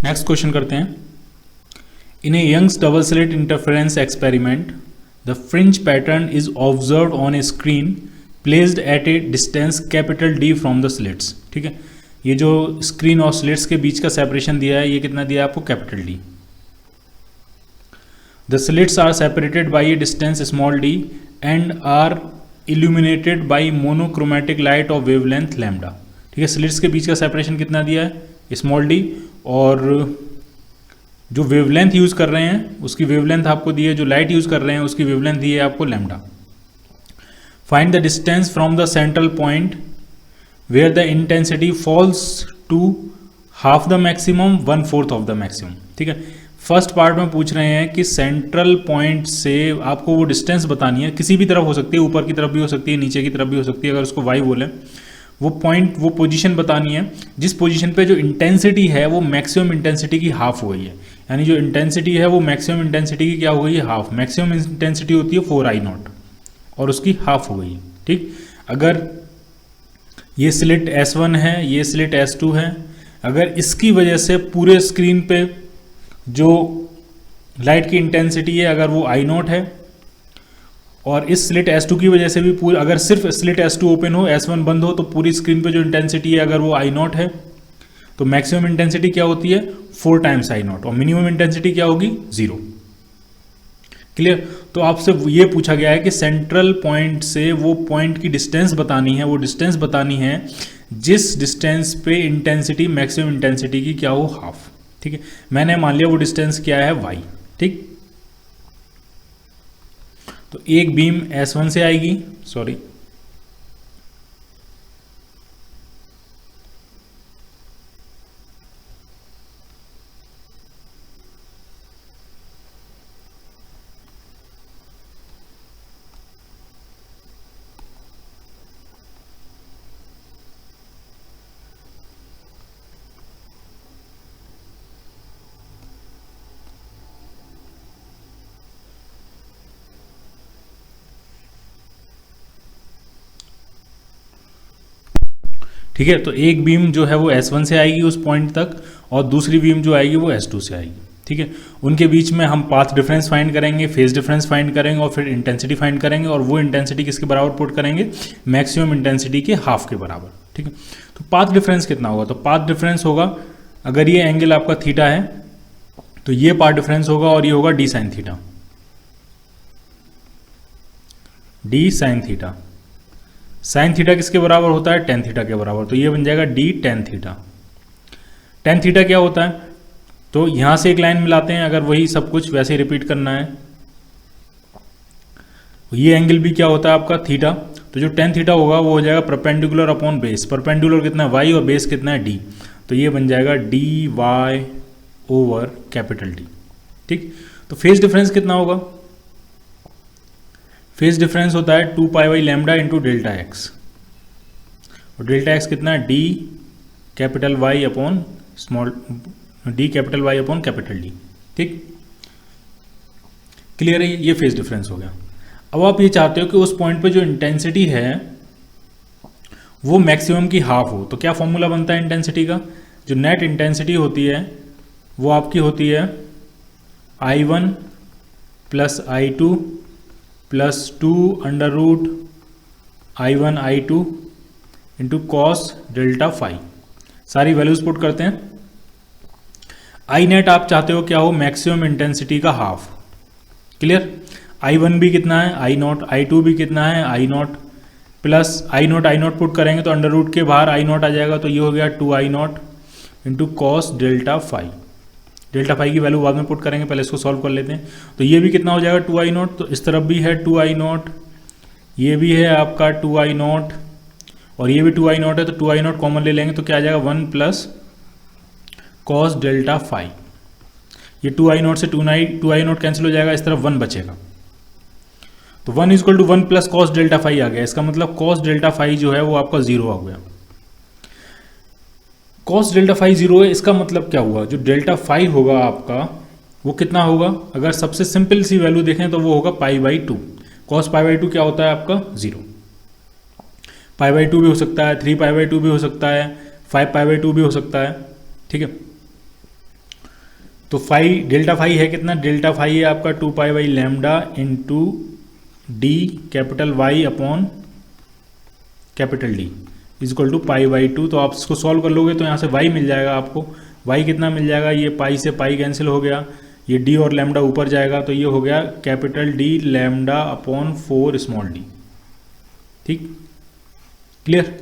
Next question करते हैं। In a Young's double slit interference experiment the fringe pattern is observed on a screen placed at a distance capital D from the slits. ठीक है, ये जो screen और slits के बीच का separation दिया है ये कितना दिया है आपको, capital D. The slits are separated by a distance small d and are illuminated by monochromatic light of wavelength lambda. ठीक है, स्लिट्स के बीच का सेपरेशन कितना दिया है, स्मॉल डी, और जो वेवलेंथ यूज कर रहे हैं उसकी वेवलेंथ आपको दी है, जो लाइट यूज कर रहे हैं उसकी वेवलेंथ दी है आपको lambda. Find the distance from the central point where the intensity falls to half the maximum 1/4 of the maximum. ठीक है, फर्स्ट पार्ट में पूछ रहे हैं कि सेंट्रल पॉइंट से आपको वो डिस्टेंस बतानी है, किसी भी तरफ हो सकती है, ऊपर की तरफ भी हो सकती है, नीचे की तरफ भी हो सकती है, अगर उसको वाई बोले, वो पॉइंट, वो पोजीशन बतानी है जिस पोजीशन पे जो इंटेंसिटी है वो मैक्सिमम इंटेंसिटी की हाफ हो गई है। यानी जो इंटेंसिटी है वो मैक्सिमम इंटेंसिटी की क्या हो गई है, हाफ। मैक्सिमम इंटेंसिटी होती है 4I0 और उसकी हाफ हो गई है। ठीक, अगर ये स्लिट S1 है, ये स्लिट S2 है, अगर इसकी वजह से पूरे स्क्रीन पे जो लाइट की इंटेंसिटी है अगर वो I0 है, और इस स्लिट S2 की वजह से भी पूरी, अगर सिर्फ स्लिट S2 ओपन हो, S1 बंद हो, तो पूरी स्क्रीन पे जो इंटेंसिटी है अगर वो I0 है तो मैक्सिमम इंटेंसिटी क्या होती है 4 टाइम्स I0, और मिनिमम इंटेंसिटी क्या होगी 0। क्लियर। तो आपसे ये पूछा गया है कि सेंट्रल पॉइंट से वो पॉइंट की डिस्टेंस बतानी है, वो डिस्टेंस बतानी है जिस डिस्टेंस पे इंटेंसिटी मैक्सिमम इंटेंसिटी की क्या हो, हाफ। ठीक है, मैंने मान लिया वो डिस्टेंस क्या है y। ठीक, तो एक बीम S1 से आएगी, सॉरी ठीक है, तो एक बीम जो है वो S1 से आएगी उस पॉइंट तक, और दूसरी बीम जो आएगी वो S2 से आएगी। ठीक है, उनके बीच में हम पाथ डिफरेंस फाइंड करेंगे, फेज डिफरेंस फाइंड करेंगे, और फिर इंटेंसिटी फाइंड करेंगे, और वो इंटेंसिटी किसके बराबर पुट करेंगे, मैक्सिमम इंटेंसिटी के हाफ के बराबर। ठीक है, तो पाथ डिफरेंस कितना होगा, तो पाथ डिफरेंस होगा, अगर ये एंगल आपका थीटा है तो ये पाथ डिफरेंस होगा, और ये होगा D sine theta, D sine theta. Sine theta किसके बराबर होता है, टेन थीटा के बराबर, तो ये बन जाएगा D tan theta. Tan theta क्या होता है, तो यहां से एक लाइन मिलाते हैं, अगर वही सब कुछ वैसे ही रिपीट करना है, ये एंगल भी क्या होता है आपका थीटा, तो जो टेन थीटा होगा वो हो जाएगा परपेंडिकुलर अपॉन बेस। परपेंडिकुलर कितना है वाई और बेस कितना है डी, तो ये बन जाएगा d y over capital D. ठीक, तो फेज डिफरेंस कितना होगा, फेज डिफरेंस होता है 2 pi by lambda into delta x, और डेल्टा एक्स कितना है d capital Y upon small, d capital Y upon capital D. ठीक, क्लियर है, ये फेज डिफरेंस हो गया। अब आप ये चाहते हो कि उस पॉइंट पे जो इंटेंसिटी है वो मैक्सिमम की हाफ हो, तो क्या फॉर्मूला बनता है इंटेंसिटी का, जो नेट इंटेंसिटी होती है वो आपकी होती है I1 plus I2 plus 2 under root I1 I2 into cos delta phi. सारी वैल्यूज पुट करते हैं। आई नेट आप चाहते हो क्या हो, मैक्सिमम इंटेंसिटी का हाफ। क्लियर, I1 भी कितना है I0, I2 भी कितना है I0, प्लस I0 पुट करेंगे तो अंडर रूट के बाहर I0 आ जाएगा, तो ये हो गया 2I0 into cos delta phi. Delta phi की वैल्यू बाद में पुट करेंगे, पहले इसको सॉल्व कर लेते हैं। तो ये भी कितना हो जाएगा 2I0, तो इस तरफ भी है 2I0, ये भी है आपका 2I0, और ये भी 2I0 है, तो 2I0 कॉमन ले लेंगे तो क्या आ जाएगा 1 प्लस कॉस डेल्टा फाई। ये 2I0 से 2I0 कैंसिल हो जाएगा, इस तरफ 1 बचेगा, तो 1 equal to 1 plus cos delta phi आ गया। इसका मतलब कॉस डेल्टा फाई जो है वो आपका 0 आ गया। कॉस डेल्टा फाई 0 है, इसका मतलब क्या हुआ, जो डेल्टा फाई होगा आपका वो कितना होगा, अगर सबसे सिंपल सी वैल्यू देखें तो वो होगा पाई बाई 2। कॉस पाई बाई 2 क्या होता है आपका 0। पाई बाई 2 भी हो सकता है, 3 पाई बाई 2 भी हो सकता है, 5 पाई बाई 2 भी हो सकता है। ठीक है, तो फाई डेल्टा फाई है कितना, डेल्टा फाई है आपका 2 pi by lambda into d capital Y upon capital D is equal to pi by 2। तो आप इसको सॉल्व कर लोगे तो यहाँ से वाई मिल जाएगा आपको। वाई कितना मिल जाएगा, ये पाई से पाई कैंसिल हो गया, ये डी और लैम्डा ऊपर जाएगा, तो ये हो गया capital D lambda upon 4 small D. ठीक, क्लियर।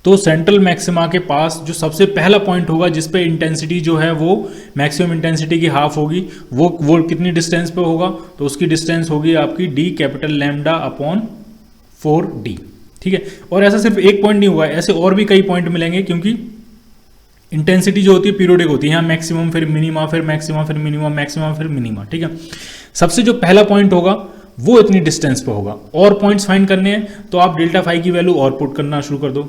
तो सेंट्रल मैक्सिमा के पास जो सबसे पहला पॉइंट होगा जिस पे इंटेंसिटी जो है वो मैक्सिमम इंटेंसिटी की हाफ होगी, वो कितनी डिस्टेंस पे होगा, तो उसकी डिस्टेंस होगी आपकी D capital lambda upon 4d। ठीक है, और ऐसा सिर्फ एक पॉइंट नहीं हुआ है, ऐसे और भी कई पॉइंट मिलेंगे, क्योंकि इंटेंसिटी जो होती है पीरियोडिक होती है, यहाँ मैक्सिमम फिर मिनिमा फिर मैक्सिमा फिर मिनिमा मैक्सिमा फिर मिनिमा। ठीक है, सबसे जो पहला पॉइंट होगा वो इतनी डिस्टेंस पे होगा। और पॉइंट्स फाइंड करने हैं तो आप डेल्टा फाई की वैल्यू और पुट करना शुरू कर दो।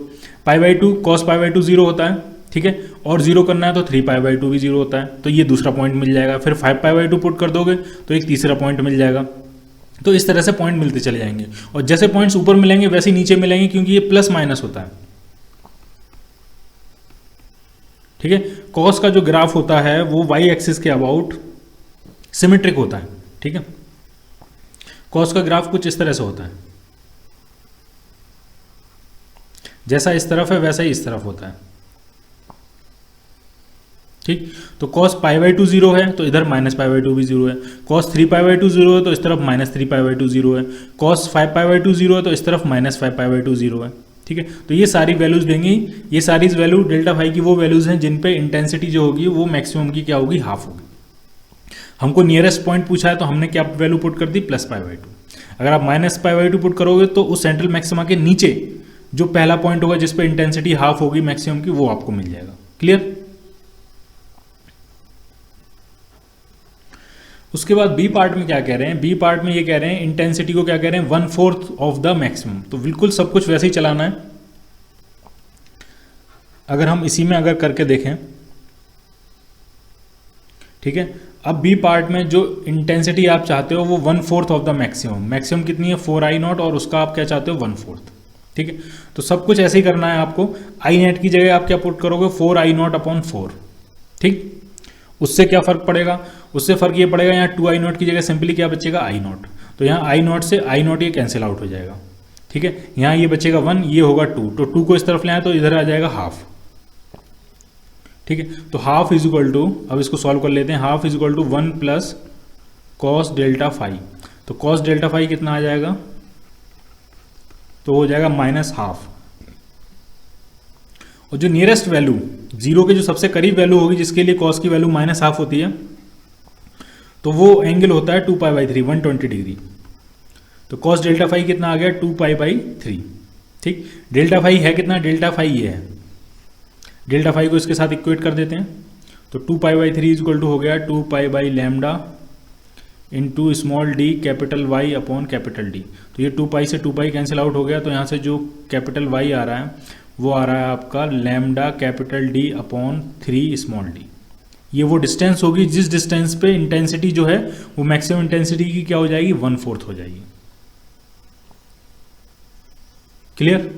पाई by 2 cos pi by 2 zero होता है, ठीक है, और जीरो करना है तो 3 पाई बाई 2 भी जीरो होता है, तो ये दूसरा पॉइंट मिल जाएगा। फिर 5 पाई बाई 2 पुट कर दोगे तो एक तीसरा पॉइंट मिल जाएगा। तो इस तरह से पॉइंट मिलते चले जाएंगे, और जैसे पॉइंट्स ऊपर मिलेंगे वैसे ही नीचे मिलेंगे, क्योंकि ये प्लस माइनस होता है। ठीक है, कॉस का जो ग्राफ होता है वो वाई एक्सिस के अबाउट सिमेट्रिक होता है। ठीक है, कॉस का ग्राफ कुछ इस तरह से होता है, जैसा इस तरफ है वैसा ही इस तरफ होता है। ठीक, तो cos पाई बाई 2 जीरो है तो इधर माइनस पाई बाई 2 भी जीरो है, cos 3 पाई बाई 2 जीरो है तो इस तरफ माइनस 3 पाई बाई 2 जीरो है, cos 5 पाई बाई 2 जीरो है तो इस तरफ माइनस 5 पाई बाई 2 जीरो है। ठीक है, तो ये सारी वैल्यूज देंगी, ये सारी वैल्यू डेल्टा फाई की वो वैल्यूज हैं जिन पे इंटेंसिटी जो होगी वो मैक्सिमम की क्या होगी, हाफ होगी। हमको नियरेस्ट पॉइंट पूछा है तो हमने क्या वैल्यू पुट कर दी, प्लस पाई बाई 2। अगर आप माइनस पाई बाई 2 पुट करोगे तो उस सेंट्रल मैक्सिमा के नीचे जो पहला पॉइंट होगा जिस पे इंटेंसिटी हाफ होगी मैक्सिमम की, वो आपको मिल जाएगा। क्लियर। उसके बाद बी पार्ट में क्या कह रहे हैं, बी पार्ट में ये कह रहे हैं इंटेंसिटी को क्या कह रहे हैं, 1/4 ऑफ द मैक्सिमम। तो बिल्कुल सब कुछ वैसे ही चलाना है। अगर हम इसी में अगर करके देखें, ठीक है, अब बी पार्ट में जो इंटेंसिटी आप चाहते हो वो 1/4 ऑफ द मैक्सिमम। मैक्सिमम कितनी है, 4I0, और उसका आप क्या चाहते हो, 1/4। ठीक है, तो सब कुछ ऐसे ही करना है आपको। आई नेट की जगह आप क्या पुट करोगे, 4I0 अपॉन 4। ठीक, उससे क्या फर्क पड़ेगा, उससे फर्क ये पड़ेगा, यहाँ 2I0 की जगह सिंपली क्या बचेगा, I0। तो यहाँ I0 से I0 ये कैंसिल आउट हो जाएगा। ठीक है, यहाँ ये बचेगा 1, ये होगा 2, तो 2 को इस तरफ ले आए तो इधर आ जाएगा हाफ। ठीक है, तो हाफ इज इक्वल टू, अब इसको सॉल्व कर लेते हैं, half is equal to 1 plus cos delta phi. तो कॉस डेल्टा फाई कितना आ जाएगा, तो हो जाएगा -12। और जो नियरेस्ट वैल्यू जीरो के जो सबसे करीब वैल्यू होगी जिसके लिए कॉस की वैल्यू -12 होती है, तो वो एंगल होता है 2 पाई बाई 3, 120 डिग्री। तो कॉस डेल्टा फाई कितना आ गया, 2 पाई बाई 3। ठीक, डेल्टा फाई है कितना, डेल्टा फाई ये है, डेल्टा फाई को इसके साथ इक्वेट कर देते हैं, तो 2 पाई बाई 3 इक्वल टू हो गया 2 pi by lambda into small d capital Y upon capital D. तो ये 2 पाई से 2 पाई कैंसिल आउट हो गया, तो यहाँ से जो कैपिटल वाई आ रहा है वो आ रहा है आपका lambda capital D upon 3 small D. ये वो डिस्टेंस होगी जिस डिस्टेंस पे इंटेंसिटी जो है वो मैक्सिमम इंटेंसिटी की क्या हो जाएगी, 1/4 हो जाएगी। क्लियर।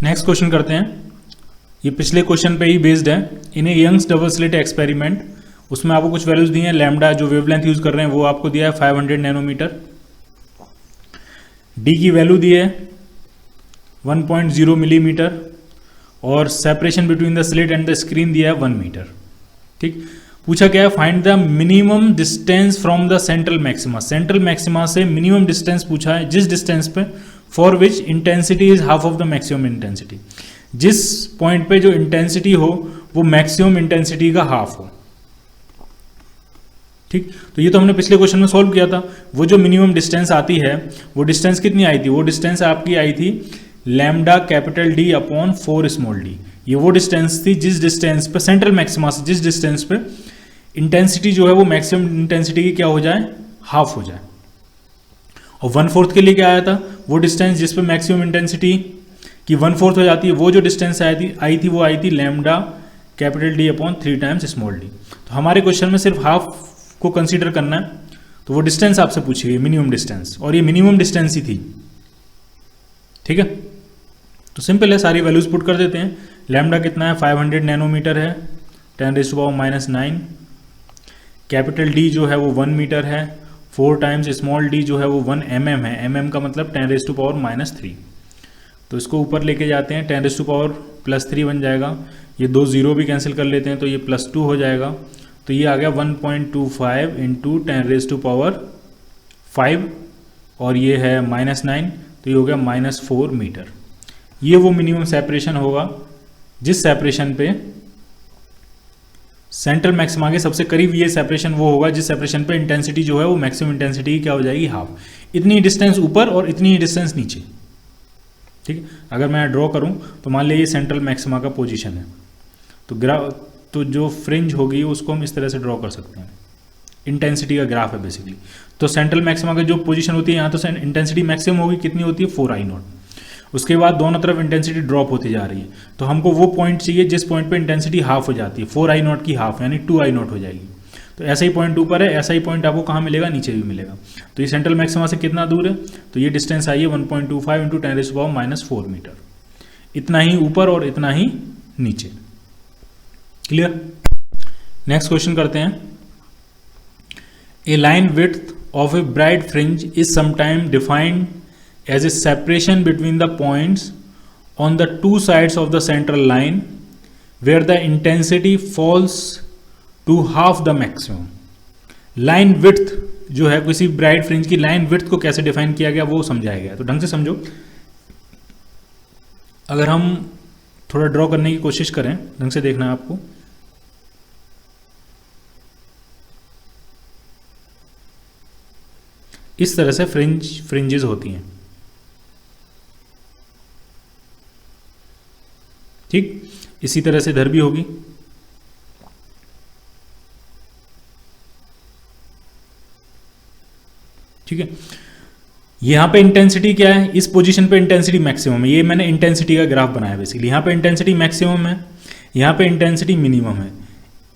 नेक्स्ट क्वेश्चन करते हैं, ये पिछले क्वेश्चन पे ही बेस्ड है। इन a Young's double slit experiment, उसमें आपको कुछ वैल्यूज दी हैं। लैम्डा जो वेवलेंथ यूज कर रहे हैं वो आपको दिया है 500 नैनोमीटर, डी की वैल्यू दी है 1.0 मिलीमीटर, और separation between the slit and the screen दिया है 1 मीटर। ठीक, पूछा क्या है, find the minimum distance from the central maxima. Central maxima से मिनिमम डिस्टेंस पूछा है, जिस डिस्टेंस पे for which intensity is half of the maximum intensity. जिस पॉइंट पे जो इंटेंसिटी हो वो मैक्सिमम इंटेंसिटी का हाफ हो। ठीक, तो ये तो हमने पिछले क्वेश्चन में सॉल्व किया था। वो जो मिनिमम डिस्टेंस आती है वो डिस्टेंस कितनी आई थी, वो डिस्टेंस आपकी आई थी lambda capital D upon 4 small D. ये वो डिस्टेंस थी जिस डिस्टेंस पे सेंट्रल मैक्सिमा से जिस डिस्टेंस पे इंटेंसिटी जो है वो मैक्सिमम इंटेंसिटी की क्या हो जाए, हाफ हो जाए। और 1/4 के लिए क्या आया था, वो डिस्टेंस जिस पे मैक्सिमम इंटेंसिटी की 1/4 हो जाती है, वो जो डिस्टेंस आई थी lambda capital D upon 3 times small D. तो हमारे क्वेश्चन में सिर्फ हाफ को कंसीडर करना है, तो वो डिस्टेंस आपसे पूछी गई मिनिमम डिस्टेंस, और ये मिनिमम डिस्टेंस ही थी। ठीक है, तो सिंपल है, सारी वैल्यूज पुट कर देते हैं। लैम्डा कितना है, 500 नैनोमीटर है, 10⁻⁹ कैपिटल डी जो है वो 1 मीटर है, 4 टाइम्स स्मॉल डी जो है वो 1 mm है, mm का मतलब 10⁻⁻3। तो इसको ऊपर लेके जाते हैं, 10⁻+3 बन जाएगा, ये 2 0 भी कैंसिल कर लेते हैं तो ये +2 हो जाएगा। तो ये आ गया 1.25 × 10⁻5 और ये है -9, तो ये हो गया -4 मीटर। ये वो मिनिमम सेपरेशन होगा जिस सेपरेशन पे सेंट्रल मैक्सिमा के सबसे करीब, ये सेपरेशन वो होगा जिस सेपरेशन पे इंटेंसिटी जो है वो मैक्सिमम इंटेंसिटी की क्या हो जाएगी, हाफ। इतनी डिस्टेंस ऊपर और इतनी डिस्टेंस नीचे, ठीक है। अगर मैं ड्रॉ करूं तो मान लीजिए सेंट्रल मैक्सिमा का पोजीशन है, तो जो फ्रिंज होगी उसको हम इस तरह से ड्रॉ कर सकते हैं। इंटेंसिटी का ग्राफ है बेसिकली। तो सेंट्रल मैक्सिमा का जो पोजीशन होती है यहाँ तो इंटेंसिटी मैक्सिमम होगी, कितनी होती है, 4I0। उसके बाद दोनों तरफ इंटेंसिटी ड्रॉप होती जा रही है, तो हमको वो पॉइंट चाहिए जिस पॉइंट पे इंटेंसिटी हाफ हो जाती है, 4I0 की हाफ यानी 2I0 हो जाएगी। तो ऐसा ही पॉइंट ऊपर है, ऐसा ही पॉइंट आपको कहाँ मिलेगा, नीचे भी मिलेगा। तो ये सेंट्रल मैक्सिमा से कितना दूर है, तो ये डिस्टेंस आई है 1.25 × 10⁻⁻4 मीटर। इतना ही ऊपर और इतना ही नीचे। क्लियर। नेक्स्ट क्वेश्चन करते हैं। A line width of a bright fringe is sometime defined as a separation between the points on the two sides of the central line where the intensity falls to half the maximum. Line width जो है किसी bright fringe की line width को कैसे define किया गया वो समझाया गया। तो ढंग से समझो, अगर हम थोड़ा ड्रॉ करने की कोशिश करें, ढंग से देखना है आपको। इस तरह से फ्रिंजेस होती हैं, ठीक। इसी तरह से इधर भी होगी, ठीक है। यहां पे इंटेंसिटी क्या है, इस पोजीशन पे इंटेंसिटी मैक्सिमम है। ये मैंने इंटेंसिटी का ग्राफ बनाया बेसिकली। यहां पे इंटेंसिटी मैक्सिमम है, यहां पे इंटेंसिटी मिनिमम है।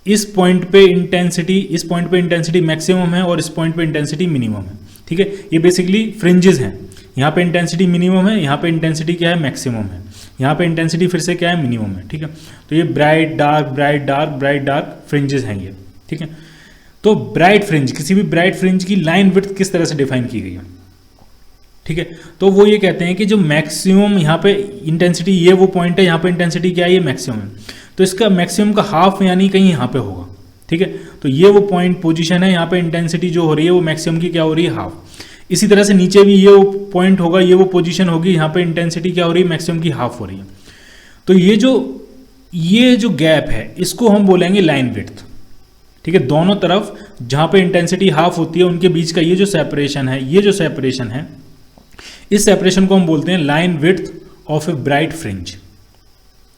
इस पॉइंट पे इंटेंसिटी मैक्सिमम है और इस पॉइंट पे इंटेंसिटी मिनिमम है, ठीक है। ये बेसिकली फ्रिंजेस हैं। यहाँ पे इंटेंसिटी मिनिमम है, यहाँ पे इंटेंसिटी क्या है, मैक्सिमम है। यहाँ पे इंटेंसिटी फिर से क्या है, मिनिमम है, ठीक है। तो ये ब्राइट डार्क फ्रिंजेस हैं ये, ठीक है। तो ब्राइट फ्रिंज, किसी भी ब्राइट फ्रिंज की लाइन विड्थ किस तरह से डिफाइन की गई है, ठीक है। तो वो ये कहते हैं कि जो मैक्सिमम यहाँ पे इंटेंसिटी, ये वो पॉइंट है, यहाँ पे इंटेंसिटी क्या है, ये मैक्सिमम है, तो इसका मैक्सिमम का हाफ यानी कहीं यहाँ पे होगा, ठीक है। तो ये वो पॉइंट पोजीशन है, यहाँ पे इंटेंसिटी जो हो रही है वो मैक्सिमम की क्या हो रही है, हाफ। इसी तरह से नीचे भी ये वो पॉइंट होगा, ये वो पोजीशन होगी, यहाँ पे इंटेंसिटी क्या हो रही है, मैक्सिमम की हाफ हो रही है। तो ये जो गैप है इसको हम बोलेंगे लाइन विड्थ, ठीक है। दोनों तरफ जहाँ पे इंटेंसिटी हाफ होती है उनके बीच का ये जो सेपरेशन है, इस सेपरेशन को हम बोलते हैं line width of a bright fringe,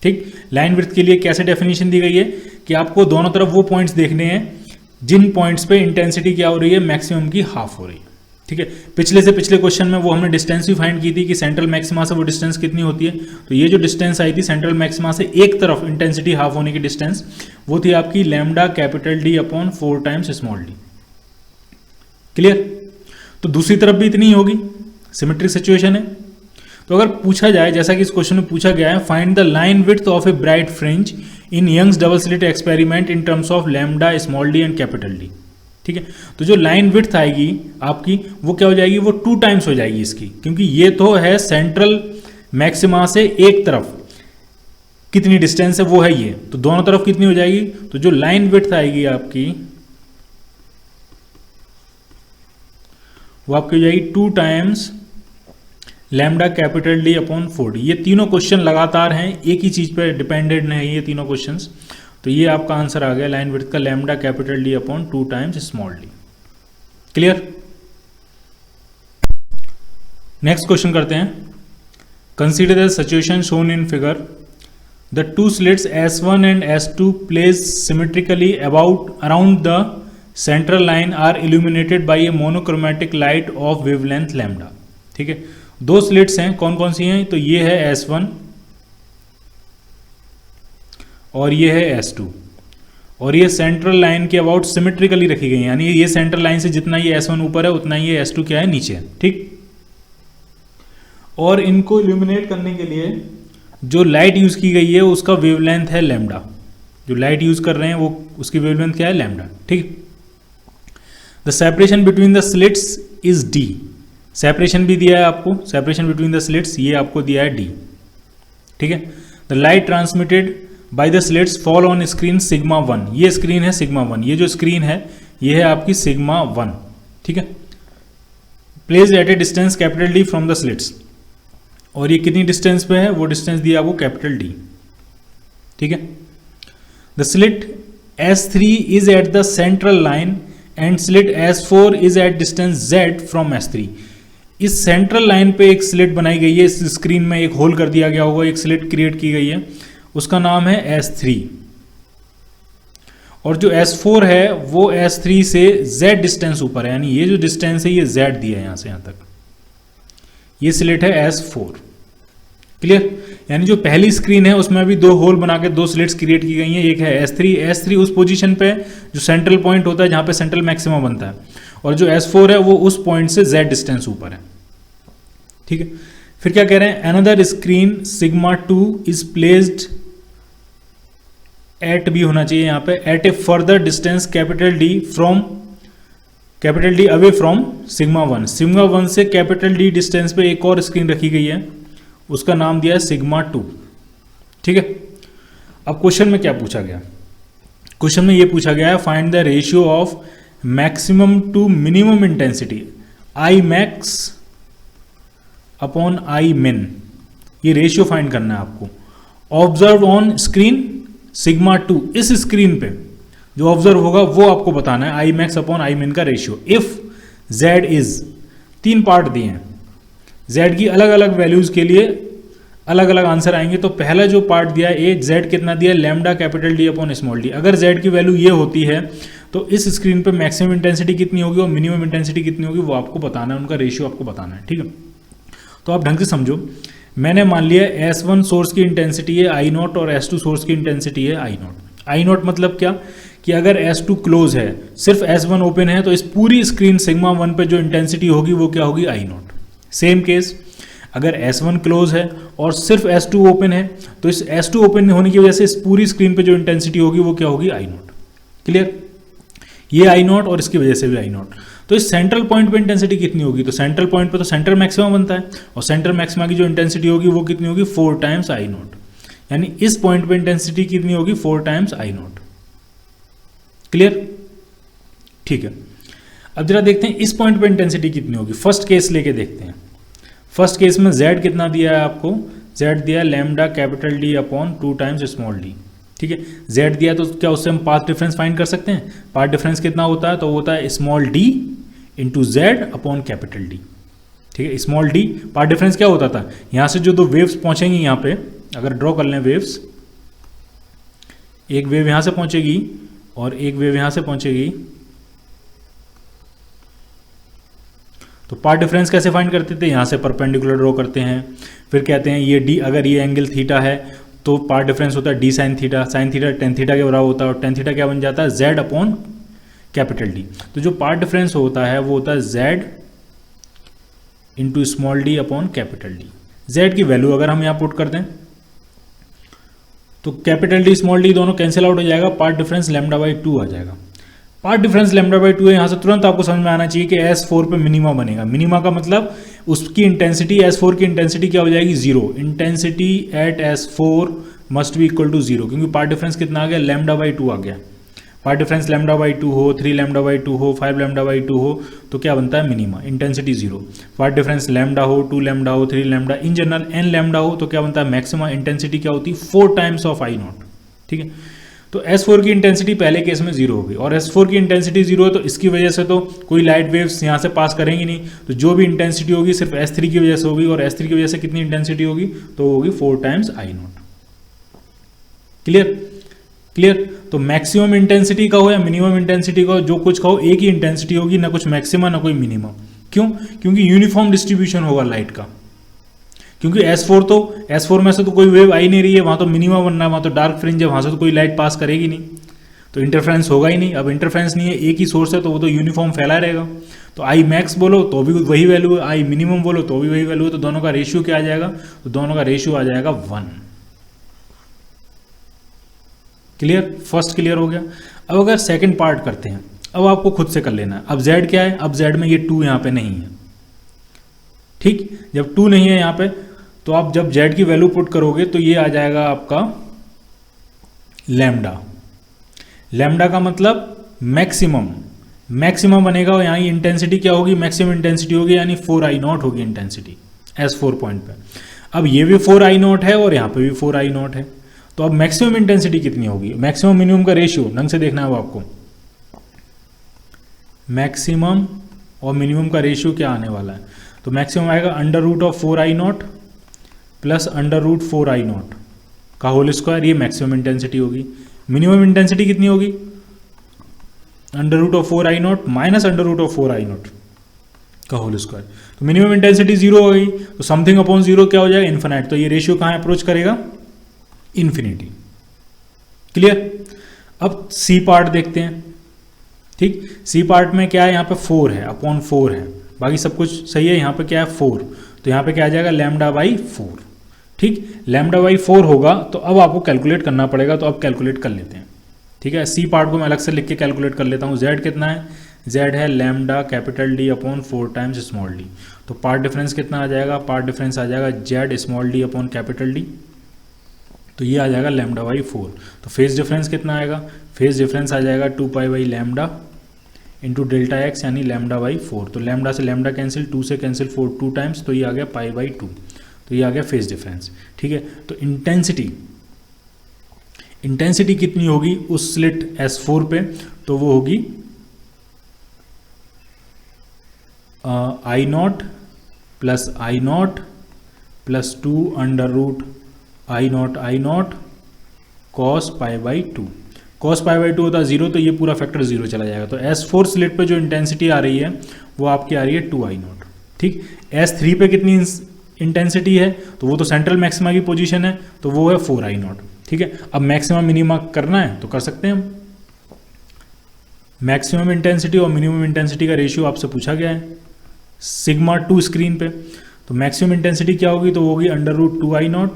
ठीक। लाइन विड्थ के लिए कैसे डेफिनेशन दी गई है कि आपको दोनों तरफ वो पॉइंट्स देखने हैं जिन पॉइंट्स पे इंटेंसिटी क्या हो रही है, मैक्सिमम की हाफ हो रही है, ठीक है। पिछले क्वेश्चन में वो हमने डिस्टेंस भी फाइंड की थी कि सेंट्रल मैक्सिमा से वो डिस्टेंस कितनी होती है। तो ये जो डिस्टेंस आई थी सेंट्रल मैक्सिमा से एक तरफ इंटेंसिटी हाफ होने की डिस्टेंस, वो थी आपकी lambda capital D upon 4 times small d. Clear. तो दूसरी तरफ भी इतनी ही होगी, सिमेट्रिक सिचुएशन है। तो अगर पूछा जाए, जैसा कि इस क्वेश्चन में पूछा गया है, find the line width of a bright fringe in Young's double slit experiment in terms of lambda small d and capital D, ठीक है। तो जो लाइन विड्थ आएगी आपकी वो क्या हो जाएगी, वो 2 टाइम्स हो जाएगी इसकी, क्योंकि ये तो है सेंट्रल मैक्सिमा से एक तरफ कितनी डिस्टेंस है वो है ये, तो दोनों तरफ कितनी हो जाएगी। तो जो लाइन विड्थ आएगी आपकी वो आपकी हो जाएगी 2 times lambda capital D upon 4D। ये तीनों क्वेश्चन लगातार हैं, एक ही चीज पे डिपेंडेंट नहीं है ये तीनों क्वेश्चंस। तो ये आपका आंसर आ गया लाइन विड्थ का lambda capital D upon 2 times small d. Clear. Next question करते हैं। Consider the situation shown in figure, the 2 slits S1 and S2 place symmetrically around the central line are illuminated by a monochromatic light of wavelength lambda, ठीक है। 2 slits हैं, कौन कौन सी हैं, तो ये है S1 और ये है S2, और ये सेंट्रल लाइन के अबाउट सिमेट्रिकली रखी गई है, यानी ये सेंट्रल लाइन से जितना ये S1 ऊपर है उतना ही ये S2 क्या है, नीचे है, ठीक। और इनको इल्यूमिनेट करने के लिए जो लाइट यूज़ की गई है उसका वेवलेंथ है लैम्डा, जो लाइट यूज़ कर रहे हैं वो उसकी वेवलेंथ क्या है, लैम्डा। ठीक, the separation between the slits is D, separation भी दिया है आपको, सेपरेशन बिटवीन द स्लिट्स ये आपको दिया है डी। ठीक है, the light transmitted by the slits fall on screen sigma 1, ये स्क्रीन है सिग्मा 1, ये जो स्क्रीन है ये है आपकी सिग्मा 1। ठीक है, placed at a distance capital D from the slits, और ये कितनी डिस्टेंस पे है, वो डिस्टेंस दिया आपको कैपिटल डी। ठीक है, the slit S3 is at the central line and slit S4 is at distance Z from S3। इस सेंट्रल लाइन पे एक स्लिट बनाई गई है, इस स्क्रीन में एक होल कर दिया गया होगा, एक स्लिट क्रिएट की गई है, उसका नाम है S3, और जो S4 है वो S3 से Z डिस्टेंस ऊपर है, यानी ये जो डिस्टेंस है ये Z दिया है यहां से यहां तक, ये स्लिट है S4। क्लियर, यानी जो पहली स्क्रीन है उसमें अभी दो होल बना के दो स्लिट्स क्रिएट की गई हैं, एक है S3 उस पोजीशन पे जो सेंट्रल पॉइंट होता है जहां पे सेंट्रल मैक्सिमा बनता है, और जो S4 है वो उस पॉइंट से Z डिस्टेंस ऊपर है। ठीक है, फिर क्या कह रहे हैं, another screen sigma 2 is placed at भी होना चाहिए यहां पे, at a further distance capital D away from sigma 1। Sigma 1 से कैपिटल डी डिस्टेंस पे एक और स्क्रीन रखी गई है, उसका नाम दिया है सिग्मा 2। ठीक है, अब क्वेश्चन में क्या पूछा गया, क्वेश्चन में ये पूछा गया है find the ratio of maximum to minimum intensity I max upon I min, ये रेशियो फाइंड करना है आपको। ऑब्जर्व ऑन स्क्रीन सिग्मा 2, इस स्क्रीन पे जो ऑब्जर्व होगा वो आपको बताना है आई मैक्स अपॉन आई मिन का रेशियो। इफ जेड इज, तीन पार्ट दिए हैं, जेड की अलग अलग वैल्यूज के लिए अलग अलग आंसर आएंगे। तो पहला जो पार्ट दिया है एक जेड कितना दिया है, lambda capital D upon small D. अगर जेड की वैल्यू ये होती है तो इस स्क्रीन पे मैक्सिमम इंटेंसिटी कितनी होगी और मिनिमम इंटेंसिटी कितनी होगी वो आपको बताना है, उनका रेशियो आपको बताना है। ठीक है, तो आप ढंग से समझो, मैंने मान लिया S1 सोर्स की इंटेंसिटी है I0 और S2 सोर्स की इंटेंसिटी है I0। I0 मतलब क्या कि अगर S2 क्लोज है, सिर्फ S1 ओपन है, तो इस पूरी स्क्रीन सिग्मा 1 पे जो इंटेंसिटी होगी वो क्या होगी, I0। सेम केस अगर S1 क्लोज है और सिर्फ S2 ओपन है, तो इस S2 ओपन होने की वजह से इस पूरी स्क्रीन पे जो इंटेंसिटी होगी वो क्या होगी, I0। क्लियर, ये I0 और इसकी वजह से भी I0। तो इस सेंट्रल पॉइंट पे इंटेंसिटी कितनी होगी, तो सेंट्रल पॉइंट पे तो सेंट्रल मैक्सिमा बनता है, और सेंट्रल मैक्सिमा की जो इंटेंसिटी होगी वो कितनी होगी, 4 टाइम्स I0। यानी इस पॉइंट पे इंटेंसिटी कितनी होगी, 4 टाइम्स I0। क्लियर, ठीक है। अब जरा देखते हैं इस पॉइंट पे इंटेंसिटी कितनी होगी, फर्स्ट केस लेके देखते हैं। फर्स्ट केस में Z कितना दिया है आपको, Z दिया है lambda capital D upon 2 times small d। ठीक है, Z दिया तो क्या उससे हम पाथ डिफरेंस फाइंड कर सकते हैं। पाथ डिफरेंस कितना होता है, तो होता है small d into Z upon capital D। ठीक है, स्मॉल d पाथ डिफरेंस क्या होता था, यहाँ से जो दो वेव्स पहुँचेंगी यहाँ पे, अगर ड्रॉ कर लें वेव्स, एक वेव यहाँ से पहुँचेगी और एक वेव यहाँ से पहुँचेगी, तो पाथ डिफरेंस कैसे फाइंड करते थे, यहाँ से परपेंडिकुलर ड्रॉ करते हैं, फिर कहते हैं ये d, अगर ये एंगल थीटा है तो पाथ डिफरेंस होता है d sine theta, sine theta tan theta के बराबर होता है, और टेन थीटा क्या बन जाता है, z अपॉन कैपिटल D। तो जो पाथ डिफरेंस होता है वो होता है z into small d upon capital D। z की वैल्यू अगर हम यहाँ पुट कर दें तो कैपिटल D स्मॉल d दोनों कैंसिल आउट हो जाएगा, पाथ डिफरेंस लैम्डा बाई 2 आ जाएगा। पाथ डिफरेंस लैम्डा बाई 2 है, यहाँ से तुरंत आपको समझ में आना चाहिए कि S4 पे मिनिमा बनेगा। मिनिमा का मतलब उसकी इंटेंसिटी, S4 की इंटेंसिटी क्या हो जाएगी, 0। Intensity at S4 must be equal to 0, क्योंकि पाथ डिफरेंस कितना आ गया, लैम्डा बाई 2 आ गया। पाथ डिफरेंस लैम्डा बाई 2 हो, 3 लैम्डा बाई 2 हो, 5 लैम्डा बाई 2 हो, तो क्या बनता है, minima, intensity 0। Path difference lambda हो, 2 लैम्डा हो, 3 lambda, in general n lambda हो, तो क्या बनता है, मैक्सिमा। इंटेंसिटी क्या होती है, 4 टाइम्स ऑफ I0। ठीक है, तो S4 की इंटेंसिटी पहले केस में 0 होगी, और S4 की इंटेंसिटी 0 है तो इसकी वजह से तो कोई लाइट वेव्स यहाँ से पास करेंगी नहीं, तो जो भी इंटेंसिटी होगी सिर्फ S3 की वजह से होगी, और S3 की वजह से कितनी इंटेंसिटी होगी, तो होगी 4 टाइम्स I0। Clear, clear. तो मैक्सिमम इंटेंसिटी का हो या मिनिमम इंटेंसिटी का हो, जो कुछ का हो, एक ही इंटेंसिटी होगी, ना कुछ मैक्सिमा ना कोई मिनिमम। क्यों, क्योंकि यूनिफॉर्म डिस्ट्रीब्यूशन होगा लाइट का। क्योंकि S4 में से तो कोई वेव आ ही नहीं रही है, वहाँ तो मिनिमा बनना है, वहाँ तो डार्क फ्रिंज है, वहाँ से तो कोई लाइट पास करेगी नहीं, तो इंटरफ्रेंस होगा ही नहीं। अब इंटरफ्रेंस नहीं है, एक ही सोर्स है, तो वो तो यूनिफॉर्म फैला रहेगा। तो आई मैक्स बोलो तो भी वही वैल्यू है, आई मिनिमम बोलो तो भी वही वैल्यू है, तो दोनों का रेशियो क्या आ जाएगा, तो दोनों का रेशियो आ जाएगा 1। क्लियर, फर्स्ट क्लियर हो गया। अब अगर सेकंड पार्ट करते हैं, अब आपको खुद से कर लेना है। अब z क्या है, अब z में ये 2 यहाँ पे नहीं है, ठीक। जब 2 नहीं है यहाँ पे, तो आप जब z की वैल्यू पुट करोगे तो ये आ जाएगा आपका लैम्डा। लैम्डा का मतलब मैक्सिमम, मैक्सिमम बनेगा। और यहाँ इंटेंसिटी क्या होगी, मैक्सिमम इंटेंसिटी होगी, यानी 4I0 होगी इंटेंसिटी S4 पॉइंट पे। अब ये भी 4I0 है और यहाँ पे भी 4I0 है, तो अब मैक्सिमम इंटेंसिटी कितनी होगी, मैक्सिमम मिनिमम का रेशियो ढंग से देखना है आपको। मैक्सिमम और मिनिमम का रेशियो क्या आने वाला है, तो मैक्सिमम आएगा √4I0 प्लस √4I0 का होल स्क्वायर, ये मैक्सिमम इंटेंसिटी होगी। मिनिमम इंटेंसिटी कितनी होगी, √4I0 माइनस √4I0 का होल स्क्वायर। तो मिनिमम इंटेंसिटी 0 हो गई, तो समथिंग अपॉन 0 क्या हो जाएगा, इन्फिनाइट। तो ये रेशियो कहाँ अप्रोच करेगा, इन्फिनिटी। क्लियर। अब सी पार्ट देखते हैं, ठीक। सी पार्ट में क्या है, यहाँ पे 4 है, अपॉन 4 है, बाकी सब कुछ सही है। यहाँ पे क्या है 4, तो यहाँ पे क्या आ जाएगा λ/4, ठीक। λ/4 होगा, तो अब आपको कैलकुलेट करना पड़ेगा, तो अब कैलकुलेट कर लेते हैं, ठीक है। सी पार्ट को मैं अलग से लिख के कैलकुलेट कर लेता हूँ। z कितना है, z है λD upon 4 times small d। तो पार्ट डिफरेंस कितना आ जाएगा, पार्ट डिफरेंस आ जाएगा z small d upon capital D, तो ये आ जाएगा λ/4। तो फेज डिफरेंस कितना आएगा, फेज डिफरेंस आ जाएगा 2π/λ इंटू डेल्टा एक्स, यानी λ/4। तो लैम्डा से लैम्डा कैंसिल, 2 से कैंसिल 4 2 टाइम्स, तो ये आ गया π/2। तो ये आ गया फेज डिफरेंस, ठीक है। तो इंटेंसिटी कितनी होगी उस स्लिट S4 पे, तो वो होगी I0 plus I0 plus 2 √I0 cos π/2। cos π/2 होता है 0, तो ये पूरा फैक्टर 0 चला जाएगा। तो S4 स्लिट पे जो इंटेंसिटी आ रही है वो आपकी आ रही है 2I0, ठीक। S3 पे कितनी इंटेंसिटी है, तो वो तो सेंट्रल मैक्सिमा की पोजीशन है, तो वो है 4I0, ठीक है। अब मैक्सिमम मिनिमा करना है तो कर सकते हैं हम। मैक्सिमम इंटेंसिटी और मिनिमम इंटेंसिटी का रेशियो आपसे पूछा गया है σ2 स्क्रीन पे। तो मैक्सिमम इंटेंसिटी क्या होगी, तो वो होगी √2I0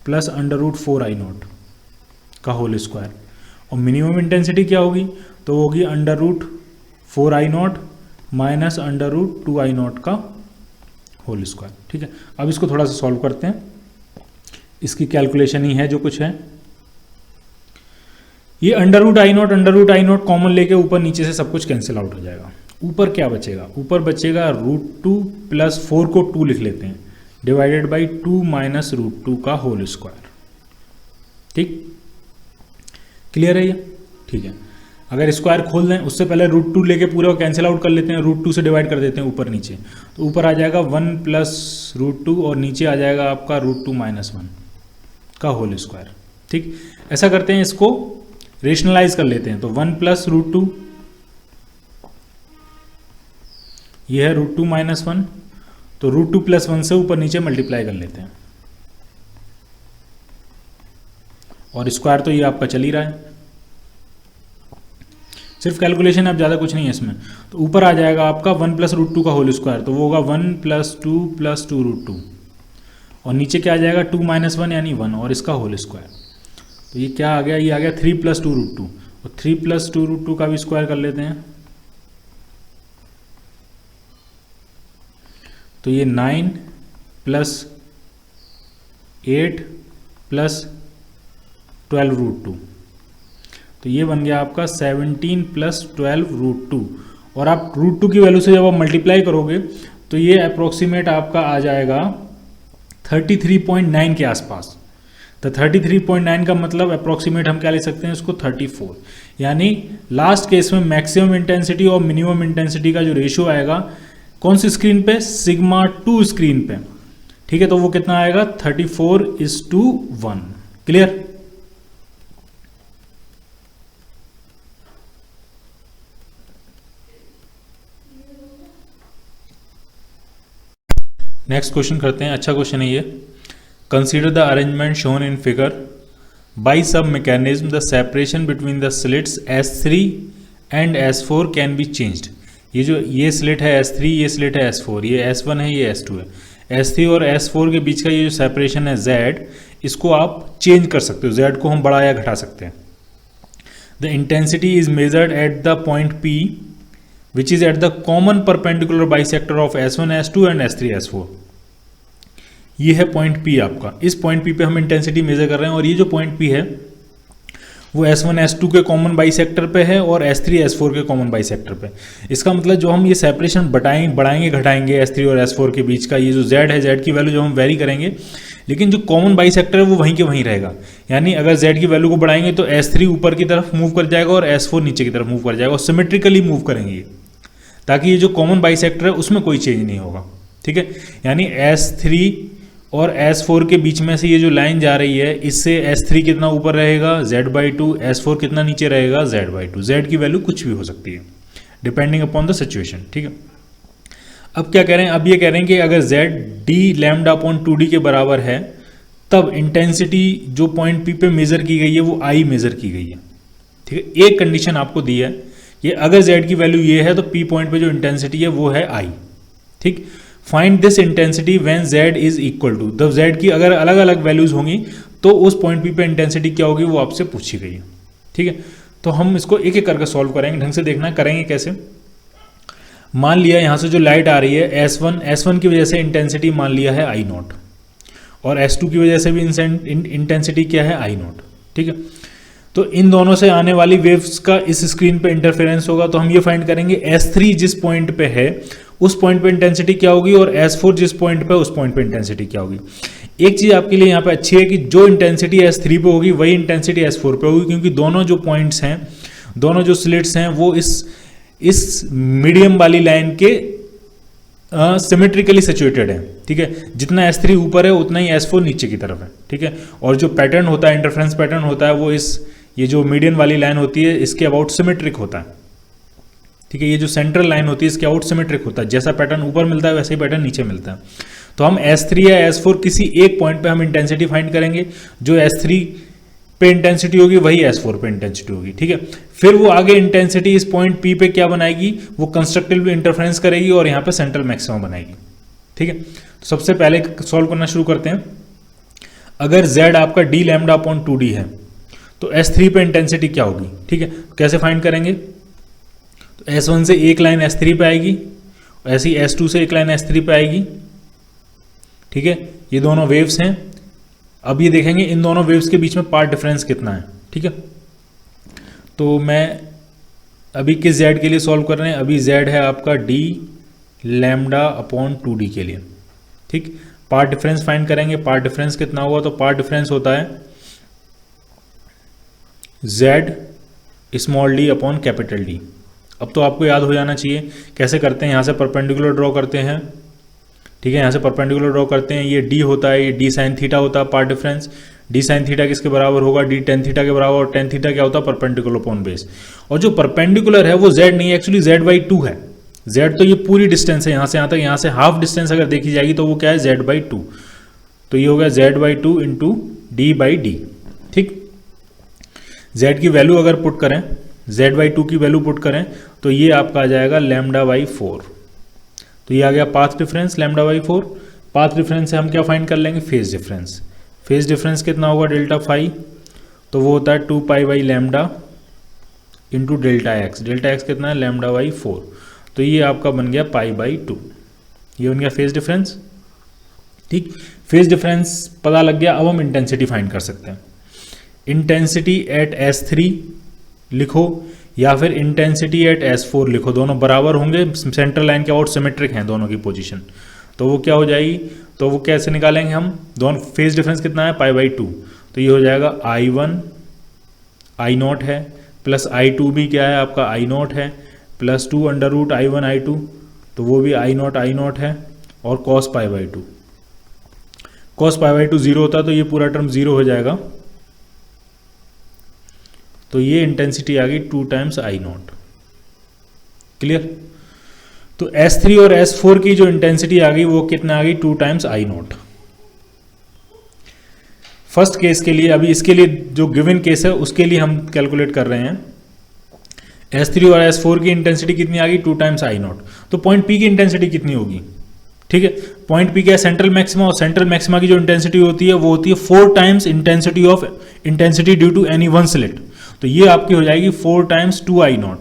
प्लस √4I0 का होल स्क्वायर। और मिनिमम इंटेंसिटी क्या होगी, तो वो होगी √4I0 माइनस √2I0 का होल स्क्वायर, ठीक है। अब इसको थोड़ा सा सॉल्व करते हैं, इसकी कैलकुलेशन ही है जो कुछ है। ये √I0 कॉमन लेके ऊपर नीचे से सब कुछ कैंसिल आउट हो जाएगा। ऊपर क्या बचेगा, ऊपर बचेगा √2 प्लस 4 को 2 लिख लेते हैं, डिवाइडेड बाई 2 माइनस √2 का होल स्क्वायर, ठीक। क्लियर है ये, ठीक है। अगर स्क्वायर खोल दें उससे पहले √2 लेके पूरा कैंसिल आउट कर लेते हैं, √2 से डिवाइड कर देते हैं ऊपर नीचे, तो ऊपर आ जाएगा 1 प्लस √2 और नीचे आ जाएगा आपका √2 माइनस 1 का होल स्क्वायर, ठीक। ऐसा करते हैं, इसको रेशनलाइज कर लेते हैं। तो 1 प्लस √2, ये है √2 माइनस 1, तो √2 प्लस 1 से ऊपर नीचे मल्टीप्लाई कर लेते हैं, और स्क्वायर तो ये आपका चल ही रहा है, सिर्फ कैलकुलेशन, अब ज़्यादा कुछ नहीं है इसमें। तो ऊपर आ जाएगा आपका 1 प्लस √2 का होल स्क्वायर, तो वो होगा 1 प्लस 2 प्लस 2 √2, और नीचे क्या आ जाएगा 2 माइनस 1 यानी 1 और इसका होल स्क्वायर। तो ये क्या आ गया, ये आ गया 3 प्लस 2 √2, और 3 प्लस 2 √2 का भी स्क्वायर कर लेते हैं, तो ये 9 प्लस 8 प्लस 12 √2, तो ये बन गया आपका 17 प्लस 12 √2। और आप √2 की वैल्यू से जब आप मल्टीप्लाई करोगे तो ये अप्रोक्सीमेट आपका आ जाएगा 33.9 के आसपास। तो 33.9 का मतलब अप्रोक्सीमेट हम क्या ले सकते हैं इसको, 34। यानी लास्ट केस में मैक्सिमम इंटेंसिटी और मिनिमम इंटेंसिटी का जो रेशियो आएगा कौन सी स्क्रीन पे, σ2 स्क्रीन पे, ठीक है। तो वो कितना आएगा 34:1। क्लियर। नेक्स्ट क्वेश्चन करते हैं, अच्छा क्वेश्चन है ये। Consider the arrangement shown in figure by some mechanism the separation between the slits S3 and S4 can be changed. ये स्लिट है S3, ये स्लिट है S4, ये S1 है, ये S2 है। S3 और S4 के बीच का ये जो सेपरेशन है Z, इसको आप चेंज कर सकते हो, Z को हम बढ़ा या घटा सकते हैं। The intensity is measured at the point P which is at the common perpendicular bisector of S1 S2 and S3 S4। ये है पॉइंट P आपका। इस पॉइंट P पे हम इंटेंसिटी मेजर कर रहे हैं और ये जो पॉइंट P है वो S1 S2 के कॉमन बाइसेक्टर पे है और S3 S4 के कॉमन बाइसेक्टर पे। इसका मतलब जो हम ये सेपरेशन बढ़ाएंगे घटाएंगे S3 और S4 के बीच का, ये जो Z है, Z की वैल्यू जो हम वेरी करेंगे, लेकिन जो कॉमन बाइसेक्टर है वो वहीं के वहीं रहेगा। यानी अगर Z की वैल्यू को बढ़ाएंगे तो S3 ऊपर की तरफ मूव कर जाएगा और S4 नीचे की तरफ मूव कर जाएगा और सिमेट्रिकली मूव करेंगे, ताकि ये जो कॉमन बाइसेक्टर है उसमें कोई चेंज नहीं होगा। ठीक है, यानी S3 और S4 के बीच में से ये जो लाइन जा रही है, इससे S3 कितना ऊपर रहेगा, Z/2, S4 कितना नीचे रहेगा, Z/2। Z की वैल्यू कुछ भी हो सकती है डिपेंडिंग अपॉन द सिचुएशन। ठीक है, अब क्या कह रहे हैं, अब ये कह रहे हैं कि अगर Z d lambda upon 2d के बराबर है तब इंटेंसिटी जो पॉइंट P पे मेजर की गई है वो I मेजर की गई है। ठीक है, एक कंडीशन आपको दी है कि अगर Z की वैल्यू ये है तो P पॉइंट पे जो इंटेंसिटी है वो है I। ठीक, find this intensity when Z is equal to, जब Z की अगर अलग अलग वैल्यूज होंगी तो उस पॉइंट P पे इंटेंसिटी क्या होगी वो आपसे पूछी गई है। ठीक है, तो हम इसको एक एक करके सॉल्व करेंगे, ढंग से देखना करेंगे कैसे। मान लिया यहाँ से जो लाइट आ रही है S1 की वजह से इंटेंसिटी मान लिया है I0 और S2 की वजह से भी इंटेंसिटी क्या है I0। ठीक है, तो इन दोनों से आने वाली वेव्स का इस स्क्रीन पे इंटरफेरेंस होगा, तो हम ये फाइंड करेंगे S3 जिस पॉइंट पे है उस पॉइंट पे इंटेंसिटी क्या होगी और S4 जिस पॉइंट पे उस पॉइंट पे इंटेंसिटी क्या होगी। एक चीज़ आपके लिए यहाँ पे अच्छी है कि जो इंटेंसिटी S3 पे होगी वही इंटेंसिटी S4 पे होगी, क्योंकि दोनों जो पॉइंट्स हैं, दोनों जो स्लिट्स हैं वो इस मीडियम वाली लाइन के सिमेट्रिकली सिचुएटेड है। ठीक है, जितना S3 ऊपर है उतना ही S4 नीचे की तरफ है। ठीक है, और जो पैटर्न होता है, इंटरफ्रेंस पैटर्न होता है, वो ये जो मीडियन वाली लाइन होती है इसके अबाउट सिमेट्रिक होता है। ठीक है, ये जो सेंट्रल लाइन होती है इसके आउट सिमेट्रिक होता है, जैसा पैटर्न ऊपर मिलता है वैसे ही पैटर्न नीचे मिलता है। तो हम S3 या S4 किसी एक पॉइंट पे हम इंटेंसिटी फाइंड करेंगे, जो S3 पे इंटेंसिटी होगी वही S4 पे इंटेंसिटी होगी। ठीक है, फिर वो आगे इंटेंसिटी इस पॉइंट P पे क्या बनाएगी, वो कंस्ट्रक्टिव इंटरफ्रेंस करेगी और यहाँ पे सेंट्रल मैक्सिमम बनाएगी। ठीक है, तो सबसे पहले सॉल्व करना शुरू करते हैं। अगर Z आपका d लैम्डा अपॉन 2d है तो S3 पे इंटेंसिटी क्या होगी। ठीक है, कैसे फाइंड करेंगे, तो S1 से एक लाइन S3 पे आएगी, ऐसे ही S2 से एक लाइन S3 पे आएगी। ठीक है, ये दोनों वेव्स हैं। अब ये देखेंगे इन दोनों वेव्स के बीच में पाथ डिफरेंस कितना है। ठीक है, तो मैं अभी किस Z के लिए सॉल्व कर रहे हैं, अभी Z है आपका d लैम्डा अपॉन 2d के लिए। ठीक, पाथ डिफरेंस फाइंड करेंगे, पाथ डिफरेंस कितना हुआ, तो पाथ डिफरेंस होता है Z small d upon capital D। अब तो आपको याद हो जाना चाहिए कैसे करते हैं, यहाँ से परपेंडिकुलर ड्रॉ करते हैं। ठीक है, यहाँ से परपेंडिकुलर ड्रॉ करते हैं, ये d होता है, ये d साइन थीटा होता है path difference. d sine theta किसके बराबर होगा, d टेन थीटा के बराबर, और टेन थीटा क्या होता है, परपेंडिकुलर अपॉन बेस। और जो परपेंडिकुलर है वो z नहीं है, एक्चुअली Z/2 है। z तो ये पूरी डिस्टेंस है यहाँ से यहाँ तक, यहाँ से हाफ डिस्टेंस अगर देखी जाएगी तो वो क्या है, Z/2। तो ये हो गया Z/2 इंटू d/d। ठीक, z की वैल्यू अगर पुट करें, Z/2 की वैल्यू पुट करें तो ये आपका आ जाएगा λ/4। तो ये आ गया पाथ डिफरेंस λ/4। पाथ डिफरेंस से हम क्या फाइंड कर लेंगे, फेज डिफरेंस। फेज डिफरेंस कितना होगा, डेल्टा फाई, तो वो होता है 2π/λ into delta X. Delta x कितना है, λ/4। तो ये आपका बन गया π/2। ये बन गया फेज डिफरेंस। ठीक, फेज डिफरेंस पता लग गया। अब हम इंटेंसिटी फाइंड कर सकते हैं। इंटेंसिटी एट S3 लिखो या फिर इंटेंसिटी एट S4 लिखो, दोनों बराबर होंगे, सेंट्रल लाइन के आउट सिमेट्रिक हैं दोनों की पोजीशन। तो वो क्या हो जाएगी, तो वो कैसे निकालेंगे हम, दोनों फेज डिफरेंस कितना है, π/2। तो ये हो जाएगा I1 I0 है प्लस I2 भी क्या है आपका I0 है प्लस 2 √ I1 I2, तो वो भी I0 है और cos π/2। cos π/2 0 होता तो ये पूरा टर्म 0 हो जाएगा। तो ये इंटेंसिटी आ गई 2 टाइम्स I0। क्लियर, तो S3 और S4 की जो इंटेंसिटी आ गई वो कितना आ गई, 2 टाइम्स I0। फर्स्ट केस के लिए, अभी इसके लिए जो गिवन केस है उसके लिए हम कैलकुलेट कर रहे हैं। S3 और S4 की इंटेंसिटी कितनी आ गई, 2 टाइम्स I0। तो पॉइंट P की इंटेंसिटी कितनी होगी, ठीक है। पॉइंट पी क्या है, सेंट्रल मैक्सिमा, और सेंट्रल मैक्सिमा की जो इंटेंसिटी होती है वो होती है 4 times intensity due to any one slit. तो ये आपकी हो जाएगी 4 टाइम्स 2I0,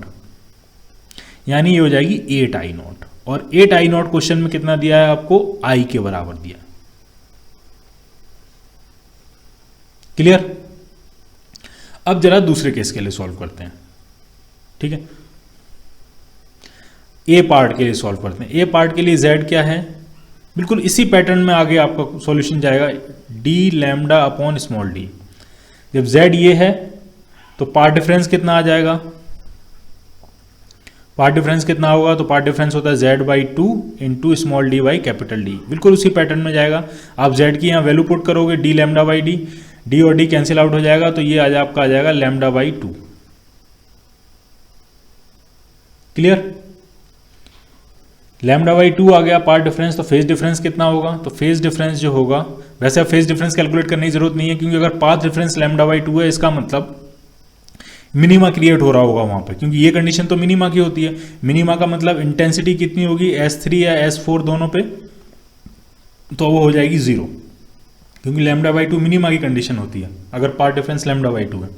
यानी ये हो जाएगी 8I0। और 8I0 क्वेश्चन में कितना दिया है आपको, I के बराबर दिया। क्लियर। अब जरा दूसरे केस के लिए सॉल्व करते हैं, ठीक है। ए पार्ट के लिए सॉल्व करते हैं। ए पार्ट के लिए z क्या है, बिल्कुल इसी पैटर्न में आगे आपका सॉल्यूशन जाएगा, d lambda upon small d। जब z ये है तो पार्ट डिफरेंस कितना आ जाएगा, पार्ट डिफरेंस कितना होगा, तो पार्ट डिफरेंस होता है z/2 into small d by capital D। बिल्कुल उसी पैटर्न में जाएगा। आप z की यहाँ वैल्यू पुट करोगे, d lambda by d, d और d कैंसिल आउट हो जाएगा, तो ये आज आपका आ जाएगा λ/2। क्लियर। λ/2 आ गया पार्ट डिफरेंस। तो फेज डिफरेंस कितना होगा, तो फेज डिफरेंस जो होगा, वैसे अब फेज डिफरेंस कैलकुलेट करने की जरूरत नहीं है, क्योंकि अगर पाथ डिफरेंस λ/2 है, इसका मतलब मिनिमा क्रिएट हो रहा होगा वहां पे, क्योंकि ये कंडीशन तो मिनिमा की होती है। मिनिमा का मतलब इंटेंसिटी कितनी होगी, S3 या S4 दोनों पे, तो वो हो जाएगी 0, क्योंकि λ/2 मिनिमा की कंडीशन होती है अगर पार्ट डिफरेंस λ/2 है।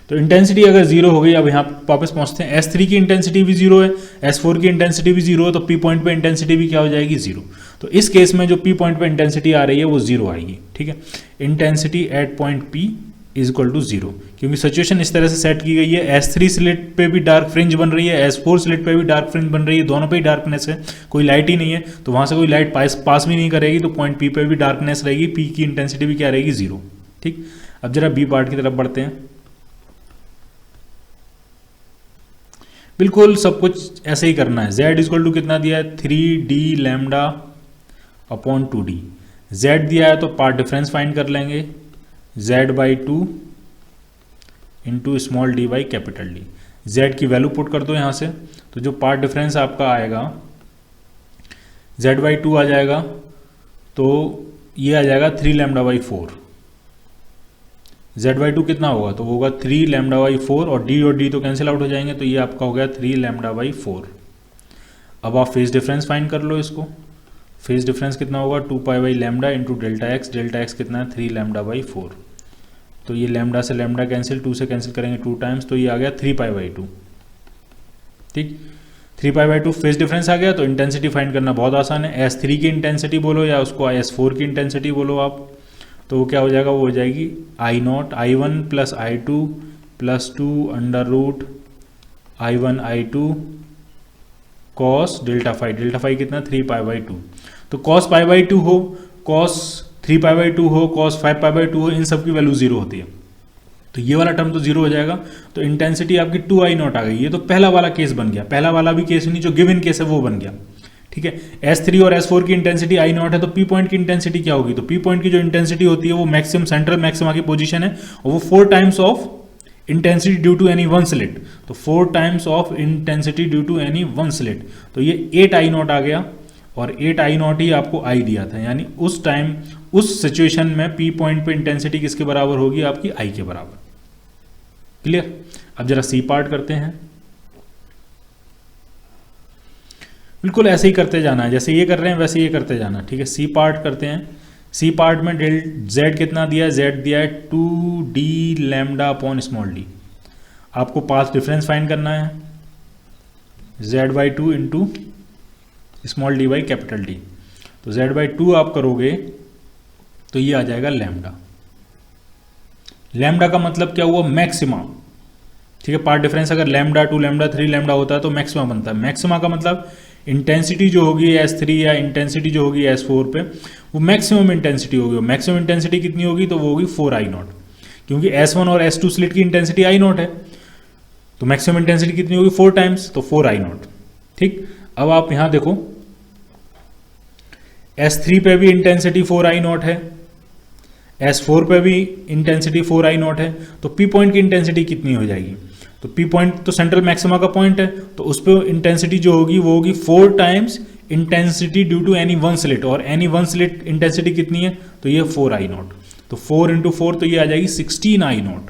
तो इंटेंसिटी अगर 0 हो गई, अब यहाँ वापस पहुंचते हैं, S3 की इंटेंसिटी भी 0 है, S4 की इंटेंसिटी भी 0 है, तो P पॉइंट पे इंटेंसिटी भी क्या हो जाएगी, 0। तो इस केस में जो P पॉइंट पे इंटेंसिटी आ रही है वो 0 आएगी, ठीक है। Intensity at point P is equal to 0, क्योंकि सिचुएशन इस तरह से सेट की गई है, S3 स्लिट पे भी डार्क फ्रिंज बन रही है, S4 स्लिट पे भी डार्क फ्रिंज बन रही है, दोनों पे ही डार्कनेस है, कोई लाइट ही नहीं है, तो वहां से कोई लाइट पास भी नहीं करेगी, तो पॉइंट P पे भी डार्कनेस रहेगी, P की इंटेंसिटी भी क्या रहेगी, 0। ठीक। अब जरा B पार्ट की तरफ बढ़ते हैं। बिल्कुल सब कुछ ऐसे ही करना है। Z इक्वल टू कितना दिया है, 3d lambda upon 2d। Z दिया है तो पार्ट डिफरेंस फाइंड कर लेंगे, Z/2 into small d by capital D। Z की वैल्यू पुट कर दो यहाँ से, तो जो पार्ट डिफरेंस आपका आएगा Z/2 आ जाएगा, तो ये आ जाएगा 3 λ/4। Z/2 कितना होगा, तो होगा 3 λ/4, और D तो कैंसिल आउट हो जाएंगे, तो ये आपका हो गया 3 λ/4। अब आप फेज डिफरेंस फाइंड कर लो इसको। फेज डिफरेंस कितना होगा, 2π/λ इंटू डेल्टा एक्स कितना है, 3 λ/4। तो ये लैम्डा से लैम्डा कैंसिल, 2 से कैंसिल करेंगे 2 टाइम्स, तो ये आ गया 3π/2। ठीक, 3π/2 फेज डिफरेंस आ गया। तो इंटेंसिटी फाइंड करना बहुत आसान है, S3 की इंटेंसिटी बोलो या उसको S4 की इंटेंसिटी बोलो आप, तो वो क्या हो जाएगा, वो हो जाएगी I1 plus I2 plus 2 under root I1 I2 cos delta phi कितना, 3π/2। तो कॉस π/2 हो, कॉस 3π/2 हो, कॉस 5π/2 हो, इन सब की वैल्यू 0 होती है, तो ये वाला टर्म तो 0 हो जाएगा। तो इंटेंसिटी आपकी 2I0 आ गई। ये तो पहला वाला केस बन गया, पहला वाला भी केस नहीं, जो गिवन केस है वो बन गया। ठीक है, S3 और S4 की इंटेंसिटी I0 है, तो P पॉइंट की इंटेंसिटी क्या होगी, तो P पॉइंट की जो इंटेंसिटी होती है वो मैक्सिमम सेंट्रल मैक्सिमा की पोजीशन है, और वो 4 times of intensity due to any one slit. तो 4 times of intensity due to any one slit, तो ये 8I0 आ गया, और 8I0 ही आपको I दिया था, यानी उस टाइम उस सिचुएशन में P पॉइंट पे इंटेंसिटी किसके बराबर होगी, आपकी I के बराबर। क्लियर। अब जरा C पार्ट करते हैं। बिल्कुल ऐसे ही करते जाना है, जैसे ये कर रहे हैं वैसे ये करते जाना। ठीक है, C पार्ट करते हैं। C पार्ट में Z कितना दिया है, Z दिया है 2d lambda upon small d। आपको पाथ डिफरेंस फाइंड करना है, Z/2 into small d by capital D। तो Z/2 आप करोगे तो ये आ जाएगा लैम्डा। लैम्डा का मतलब क्या हुआ, मैक्सिमा। ठीक है, पार्ट डिफरेंस अगर λ2 λ3 लैम्डा होता है तो मैक्सिमा बनता है। मैक्सिमा का मतलब इंटेंसिटी जो होगी S3 या इंटेंसिटी जो होगी S4 पे, वो मैक्सिमम इंटेंसिटी होगी। मैक्सिमम इंटेंसिटी कितनी होगी, तो वो होगी 4I0, क्योंकि S1 और S2 स्लिट की इंटेंसिटी I0 है, तो मैक्सिमम इंटेंसिटी कितनी होगी, 4 टाइम्स, तो 4I0। ठीक, अब आप यहां देखो, S3 पे भी इंटेंसिटी 4I0 है, S4 पे भी इंटेंसिटी 4I0 है, तो P पॉइंट की इंटेंसिटी कितनी हो जाएगी, तो P पॉइंट तो सेंट्रल मैक्सिमा का पॉइंट है, तो उस पर इंटेंसिटी जो होगी वो होगी 4 times intensity due to any one slit, और एनी वन स्लिट इंटेंसिटी कितनी है, तो ये 4I0। तो 4 इंटू 4 तो ये आ जाएगी 16I0।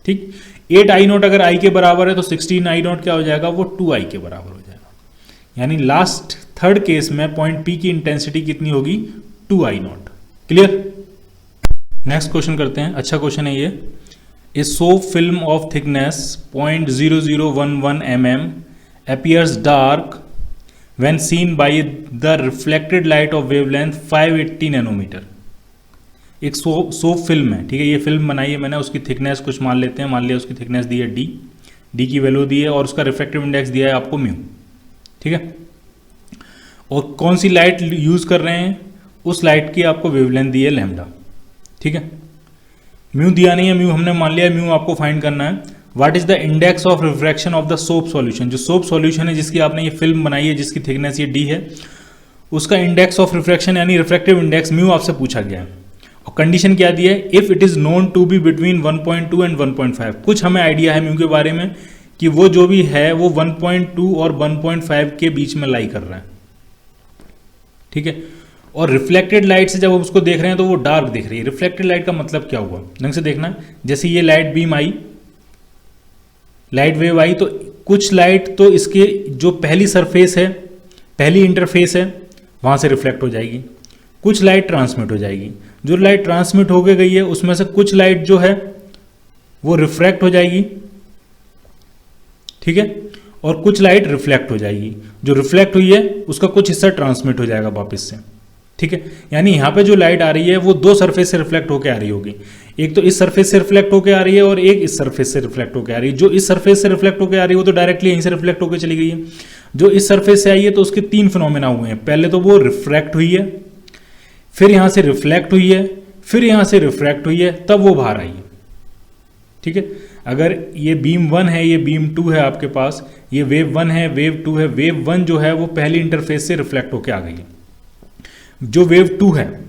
ठीक, 8I0 अगर I के बराबर है तो 16I0 क्या हो जाएगा, वो 2I के बराबर हो जाएगा। यानी लास्ट थर्ड केस में पॉइंट पी की इंटेंसिटी कितनी होगी 2I0। क्लियर। नेक्स्ट क्वेश्चन करते हैं, अच्छा क्वेश्चन है ये। A soap film of thickness 0.0011 mm appears dark when seen by the reflected light of wavelength 580 nanometre. एक सोप फिल्म है, ठीक है, ये फिल्म बनाई है मैंने, उसकी थिकनेस कुछ मान लेते हैं, मान लिया उसकी थिकनेस दी है डी की वैल्यू दी है और उसका रिफ्रैक्टिव इंडेक्स दिया है आपको म्यू, ठीक है। और कौन सी लाइट यूज़ कर रहे हैं, उस लाइट की आपको वेवलेंथ दी है लैम्डा, ठीक है। म्यू दिया नहीं है, म्यू हमने मान लिया, म्यू आपको फाइंड करना है। What is the index of refraction of the soap solution, जो सोप सॉल्यूशन है जिसकी आपने ये फिल्म बनाई है, जिसकी थिकनेस ये डी है, उसका इंडेक्स ऑफ रिफ्रैक्शन यानी रिफ्रैक्टिव इंडेक्स म्यू आपसे पूछा गया है। और कंडीशन क्या दी है, if it is known to be between 1.2 and 1.5। कुछ हमें आइडिया है म्यू के बारे में कि वो जो भी है वो 1.2 और 1.5 के बीच में लाई कर रहा है, ठीक है। और रिफ्लेक्टेड लाइट से जब आप उसको देख रहे हैं तो वो डार्क दिख रही है। रिफ्लेक्टेड लाइट का मतलब क्या हुआ, ढंग से देखना। जैसे ये लाइट बीम आई, लाइट वेव आई, तो कुछ लाइट तो इसके जो पहली सरफेस है, पहली इंटरफेस है, वहां से रिफ्लेक्ट हो जाएगी, कुछ लाइट ट्रांसमिट हो जाएगी। जो लाइट ट्रांसमिट होके गई है उसमें से कुछ लाइट जो है वो रिफ्रैक्ट हो जाएगी, ठीक है, और कुछ लाइट रिफ्लेक्ट हो जाएगी। जो रिफ्लेक्ट हुई है उसका कुछ हिस्सा ट्रांसमिट हो जाएगा वापस से, ठीक है। यानी यहां पे जो लाइट आ रही है वो दो सरफेस से रिफ्लेक्ट होकर आ रही होगी, एक तो इस सरफेस से रिफ्लेक्ट होकर आ रही है और एक इस सरफेस से रिफ्लेक्ट होकर आ रही है। जो इस सरफेस से रिफ्लेक्ट होकर आ रही है वो तो डायरेक्टली यहीं से रिफ्लेक्ट होकर चली गई है। जो इस सरफेस से आई है तो उसके तीन फिनोमेना हुए हैं, पहले तो वो रिफ्रैक्ट हुई है, फिर यहां से रिफ्लेक्ट हुई है, फिर यहां से रिफ्रैक्ट हुई है, तब वो बाहर आई है, ठीक है। अगर ये बीम 1 है, ये बीम 2 है आपके पास, ये वेव 1 है, वेव 2 है। वेव 1 जो है वो पहली इंटरफेस से रिफ्लेक्ट होकर आ गई है। जो वेव 2 है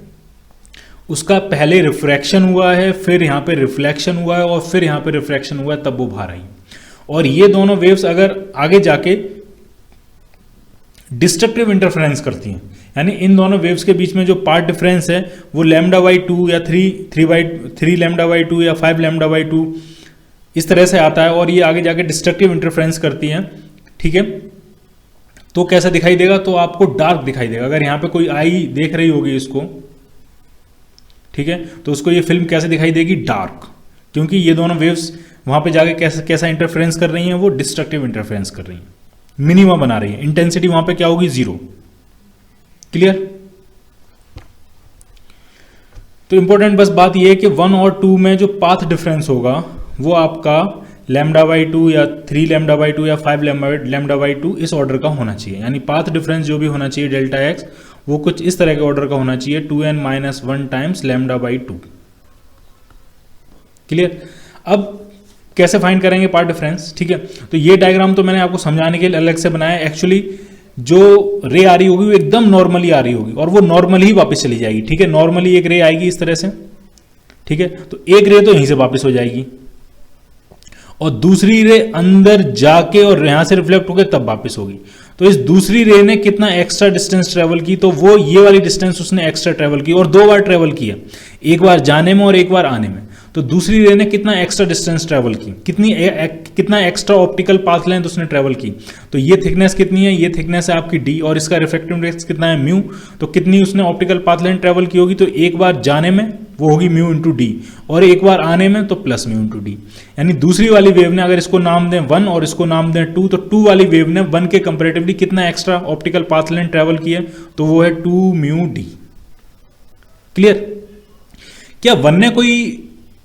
उसका पहले रिफ्रैक्शन हुआ है, फिर यहां पे रिफ्लेक्शन हुआ है और फिर यहां पे रिफ्रैक्शन हुआ है, तब वो बाहर आई। और ये दोनों वेव्स अगर आगे जाके डिस्ट्रक्टिव इंटरफेरेंस करती हैं, यानी इन दोनों वेव्स के बीच में जो पार्ट डिफरेंस है वो λ/2 या 3 λ/2 या 5 λ/2 इस तरह से आता है, और ये आगे जाके डिस्ट्रक्टिव इंटरफेरेंस करती हैं, ठीक है। तो कैसा दिखाई देगा, तो आपको डार्क दिखाई देगा। अगर यहां पे कोई आई देख रही होगी इसको, ठीक है, तो उसको ये फिल्म कैसे दिखाई देगी, डार्क, क्योंकि ये दोनों वेव्स वहां पे जाके कैसा इंटरफेरेंस कर रही हैं, वो डिस्ट्रक्टिव इंटरफेरेंस कर रही हैं, मिनिमा बना रही है। इंटेंसिटी वहां पे क्या होगी, 0। क्लियर। तो इंपॉर्टेंट बस बात यह है कि 1 और 2 में जो पाथ डिफरेंस होगा वो आपका λ/2 या 3 λ/2 या 5 λ/2 इस ऑर्डर का होना चाहिए। यानी पाथ डिफरेंस जो भी होना चाहिए डेल्टा एक्स, वो कुछ इस तरह के ऑर्डर का होना चाहिए, 2n-1 टाइम्स λ/2। क्लियर। अब कैसे फाइंड करेंगे पार्ट डिफरेंस, ठीक है। तो ये डायग्राम तो मैंने आपको समझाने के लिए अलग से बनाया। एक्चुअली जो रे आ रही होगी वो एकदम नॉर्मली आ रही होगी और वो नॉर्मली ही वापस चली जाएगी, ठीक है। नॉर्मली एक रे आएगी इस तरह से, ठीक है, तो एक रे तो यहीं से वापस हो जाएगी और दूसरी रे अंदर जाके और यहां से रिफ्लेक्ट होकर तब वापस होगी। तो इस दूसरी रे ने कितना एक्स्ट्रा डिस्टेंस ट्रेवल की, तो वो ये वाली डिस्टेंस उसने एक्स्ट्रा ट्रेवल की और 2 बार ट्रेवल किया, एक बार जाने में और एक बार आने में। तो दूसरी रे ने कितना एक्स्ट्रा डिस्टेंस ट्रेवल की, कितना एक्स्ट्रा ऑप्टिकल पाथ लेंथ उसने ट्रेवल की। तो ये थिकनेस कितनी है, ये थिकनेस है आपकी डी और इसका रिफ्रैक्टिव इंडेक्स कितना है, म्यू। तो कितनी उसने ऑप्टिकल पाथ लेंथ ट्रेवल की होगी, तो एक बार जाने में वो होगी म्यू इंटू डी और एक बार आने में तो प्लस म्यू इंटू डी। यानी दूसरी वाली वेव ने, अगर इसको नाम दें 1 और इसको नाम दें 2, तो 2 वाली वेव ने 1 के कंपेरेटिवली कितना extra optical path length travel किया, तो वो है 2 म्यू डी। क्लियर। क्या 1 ने कोई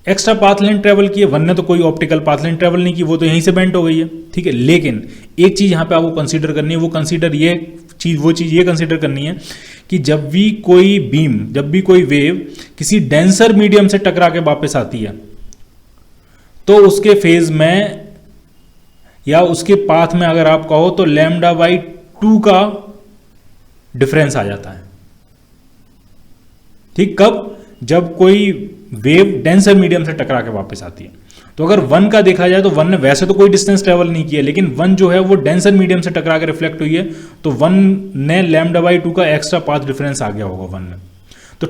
एक्स्ट्रा पाथ लेंथ ट्रेवल की है, 1 ने तो कोई ऑप्टिकल पाथ लेंथ ट्रेवल नहीं की, वो तो यहीं से बेंट हो गई है, ठीक है। लेकिन एक चीज यहां पे आपको कंसीडर करनी है, वो चीज ये कंसीडर करनी है कि जब भी कोई वेव किसी डेंसर मीडियम से टकरा के वापस आती है तो उसके फेज में या उसके पाथ में अगर आप कहो तो λ/2 का डिफरेंस आ जाता है, ठीक। कब, जब कोई वेव डेंसर मीडियम से टकरा के वापस आती है। तो अगर 1 का देखा जाए तो 1 ने वैसे तो कोई डिस्टेंस ट्रेवल नहीं किया, लेकिन 1 जो है वो डेंसर मीडियम से टकरा के रिफ्लेक्ट हुई है, तो 1 ने λ/2 का एक्स्ट्रा पाथ डिफरेंस आ गया होगा 1 में। तो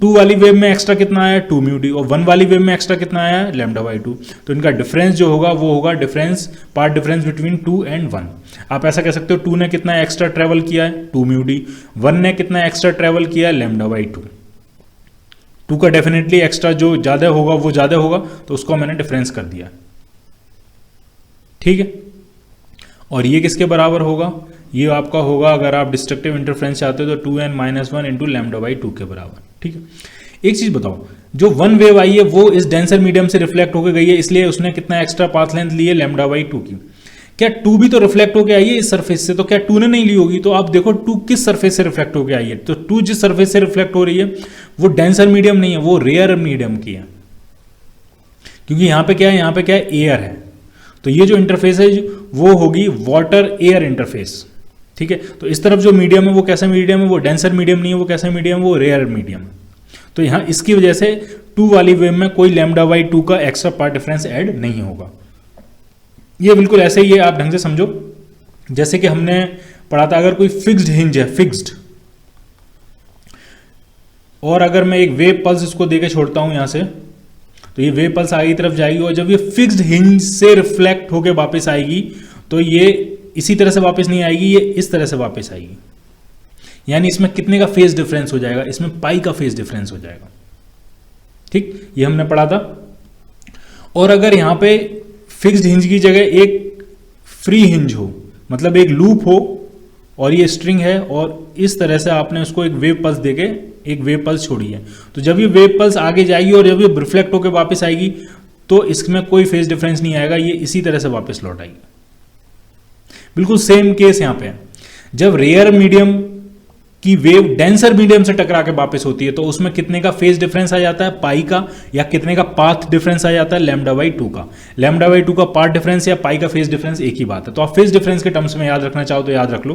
टू वाली वेव में एक्स्ट्रा कितना आया 2 म्यू डी, और 1 वाली वेव में एक्स्ट्रा कितना आया λ/2। तो इनका डिफरेंस जो होगा वो होगा difference, path difference between 2 and 1। आप ऐसा कह सकते हो 2 ने कितना एक्स्ट्रा ट्रेवल किया है 2 म्यू डी, 1 ने कितना एक्स्ट्रा ट्रेवल किया है λ/2। 2 का डेफिनेटली एक्स्ट्रा जो ज्यादा होगा वो ज्यादा होगा, तो उसको मैंने डिफरेंस कर दिया। ठीक है, और ये किसके बराबर होगा, ये आपका होगा, अगर आप डिस्ट्रक्टिव इंटरफ्रेंस चाहते हो तो 2n-1 इंटू λ/2 के बराबर। ठीक है, एक चीज बताओ, जो 1 वेव आई है वो इस डेंसर मीडियम से रिफ्लेक्ट होकर गई है, इसलिए उसने कितना एक्स्ट्रा पाथ लेंथ ली है λ/2 की। क्या 2 भी तो रिफ्लेक्ट होकर आई है इस सरफेस से, तो क्या 2 ने नहीं ली होगी? तो आप देखो 2 किस सरफेस से रिफ्लेक्ट होकर आई है, तो 2 जिस सरफेस से रिफ्लेक्ट हो रही है वो डेंसर मीडियम नहीं है, वो रेयर मीडियम की है, क्योंकि यहां पे क्या है, यहां पे क्या है, एयर है। तो ये जो इंटरफेस है वो होगी वाटर एयर इंटरफेस। ठीक है, तो इस तरफ जो मीडियम है वो कैसा मीडियम है, वो डेंसर मीडियम नहीं है, वो कैसा मीडियम है, वो रेयर मीडियम है। तो यहां इसकी वजह से 2 वाली वेव में कोई λ/2 का एक्स्ट्रा पार्ट डिफरेंस ऐड नहीं होगा। ये बिल्कुल ऐसे ही है, आप ढंग से समझो, जैसे कि हमने पढ़ा था, अगर कोई फिक्स्ड हिंज है, फिक्स्ड, और अगर मैं एक वेव पल्स इसको देके छोड़ता हूं यहां से, तो ये वेव पल्स आगे की तरफ जाएगी, और जब ये फिक्स्ड हिंज से रिफ्लेक्ट होकर वापस आएगी तो ये इसी तरह से वापस नहीं आएगी, ये इस तरह से वापस आएगी। यानी इसमें कितने का फेज डिफरेंस हो जाएगा, इसमें पाई का फेज डिफरेंस हो जाएगा। ठीक, ये हमने पढ़ा था। और अगर यहां पे फिक्स्ड हिंज की जगह एक फ्री हिंज हो, मतलब एक लूप हो, और ये स्ट्रिंग है, और इस तरह से आपने उसको एक वेव पल्स देके एक वेव पल्स छोड़ी है, तो जब ये वेव पल्स आगे जाएगी और जब ये रिफ्लेक्ट होकर वापस आएगी तो इसमें कोई फेज डिफरेंस नहीं आएगा, ये इसी तरह से वापस लौट आएगी। बिल्कुल सेम केस यहां पे है। जब रेयर मीडियम की वेव डेंसर मीडियम से टकरा के वापस होती है तो उसमें कितने का फेज डिफरेंस आ जाता है, पाई का, या कितने का पाथ डिफरेंस आ जाता है, λ/2 का। λ/2 का पाथ डिफरेंस या पाई का फेज डिफरेंस एक ही बात है। तो आप फेज डिफरेंस के टर्म्स में याद रखना चाहो तो याद रख लो।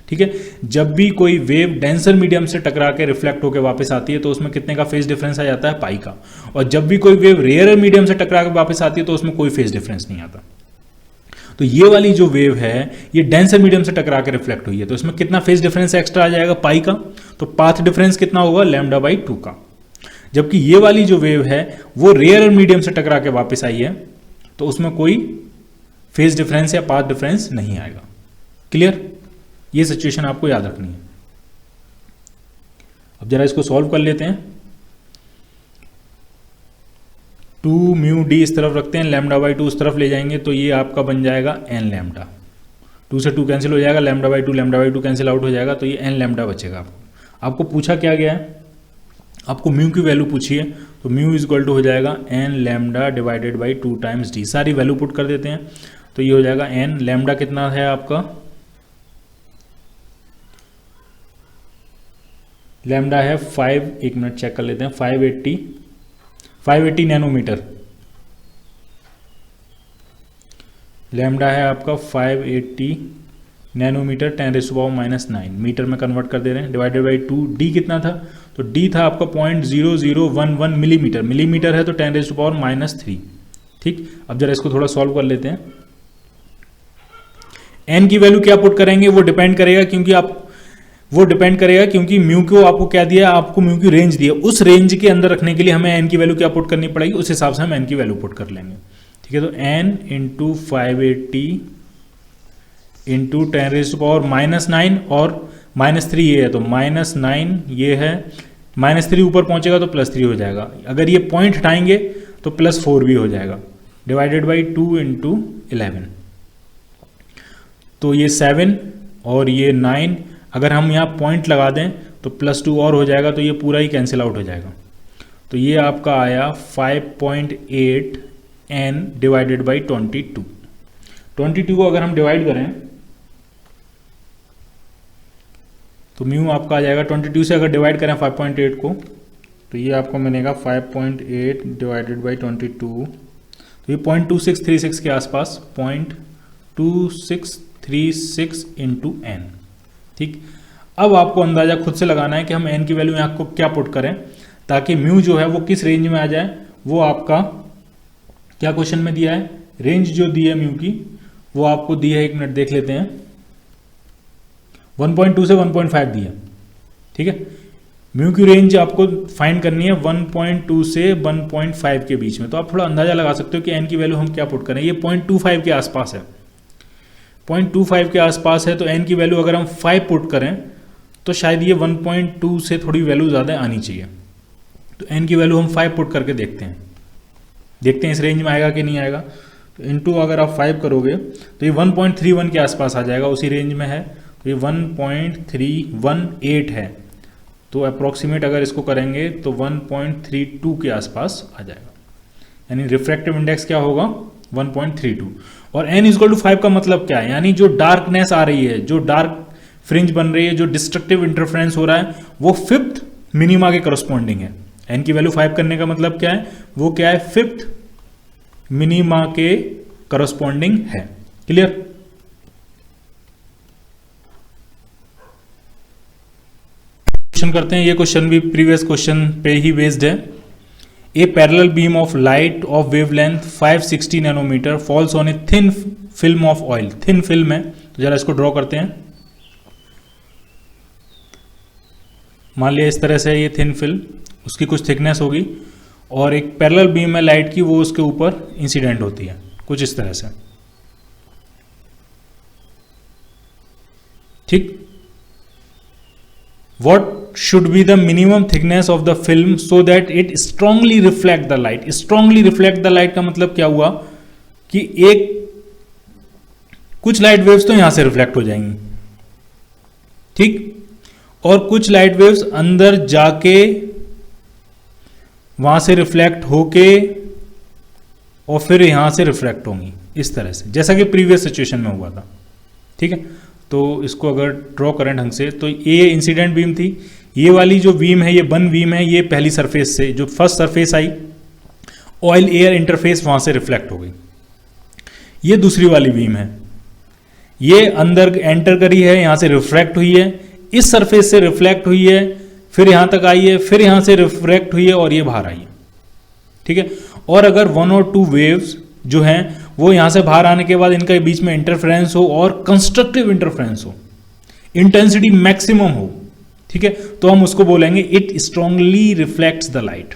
ठीक है, जब भी कोई वेव डेंसर मीडियम से टकरा के रिफ्लेक्ट होकर वापस आती है तो उसमें कितने का फेज डिफरेंस आ जाता है, पाई का। और जब भी कोई वेव रेयर मीडियम से टकरा के वापस आती है तो उसमें कोई फेज डिफरेंस नहीं आता। तो ये वाली जो वेव है ये डेंसर मीडियम से टकरा के रिफ्लेक्ट हुई है, तो इसमें कितना फेज डिफरेंस एक्स्ट्रा आ जाएगा, पाई का। तो पाथ डिफरेंस कितना होगा, λ/2 का। जबकि ये वाली जो वेव है वो रेयर मीडियम से टकरा के वापस आई है, तो उसमें कोई फेज डिफरेंस या पाथ डिफरेंस नहीं आएगा। क्लियर, ये सिचुएशन आपको याद रखनी है। अब जरा इसको सॉल्व कर लेते हैं। 2 म्यू डी इस तरफ रखते हैं, λ/2 उस तरफ ले जाएंगे, तो ये आपका बन जाएगा n लैम्डा। 2 से 2 कैंसिल हो जाएगा, λ/2 कैंसिल आउट हो जाएगा, तो ये n लैम्डा बचेगा। आपको पूछा क्या गया है, आपको म्यू की वैल्यू पूछी है, तो म्यू इज इक्वल टू हो जाएगा n lambda divided by 2 times D. सारी वैल्यू पुट कर देते हैं, तो ये हो जाएगा n लैम्डा कितना है आपका, लैम्डा है 5, एक मिनट चेक कर लेते हैं, 580 नैनोमीटर। लैम्डा है आपका 580 नैनोमीटर 10⁻⁹ मीटर में कन्वर्ट कर दे रहे हैं, डिवाइडेड बाई 2। डी कितना था, तो डी था आपका 0.0011 मिलीमीटर। मिलीमीटर है तो 10⁻⁻3। ठीक, अब जरा इसको थोड़ा सॉल्व कर लेते हैं। एन की वैल्यू क्या पुट करेंगे वो डिपेंड करेगा, क्योंकि म्यू को आपको क्या दिया, आपको म्यू की रेंज दी है, उस रेंज के अंदर रखने के लिए हमें एन की वैल्यू क्या पुट करनी पड़ेगी, उस हिसाब से हम एन की वैल्यू पुट कर लेंगे। ठीक है, तो n इंटू 580 इंटू 10⁻⁻9 और -3 ये है, तो -9 ये है, -3 ऊपर पहुंचेगा तो +3 हो जाएगा। अगर ये पॉइंट हटाएंगे तो +4 भी हो जाएगा, डिवाइडेड बाई 2 इंटू 11, तो ये 7 और ये 9। अगर हम यहाँ पॉइंट लगा दें तो +2 और हो जाएगा, तो ये पूरा ही कैंसिल आउट हो जाएगा। तो ये आपका आया 5.8 n डिवाइडेड बाई 22। 22 को अगर हम डिवाइड करें तो म्यू आपका आ जाएगा, 22 से अगर डिवाइड करें 5.8 को तो ये आपको मिलेगा 5.8 डिवाइडेड बाई 22, तो ये 0.2636 के आसपास, 0.2636 इंटू n। ठीक, अब आपको अंदाजा खुद से लगाना है कि हम n की वैल्यू यहाँ को क्या पुट करें ताकि म्यू जो है वो किस रेंज में आ जाए। वो आपका क्या क्वेश्चन में दिया है, रेंज जो दी है म्यू की वो आपको दी है, एक मिनट देख लेते हैं, 1.2 से 1.5 दी है। ठीक है, म्यू की रेंज आपको फाइंड करनी है 1.2 से 1.5 के बीच में। तो आप थोड़ा अंदाजा लगा सकते हो कि एन की वैल्यू हम क्या पुट करें। ये 0.25 के आसपास है, 0.25 के आसपास है, तो एन की वैल्यू अगर हम 5 पुट करें तो शायद ये 1.2 से थोड़ी वैल्यू ज़्यादा आनी चाहिए। तो एन की वैल्यू हम 5 पुट करके देखते हैं इस रेंज में आएगा कि नहीं आएगा। तो इनटू अगर आप 5 करोगे तो ये 1.31 के आसपास आ जाएगा, उसी रेंज में है। तो ये 1.318 है, तो अप्रॉक्सीमेट अगर इसको करेंगे तो 1.32 के आसपास आ जाएगा, यानी रिफ्रैक्टिव इंडेक्स क्या होगा 1.32। और n इक्वल टू 5 का मतलब क्या है, यानी जो डार्कनेस आ रही है, जो डार्क फ्रिंज बन रही है, जो डिस्ट्रक्टिव इंटरफ्रेंस हो रहा है, वो 5th मिनिमा के करस्पॉन्डिंग है। n की वैल्यू 5 करने का मतलब क्या है, वो क्या है 5th मिनिमा के करस्पॉन्डिंग है। क्लियर। क्वेश्चन करते हैं। ये क्वेश्चन भी प्रीवियस क्वेश्चन पे ही बेस्ड है। A parallel beam of light of wavelength 560 nanometre falls on a thin film of oil. Thin film है, तो जरा इसको ड्रॉ करते हैं। मान लिया इस तरह से ये थिन फिल्म, उसकी कुछ थिकनेस होगी और एक पैरेलल बीम है लाइट की, वो उसके ऊपर इंसिडेंट होती है कुछ इस तरह से। ठीक। What should be the minimum thickness of the film so that it strongly reflect the light? Strongly reflect the light का मतलब क्या हुआ कि कुछ लाइट वेव्स तो यहां से रिफ्लेक्ट हो जाएंगी, ठीक, और कुछ लाइट वेव्स अंदर जाके वहां से रिफ्लेक्ट होके और फिर यहां से रिफ्लेक्ट होंगी इस तरह से, जैसा कि प्रीवियस सिचुएशन में हुआ था। ठीक है, तो इसको अगर ड्रॉ करें ढंग से, तो ये इंसिडेंट बीम थी। ये वाली जो बीम है, ये बन बीम है, ये पहली सरफेस से जो फर्स्ट सरफेस आई, ऑयल एयर इंटरफेस, वहां से रिफ्लेक्ट हो गई। ये दूसरी वाली बीम है, ये अंदर एंटर करी है, यहां से रिफ्लेक्ट हुई है, इस सरफेस से रिफ्लेक्ट हुई है, फिर यहां तक आई है, फिर यहां से रिफ्लेक्ट हुई है और ये बाहर आई है। ठीक है। और अगर 1 और 2 वेव्स जो हैं वो यहां से बाहर आने के बाद इनके बीच में इंटरफेरेंस हो और कंस्ट्रक्टिव इंटरफेरेंस हो, इंटेंसिटी मैक्सिमम हो, ठीक है, तो हम उसको बोलेंगे it strongly reflects the light.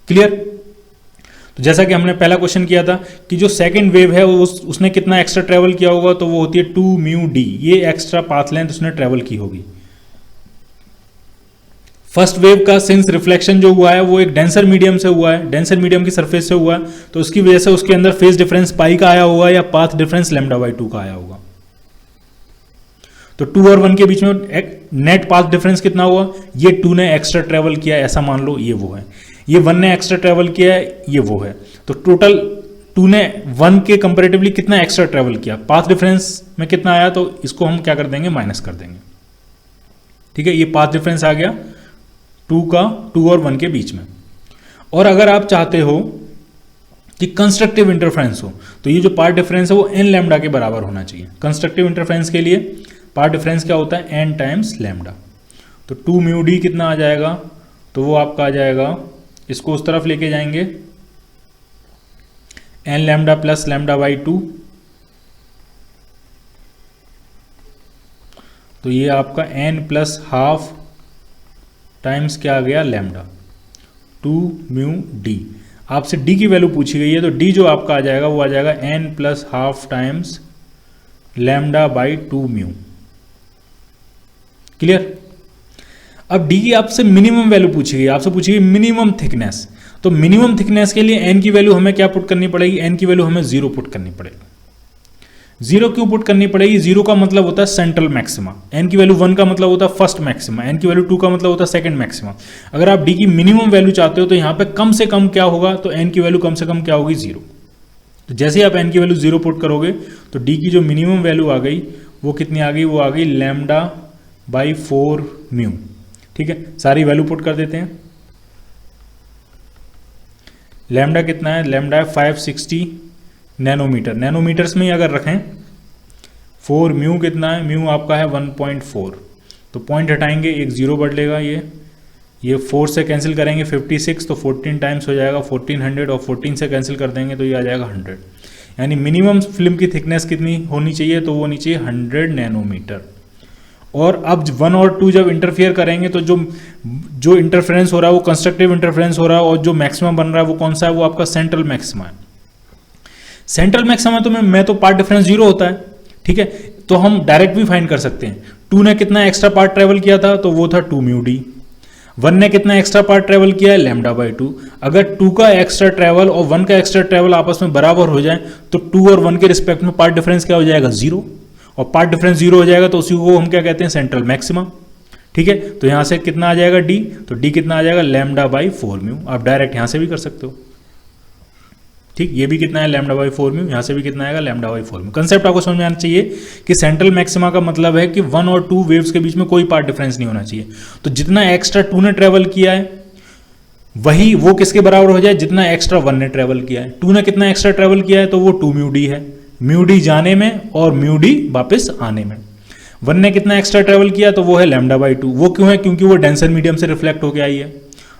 Clear. तो जैसा कि हमने पहला क्वेश्चन किया था कि जो सेकंड वेव है उसने कितना एक्स्ट्रा ट्रेवल किया होगा, तो वो होती है 2 म्यू डी, ये एक्स्ट्रा पाथ लेंथ उसने ट्रेवल की होगी। फर्स्ट वेव का सिंस रिफ्लेक्शन जो हुआ है वो एक डेंसर मीडियम से हुआ है, डेंसर मीडियम की सरफेस से हुआ है, तो उसकी वजह से उसके अंदर फेज डिफरेंस पाई का आया होगा या पाथ डिफरेंस λ/2 का आया होगा। तो 2 और 1 के बीच में नेट पाथ डिफरेंस कितना हुआ, ये 2 ने एक्स्ट्रा ट्रेवल किया, ऐसा मान लो ये वो है, ये 1 ने एक्स्ट्रा ट्रेवल किया है, ये वो है। तो टोटल 2 ने 1 के कंपेरेटिवली कितना एक्स्ट्रा ट्रेवल किया, पाथ डिफरेंस में कितना आया, तो इसको हम क्या कर देंगे, माइनस कर देंगे। ठीक है, ये पाथ डिफरेंस आ गया 2 और 1 के बीच में। और अगर आप चाहते हो कि कंस्ट्रक्टिव इंटरफेरेंस हो, तो ये जो पार्ट डिफरेंस है वो n लैम्डा के बराबर होना चाहिए। कंस्ट्रक्टिव इंटरफेरेंस के लिए पार्ट डिफरेंस क्या होता है, n टाइम्स लैम्डा। तो 2 म्यू डी कितना आ जाएगा, तो वो आपका आ जाएगा, इसको उस तरफ लेके जाएंगे, n लैम्डा प्लस λ/2, तो ये आपका n प्लस हाफ टाइम्स क्या आ गया लैम्डा, 2 म्यू डी। आपसे डी की वैल्यू पूछी गई है, तो डी जो आपका आ जाएगा वो आ जाएगा n plus half times λ/2 mu. Clear. अब डी की आपसे मिनिमम वैल्यू पूछी गई, आपसे पूछी गई मिनिमम थिकनेस। तो मिनिमम थिकनेस के लिए n की वैल्यू हमें क्या पुट करनी पड़ेगी, n की वैल्यू हमें 0 पुट करनी पड़ेगी। 0 क्यों पुट करनी पड़ेगी, 0 का मतलब होता है सेंट्रल मैक्सिमा, n की वैल्यू 1 का मतलब होता है फर्स्ट मैक्सिमा, n की वैल्यू 2 का मतलब होता है सेकंड मैक्सिमा। अगर आप d की मिनिमम वैल्यू चाहते हो तो यहाँ पे कम से कम क्या होगा, तो n की वैल्यू कम से कम क्या होगी 0। तो जैसे ही आप n की वैल्यू 0 पुट करोगे तो d की जो मिनिमम वैल्यू आ गई वो कितनी आ गई, वो आ गई λ/4 म्यू। ठीक है, सारी वैल्यू पुट कर देते हैं। लैम्डा कितना है, लैम्डा है 560 नैनोमीटर, नैनोमीटर्स में ही अगर रखें, 4 म्यू कितना है, म्यू आपका है 1.4, तो पॉइंट हटाएंगे, एक 0 बढ़ लेगा, ये 4 से कैंसिल करेंगे 56, तो 14 टाइम्स हो जाएगा 1400, और 14 से कैंसिल कर देंगे तो ये आ जाएगा 100। यानी मिनिमम फिल्म की थिकनेस कितनी होनी चाहिए, तो वो होनी चाहिए 100 नैनोमीटर। और अब 1 और 2 जब इंटरफियर करेंगे तो जो इंटरफेरेंस हो रहा है वो कंस्ट्रक्टिव इंटरफेरेंस हो रहा है, और जो मैक्सिमम बन रहा है वो कौन सा है, वो आपका सेंट्रल मैक्सिमा है। सेंट्रल मैक्सिमा तो मैं तो पार्ट डिफरेंस 0 होता है, ठीक है, तो हम डायरेक्ट भी फाइंड कर सकते हैं। 2 ने कितना एक्स्ट्रा पार्ट ट्रेवल किया था, तो वो था 2 म्यू डी। 1 ने कितना एक्स्ट्रा पार्ट ट्रेवल किया है, λ/2। अगर 2 का एक्स्ट्रा ट्रेवल और 1 का एक्स्ट्रा ट्रेवल आपस में बराबर हो जाए तो 2 और 1 के रिस्पेक्ट में पार्ट डिफरेंस क्या हो जाएगा, 0, और पार्ट डिफरेंस 0 हो जाएगा तो उसी को हम क्या कहते हैं, सेंट्रल मैक्सिमा। ठीक है, तो यहां से कितना आ जाएगा डी, तो डी कितना आ जाएगा, λ/4 म्यू। आप डायरेक्ट यहां से भी कर सकते हो, ठीक, ये भी कितना है, λ/4 म्यू, यहां से भी कितना आएगा, λ/4 म्यू। कंसेप्ट आपको समझ में आना चाहिए कि सेंट्रल मैक्सिमा का मतलब है कि 1 और 2 वेव्स के बीच में कोई पार्ट डिफरेंस नहीं होना चाहिए। तो जितना एक्स्ट्रा 2 ने ट्रेवल किया है वही वो किसके बराबर हो जाए, जितना एक्स्ट्रा 1 ने ट्रेवल किया है। 2 ने कितना एक्स्ट्रा ट्रेवल किया है, तो वो 2 म्यू डी है, म्यू डी जाने में और म्यू डी वापस आने में। 1 ने कितना एक्स्ट्रा ट्रेवल किया, तो वो है λ/2। वो क्यों है, क्योंकि वो डेंसर मीडियम से रिफ्लेक्ट होकर आई है।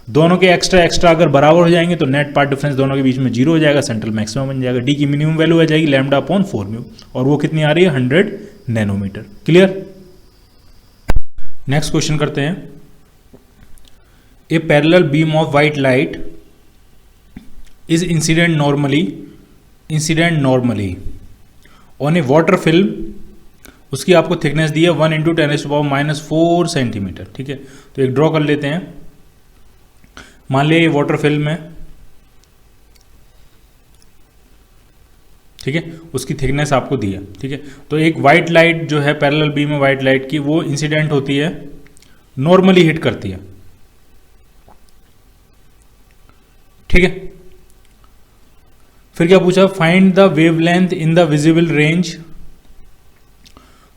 दोनों के एक्स्ट्रा अगर बराबर हो जाएंगे तो नेट पार्ट डिफरेंस दोनों के बीच में 0 हो जाएगा, सेंट्रल मैक्सिमम बन जाएगा। डी की मिनिमम वैल्यू आ जाएगी λ/4 म्यू, और वो कितनी आ रही है, 100 नैनोमीटर। क्लियर। नेक्स्ट क्वेश्चन करते हैं। A parallel beam of white light is incident normally on a water film. उसकी आपको थिकनेस दी है 1 × 10⁻⁴ सेंटीमीटर। ठीक है, तो एक ड्रॉ कर लेते हैं। मान लिया ये वाटर फिल्म है, ठीक है, उसकी थिकनेस आपको दी है। ठीक है, तो एक वाइट लाइट जो है पैरेलल बीम है वाइट लाइट की, वो इंसिडेंट होती है, नॉर्मली हिट करती है। ठीक है, फिर क्या पूछा, find the wavelength in the visible range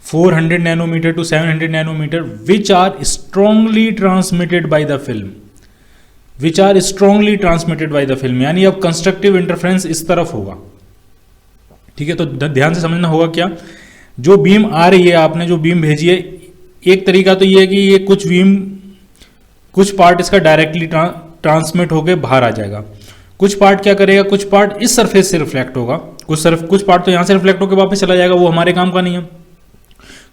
400 nanometre to 700 nanometre which are strongly transmitted by the film. Which are strongly transmitted by the film, यानी अब कंस्ट्रक्टिव इंटरफेरेंस इस तरफ होगा। ठीक है, तो ध्यान से समझना होगा क्या, जो बीम आ रही है, आपने जो बीम भेजी है, एक तरीका तो ये है कि ये कुछ पार्ट इसका डायरेक्टली ट्रांसमिट होकर बाहर आ जाएगा, कुछ पार्ट क्या करेगा, कुछ पार्ट इस सरफेस से रिफ्लेक्ट होगा, कुछ पार्ट तो यहां से रिफ्लेक्ट होकर वापस चला जाएगा, वो हमारे काम का नहीं है।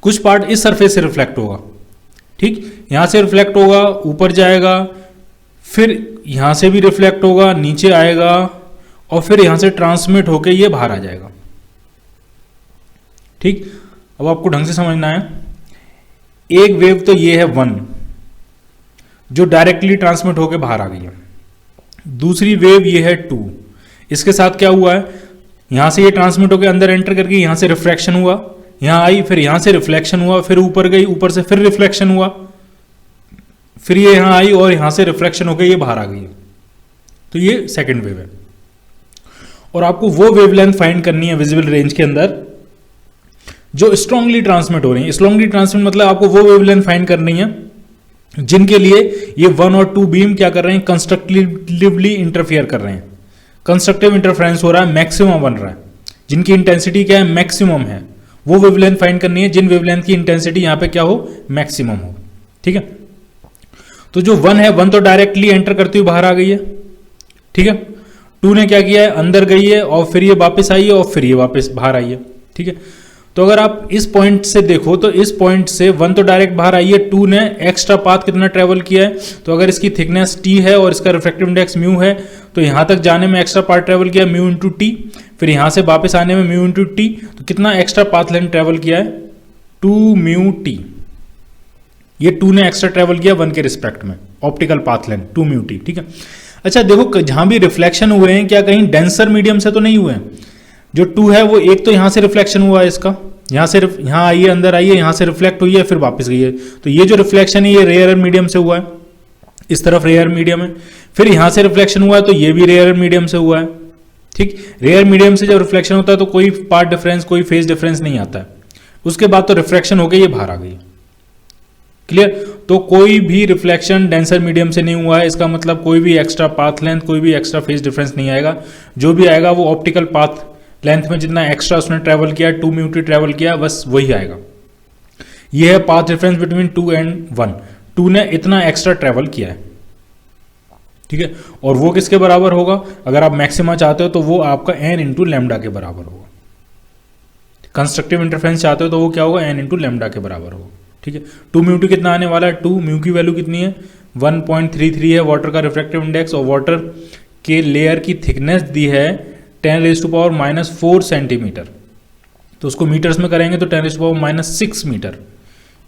कुछ पार्ट इस सरफेस से रिफ्लेक्ट होगा, ठीक, यहां से रिफ्लेक्ट होगा, ऊपर जाएगा, फिर यहां से भी रिफ्लेक्ट होगा, नीचे आएगा, और फिर यहां से ट्रांसमिट होके ये बाहर आ जाएगा। ठीक, अब आपको ढंग से समझना है। एक वेव तो ये है 1 जो डायरेक्टली ट्रांसमिट होके बाहर आ गई है। दूसरी वेव ये है 2, इसके साथ क्या हुआ है, यहां से ये ट्रांसमिट होकर अंदर एंटर करके यहां से रिफ्लेक्शन हुआ, यहां आई, फिर यहां से रिफ्लेक्शन हुआ, फिर ऊपर गई, ऊपर से फिर रिफ्लेक्शन हुआ, फिर ये यहां आई और यहां से रिफ्लेक्शन होकर ये बाहर आ गई है। तो ये सेकंड वेव है। और आपको वो वेवलेंथ फाइंड करनी है विजिबल रेंज के अंदर जो स्ट्रांगली ट्रांसमिट हो रही है। स्ट्रांगली ट्रांसमिट मतलब आपको वो वेवलेंथ फाइंड करनी है जिनके लिए ये 1 और 2 बीम क्या कर रहे हैं, कंस्ट्रक्टिवली इंटरफियर कर रहे हैं, कंस्ट्रक्टिव इंटरफेरेंस हो रहा है, मैक्सिमम बन रहा है, जिनकी इंटेंसिटी क्या है, मैक्सिमम है। वो वेवलेंथ फाइंड करनी है जिन वेवलेंथ की इंटेंसिटी यहां पे क्या हो, मैक्सिमम हो। ठीक है, तो जो 1 है, 1 तो डायरेक्टली एंटर करती हुई बाहर आ गई है। ठीक है, 2 ने क्या किया है, अंदर गई है और फिर ये वापस आई है और फिर ये वापस बाहर आई है। ठीक है, तो अगर आप इस पॉइंट से देखो तो इस पॉइंट से 1 तो डायरेक्ट बाहर आई है, 2 ने एक्स्ट्रा पाथ कितना ट्रेवल किया है, तो अगर इसकी थिकनेस t है और इसका रिफ्रैक्टिव इंडेक्स म्यू है, तो यहां तक जाने में एक्स्ट्रा पाथ ट्रेवल किया म्यू इंटू टी, फिर यहां से वापस आने में म्यू इंटू टी, तो कितना एक्स्ट्रा पाथ लेंथ ट्रेवल किया है, 2 म्यू टी। ये 2 ने एक्स्ट्रा ट्रेवल किया 1 के रिस्पेक्ट में, optical path length 2 mu T. ठीक है, अच्छा देखो जहां भी रिफ्लेक्शन हुए हैं क्या कहीं डेंसर मीडियम से तो नहीं हुए हैं। जो 2 है वो एक तो यहां से रिफ्लेक्शन हुआ है, इसका यहां से यहां आई है, अंदर आई है, यहां से रिफ्लेक्ट हुई है, फिर वापस गई है, तो ये जो रिफ्लेक्शन है ये रेयर मीडियम से हुआ है, इस तरफ रेयर मीडियम है, फिर यहां से रिफ्लेक्शन हुआ है तो ये भी रेयर मीडियम से हुआ है। ठीक, रेयर मीडियम से जब रिफ्लेक्शन होता है तो कोई पार्ट डिफरेंस, कोई फेज डिफरेंस नहीं आता है, उसके बाद तो रिफ्लेक्शन हो गई, ये बाहर आ गई। क्लियर, तो कोई भी रिफ्लेक्शन डेंसर मीडियम से नहीं हुआ है, इसका मतलब कोई भी एक्स्ट्रा पाथ लेंथ, कोई भी एक्स्ट्रा फेज डिफरेंस नहीं आएगा। जो भी आएगा वो ऑप्टिकल पाथ लेंथ में जितना एक्स्ट्रा उसने ट्रेवल किया, 2 म्यू टी ट्रेवल किया, बस वही आएगा। ये है पाथ डिफरेंस बिटवीन 2 एंड 1। 2 ने इतना एक्स्ट्रा ट्रेवल किया है। ठीक है, और वो किसके बराबर होगा, अगर आप मैक्सिमा चाहते हो तो वो आपका n इंटू लैम्डा के बराबर होगा। कंस्ट्रक्टिव इंटरफेरेंस चाहते हो तो वो क्या होगा, n इंटू लैम्डा के बराबर होगा। ठीक है। 2 म्यू टी कितना आने वाला है, 2 म्यू की वैल्यू कितनी है 1.33 है वाटर का रिफ्रैक्टिव इंडेक्स, और वाटर के लेयर की थिकनेस दी है 10⁻⁻4 सेंटीमीटर। तो उसको मीटर्स में करेंगे तो 10⁻⁻6 metre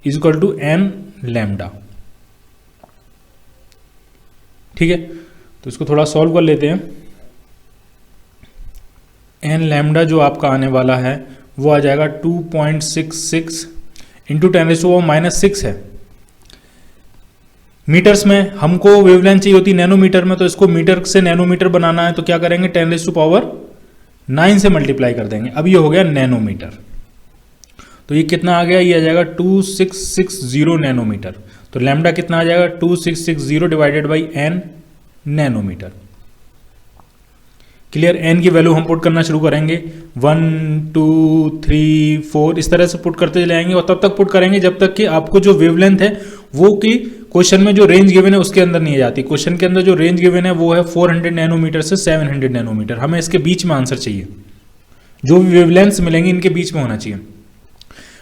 is equal to n lambda. ठीक है, तो इसको थोड़ा सॉल्व कर लेते हैं। n लैम्डा जो आपका आने वाला है वो आ जाएगा 2.66 इंटू 10⁻⁻6 है। मीटर्स में हमको वेवलेंथ चाहिए होती नैनोमीटर में, तो इसको मीटर से नैनोमीटर बनाना है तो क्या करेंगे 10⁻9 से मल्टीप्लाई कर देंगे। अब ये हो गया नैनोमीटर, तो ये कितना आ गया, ये आ जाएगा 2660 नैनोमीटर। तो लैम्डा कितना आ जाएगा 2660 divided by n nanometre. Clear, n की वैल्यू हम पुट करना शुरू करेंगे 1 2 3 4 इस तरह से पुट करते चले जाएंगे, और तब तक पुट करेंगे जब तक कि आपको जो वेवलेंथ है वो कि क्वेश्चन में जो रेंज गिवन है उसके अंदर नहीं आ जाती। क्वेश्चन के अंदर जो रेंज गिवन है वो है 400 नैनोमीटर से 700 नैनोमीटर। हमें इसके बीच में आंसर चाहिए, जो भी वेवलेंथ्स मिलेंगी इनके बीच में होना चाहिए।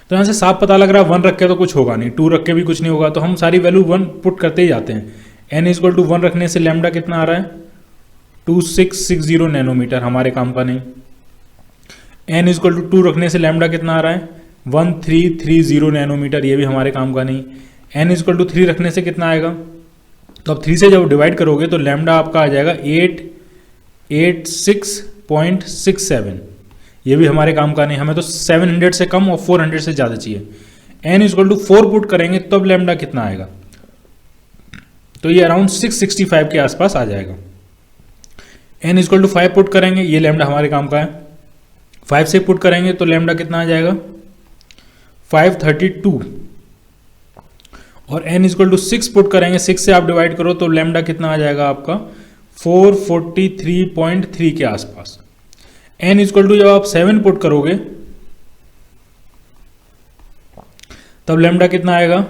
तो यहाँ से साफ पता लग रहा है 1 रख के तो कुछ होगा नहीं, 2 रख के भी कुछ नहीं होगा, तो हम सारी वैल्यू 1 पुट करते ही जाते हैं। n इक्वल टू 1 रखने से लैम्डा कितना आ रहा है 2660 नैनोमीटर, हमारे काम का नहीं। n इक्वल टू 2 रखने से लैम्डा कितना आ रहा है 1330 नैनोमीटर, ये भी हमारे काम का नहीं। n इक्वल टू 3 रखने से कितना आएगा, तो अब 3 से जब डिवाइड करोगे तो लैम्डा आपका आ जाएगा 886.67, ये भी हमारे काम का नहीं। हमें तो 700 से कम और 400 से ज़्यादा चाहिए। n इक्वल टू 4 पुट करेंगे तो अब लैम्डा कितना आएगा, तो ये अराउंड 665 के आसपास आ जाएगा। n इक्वल टू 5 पुट करेंगे, ये लैम्डा हमारे काम का है। 5 से पुट करेंगे तो लैम्डा कितना आ जाएगा 532, और n इक्वल टू 6 पुट करेंगे, 6 से आप डिवाइड करो तो लैम्डा कितना आ जाएगा आपका 443.3 के आसपास। n इक्वल टू जब आप 7 पुट करोगे तब लैम्डा कितना आएगा,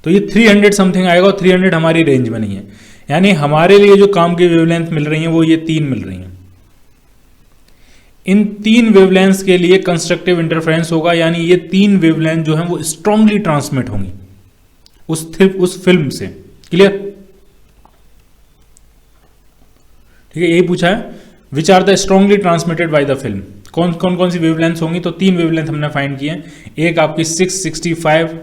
तो ये 300 समथिंग आएगा, और 300 हमारी रेंज में नहीं है। यानी हमारे लिए जो काम की वेवलेंथ मिल रही है वो ये 3 मिल रही हैं। इन 3 वेवलेंथ्स के लिए कंस्ट्रक्टिव इंटरफेरेंस होगा, यानी ये 3 वेवलेंथ जो हैं वो स्ट्रांगली ट्रांसमिट होंगी उस फिल्म से। क्लियर, ठीक है, यही पूछा है which are the strongly transmitted by the film. कौन सी वेवलेंथ होंगी, तो 3 वेवलेंथ हमने फाइंड की है। एक आपकी 665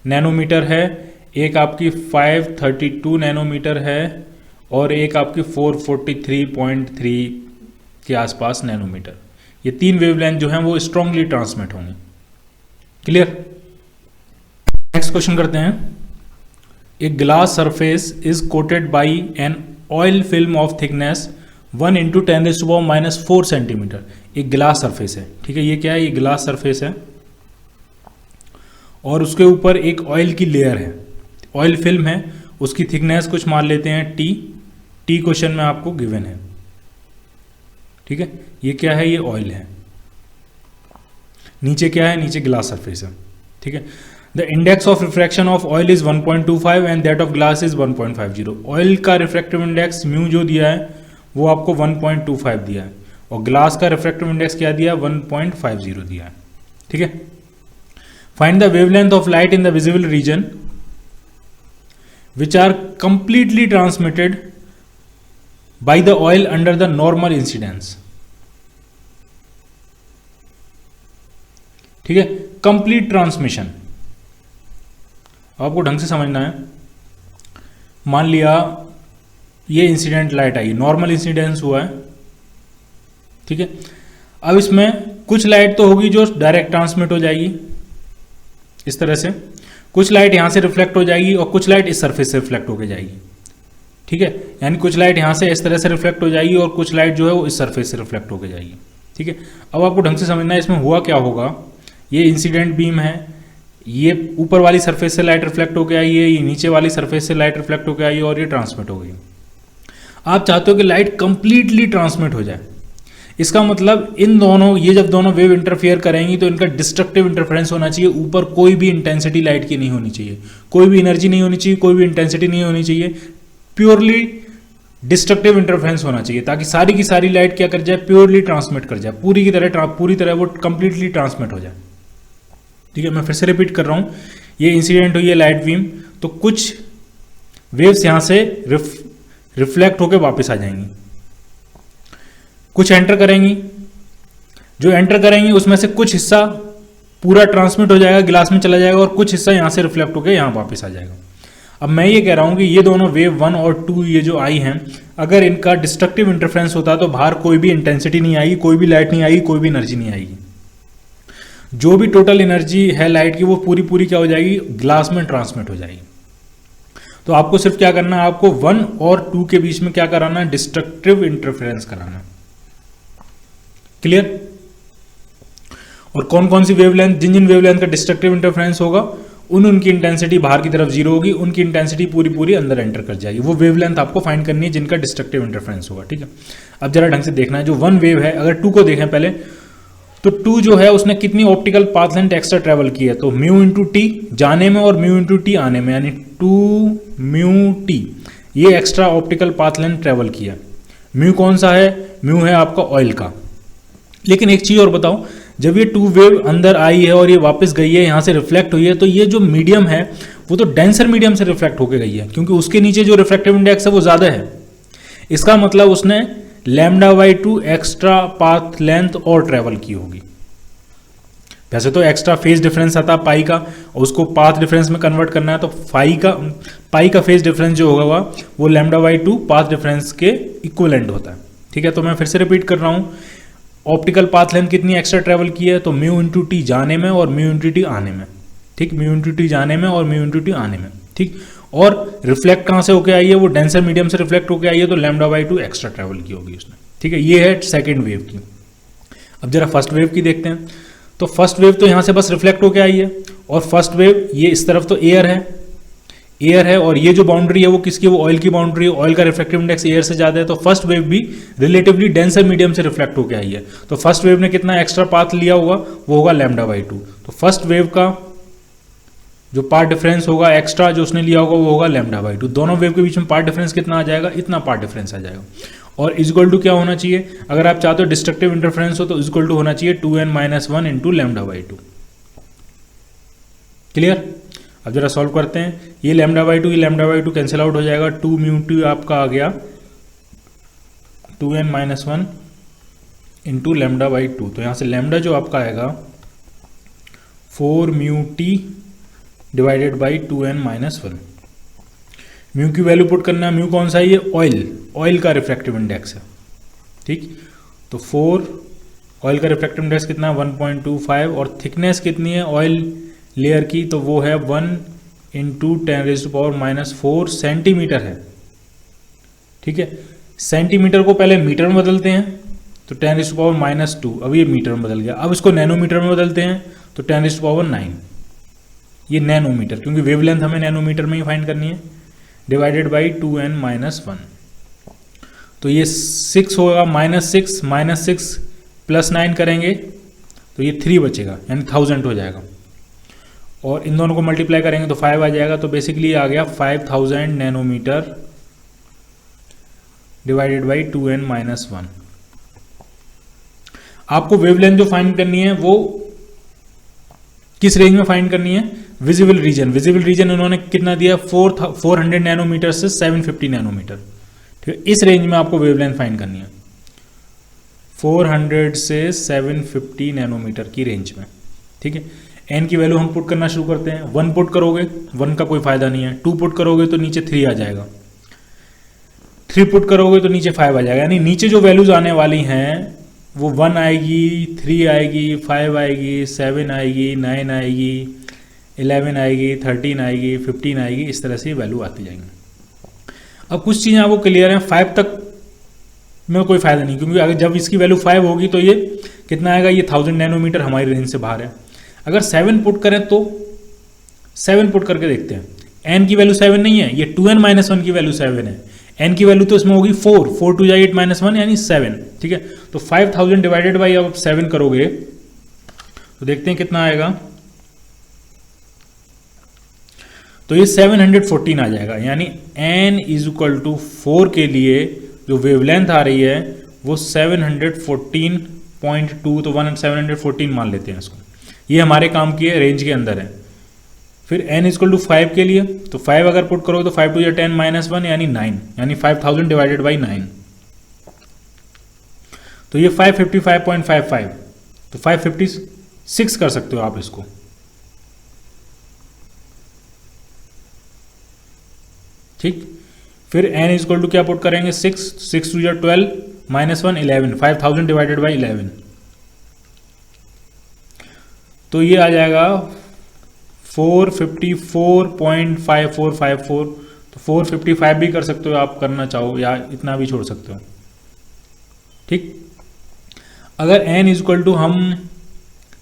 नैनोमीटर है, एक आपकी 532 नैनोमीटर है, और एक आपकी 443.3 के आसपास नैनोमीटर। ये 3 वेवलेंथ जो हैं वो स्ट्रांगली ट्रांसमिट होंगी। क्लियर, नेक्स्ट क्वेश्चन करते हैं। A glass surface is coated by an oil film of thickness 1 × 10⁻⁻4 centimetre. एक ग्लास सरफेस है, ठीक है, ये क्या है, ये ग्लास सरफेस है और उसके ऊपर एक ऑयल की लेयर है, ऑयल फिल्म है, उसकी थिकनेस कुछ मान लेते हैं टी क्वेश्चन में आपको गिवन है। ठीक है, ये क्या है, ये ऑयल है, नीचे क्या है, नीचे ग्लास सरफेस है। ठीक है, the index of refraction of oil is 1.25 and that of glass is 1.50। Oil का रिफ्रैक्टिव इंडेक्स म्यू जो दिया है वो आपको 1.25 दिया है, और ग्लास का रिफ्रैक्टिव इंडेक्स क्या दिया है 1.50 दिया है। ठीक है, find the wavelength of light in the visible region which are completely transmitted by the oil under the normal incidence. ठीक है, कंप्लीट ट्रांसमिशन आपको ढंग से समझना है। मान लिया ये इंसिडेंट लाइट आई, नॉर्मल इंसिडेंस हुआ है। ठीक है, अब इसमें कुछ लाइट तो होगी जो डायरेक्ट ट्रांसमिट हो जाएगी इस तरह से, कुछ लाइट यहां से रिफ्लेक्ट हो जाएगी और कुछ लाइट इस सरफेस से रिफ्लेक्ट होकर जाएगी। ठीक है, यानी कुछ लाइट यहां से इस तरह से रिफ्लेक्ट हो जाएगी और कुछ लाइट जो है वो इस सरफेस से रिफ्लेक्ट होकर जाएगी। ठीक है, अब आपको ढंग से समझना है इसमें हुआ क्या होगा। ये इंसिडेंट बीम है, ये ऊपर वाली सरफेस से लाइट रिफ्लेक्ट होकर आई है, ये नीचे वाली सरफेस से लाइट रिफ्लेक्ट होकर आई है और ये ट्रांसमिट हो गई। आप चाहते हो कि लाइट कंप्लीटली ट्रांसमिट हो जाए, इसका मतलब इन दोनों, ये जब दोनों वेव इंटरफेयर करेंगी तो इनका डिस्ट्रक्टिव इंटरफेरेंस होना चाहिए। ऊपर कोई भी इंटेंसिटी लाइट की नहीं होनी चाहिए, कोई भी एनर्जी नहीं होनी चाहिए, कोई भी इंटेंसिटी नहीं होनी चाहिए, प्योरली डिस्ट्रक्टिव इंटरफेरेंस होना चाहिए, ताकि सारी की सारी लाइट क्या कर जाए, प्योरली ट्रांसमिट कर जाए, पूरी तरह वो कंप्लीटली ट्रांसमिट हो जाए। ठीक है, मैं फिर से रिपीट कर रहा हूं ये इंसिडेंट हुई है लाइट बीम, तो कुछ वेव्स यहाँ से रिफ्लेक्ट होकर वापस आ जाएंगी, कुछ एंटर करेंगी, जो एंटर करेंगी उसमें से कुछ हिस्सा पूरा ट्रांसमिट हो जाएगा, ग्लास में चला जाएगा, और कुछ हिस्सा यहाँ से रिफ्लेक्ट होकर यहाँ वापस आ जाएगा। अब मैं ये कह रहा हूँ कि ये दोनों वेव 1 और 2 ये जो आई हैं, अगर इनका डिस्ट्रक्टिव इंटरफेरेंस होता तो बाहर कोई भी इंटेंसिटी नहीं आएगी, कोई भी लाइट नहीं आएगी, कोई भी एनर्जी नहीं आएगी। जो भी टोटल एनर्जी है लाइट की वो पूरी पूरी क्या हो जाएगी, ग्लास में ट्रांसमिट हो जाएगी। तो आपको सिर्फ क्या करना है, आपको 1 और 2 के बीच में क्या कराना है, डिस्ट्रक्टिव इंटरफेरेंस कराना है। क्लियर? और कौन कौन सी वेवलेंथ, जिन जिन वेवलेंथ का डिस्ट्रक्टिव इंटरफेरेंस होगा उनकी इंटेंसिटी बाहर की तरफ जीरो होगी, उनकी इंटेंसिटी पूरी पूरी अंदर एंटर कर जाएगी। वो वेवलेंथ आपको फाइंड करनी है जिनका डिस्ट्रक्टिव इंटरफेरेंस होगा। ठीक है, अब जरा ढंग से देखना है। जो 1 वेव है, अगर 2 को देखें पहले, तो 2 जो है उसने कितनी optical path length extra travel की है, तो म्यू इंटू टी जाने में और म्यू इंटू टी आने में, यानी 2 म्यू टी, ये extra optical path length travel किया। म्यू कौन सा है, म्यू है आपका ऑयल का। लेकिन एक चीज और बताओ, जब ये 2 वेव अंदर आई है और ये वापस गई है, यहां से रिफ्लेक्ट हुई है, तो ये जो मीडियम है वो तो डेंसर मीडियम से रिफ्लेक्ट होकर गई है, क्योंकि उसके नीचे जो रिफ्लेक्टिव इंडेक्स है वो ज्यादा है। इसका मतलब उसने λ/2 एक्स्ट्रा पाथ लेंथ और ट्रेवल की होगी। वैसे तो एक्स्ट्रा फेज डिफरेंस आता है पाई का, और उसको पाथ डिफरेंस में कन्वर्ट करना है, तो पाई का फेज डिफरेंस जो होगा वो λ/2 पाथ डिफरेंस के इक्विवेलेंट होता है। ठीक है, तो मैं फिर से रिपीट कर रहा हूं, ऑप्टिकल पाथ लेंथ कितनी एक्स्ट्रा ट्रेवल की है, तो म्यू इंटू टी जाने में और म्यू इंटू टी आने में। ठीक, म्यू इंटू टी जाने में और म्यू इंटू टी आने में। ठीक, और रिफ्लेक्ट कहाँ से होकर आई है, वो डेंसर मीडियम से रिफ्लेक्ट होकर आई है, तो λ/2 एक्स्ट्रा ट्रेवल की होगी उसने। ठीक है, ये है सेकेंड वेव की। अब जरा फर्स्ट वेव की देखते हैं। तो फर्स्ट वेव तो यहाँ से बस रिफ्लेक्ट होकर आई है, और फर्स्ट वेव ये इस तरफ तो एयर है, और ये जो बाउंड्री है वो किसकी, वो ऑयल की बाउंड्री है। ऑयल का रिफ्लेक्टिव इंडेक्स एयर से ज्यादा है, तो फर्स्ट वेव भी रिलेटिवली डेंसर मीडियम से रिफ्लेक्ट होकर आई है। तो फर्स्ट वेव ने कितना एक्स्ट्रा पाथ लिया होगा, वो होगा λ/2। तो फर्स्ट वेव का जो पार्ट डिफरेंस होगा एक्स्ट्रा जो उसने लिया होगा वो होगा λ/2। दोनों वेव के बीच में पार्ट डिफरेंस कितना आ जाएगा, इतना पार्ट डिफरेंस आ जाएगा। और इक्वल टू क्या होना चाहिए, अगर आप चाहते हो डिस्ट्रक्टिव इंटरफेरेंस हो तो इक्वल टू होना चाहिए 2n-1 इंटू λ/2। क्लियर? अब जरा सॉल्व करते हैं। ये λ/2 कैंसिल आउट हो जाएगा, 2 म्यू टी आपका आ गया 2n-1 इंटू λ/2। तो यहाँ से लैम्डा जो आपका आएगा 4 mu T divided by 2n-1। Mu की वैल्यू पुट करना है। म्यू कौन सा है, ये ऑयल का रिफ्रैक्टिव इंडेक्स है। ठीक, तो 4, ऑयल का रिफ्रैक्टिव इंडेक्स कितना है 1.25, और थिकनेस कितनी है ऑयल लेयर की, तो वो है 1 इंटू 10⁻⁻4 सेंटीमीटर है। ठीक है, सेंटीमीटर को पहले मीटर में बदलते हैं, तो 10⁻², अब ये मीटर में बदल गया। अब इसको नैनोमीटर में बदलते हैं, तो 10⁻9, ये नैनोमीटर, क्योंकि वेवलेंथ हमें नैनोमीटर में ही फाइंड करनी है, डिवाइडेड बाई 2n-1। तो ये 6 होगा, -6 प्लस 9 करेंगे तो ये 3 बचेगा, यानी 1000 हो जाएगा। और इन दोनों को मल्टीप्लाई करेंगे तो 5 आ जाएगा। तो बेसिकली आ गया 5000 नैनोमीटर डिवाइडेड बाई 2n-1। आपको वेवलेंथ जो फाइंड करनी है वो किस रेंज में फाइंड करनी है, विजिबल रीजन उन्होंने कितना दिया, 400 नैनोमीटर से 750 नैनोमीटर। ठीक है, इस रेंज में आपको वेवलेंथ फाइंड करनी है, 400 से 750 नैनोमीटर की रेंज में। ठीक है, एन की वैल्यू हम पुट करना शुरू करते हैं। 1 पुट करोगे, 1 का कोई फायदा नहीं है। 2 पुट करोगे तो नीचे 3 आ जाएगा। 3 पुट करोगे तो नीचे 5 आ जाएगा। यानी नीचे जो वैल्यूज आने वाली हैं वो 1 आएगी, 3 आएगी, 5 आएगी, 7 आएगी, 9 आएगी, 11 आएगी, 13 आएगी, 15 आएगी, इस तरह से वैल्यू आती जाएंगी। अब कुछ चीज़ें आपको क्लियर हैं, 5 तक में कोई फायदा नहीं, क्योंकि अगर जब इसकी वैल्यू 5 होगी तो ये कितना आएगा, ये 1000 नैनोमीटर हमारी रेंज से बाहर है। अगर 7 पुट करें तो 7 पुट करके देखते हैं। एन की वैल्यू 7 नहीं है, ये 2n-1 की वैल्यू 7 है। एन की वैल्यू तो इसमें होगी 4 2 जाए 8-1 यानी 7। ठीक है, तो 5000 डिवाइडेड बाई अब 7 करोगे तो देखते हैं कितना आएगा, तो ये 714 आ जाएगा। यानी n = 4 के लिए जो वेवलेंथ आ रही है वो 714.2, तो 714 मान लेते हैं इसको। ये हमारे काम की है, रेंज के अंदर है। फिर n इक्वल टू 5 के लिए, तो 5 अगर पुट करोगे तो 5 टू 10 -1 यानी 9, यानी 5000 डिवाइडेड बाई 9, तो ये 555.55, तो 556 कर सकते हो आप इसको। ठीक, फिर n इक्वल टू क्या पुट करेंगे 6, 6 टू 12 -1 11, 5000 डिवाइडेड बाई 11, तो ये आ जाएगा 454.5454, तो 455 भी कर सकते हो आप करना चाहो, या इतना भी छोड़ सकते हो। ठीक, अगर n इक्वल टू हम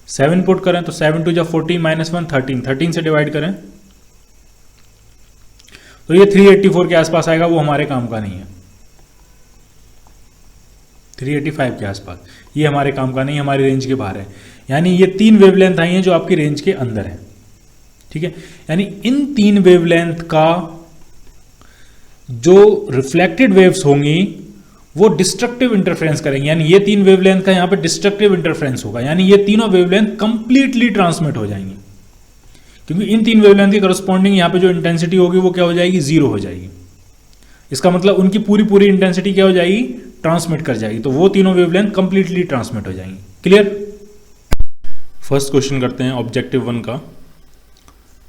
7 पुट करें तो 7 टू 14 -1 13, 13 से डिवाइड करें तो ये 384 के आसपास आएगा, वो हमारे काम का नहीं है। 385 के आसपास, ये हमारे काम का नहीं, हमारी रेंज के बाहर है। यानी ये 3 वेवलेंथ आई हैं जो आपकी रेंज के अंदर है। ठीक है, यानी इन 3 वेवलेंथ का जो रिफ्लेक्टेड वेव्स होंगी वो डिस्ट्रक्टिव इंटरफेरेंस करेंगे, यानी ये 3 वेवलेंथ का यहां पे डिस्ट्रक्टिव इंटरफेरेंस होगा, यानी ये तीनों वेवलेंथ कंप्लीटली ट्रांसमिट हो जाएंगी, क्योंकि इन 3 वेवलेंथ के करस्पॉन्डिंग यहां पे जो इंटेंसिटी होगी वो क्या हो जाएगी, 0 हो जाएगी। इसका मतलब उनकी पूरी इंटेंसिटी क्या हो जाएगी, ट्रांसमिट कर जाएगी, तो वो तीनों वेवलेंथ कंप्लीटली ट्रांसमिट हो जाएंगी। क्लियर। फर्स्ट क्वेश्चन करते हैं ऑब्जेक्टिव 1 का।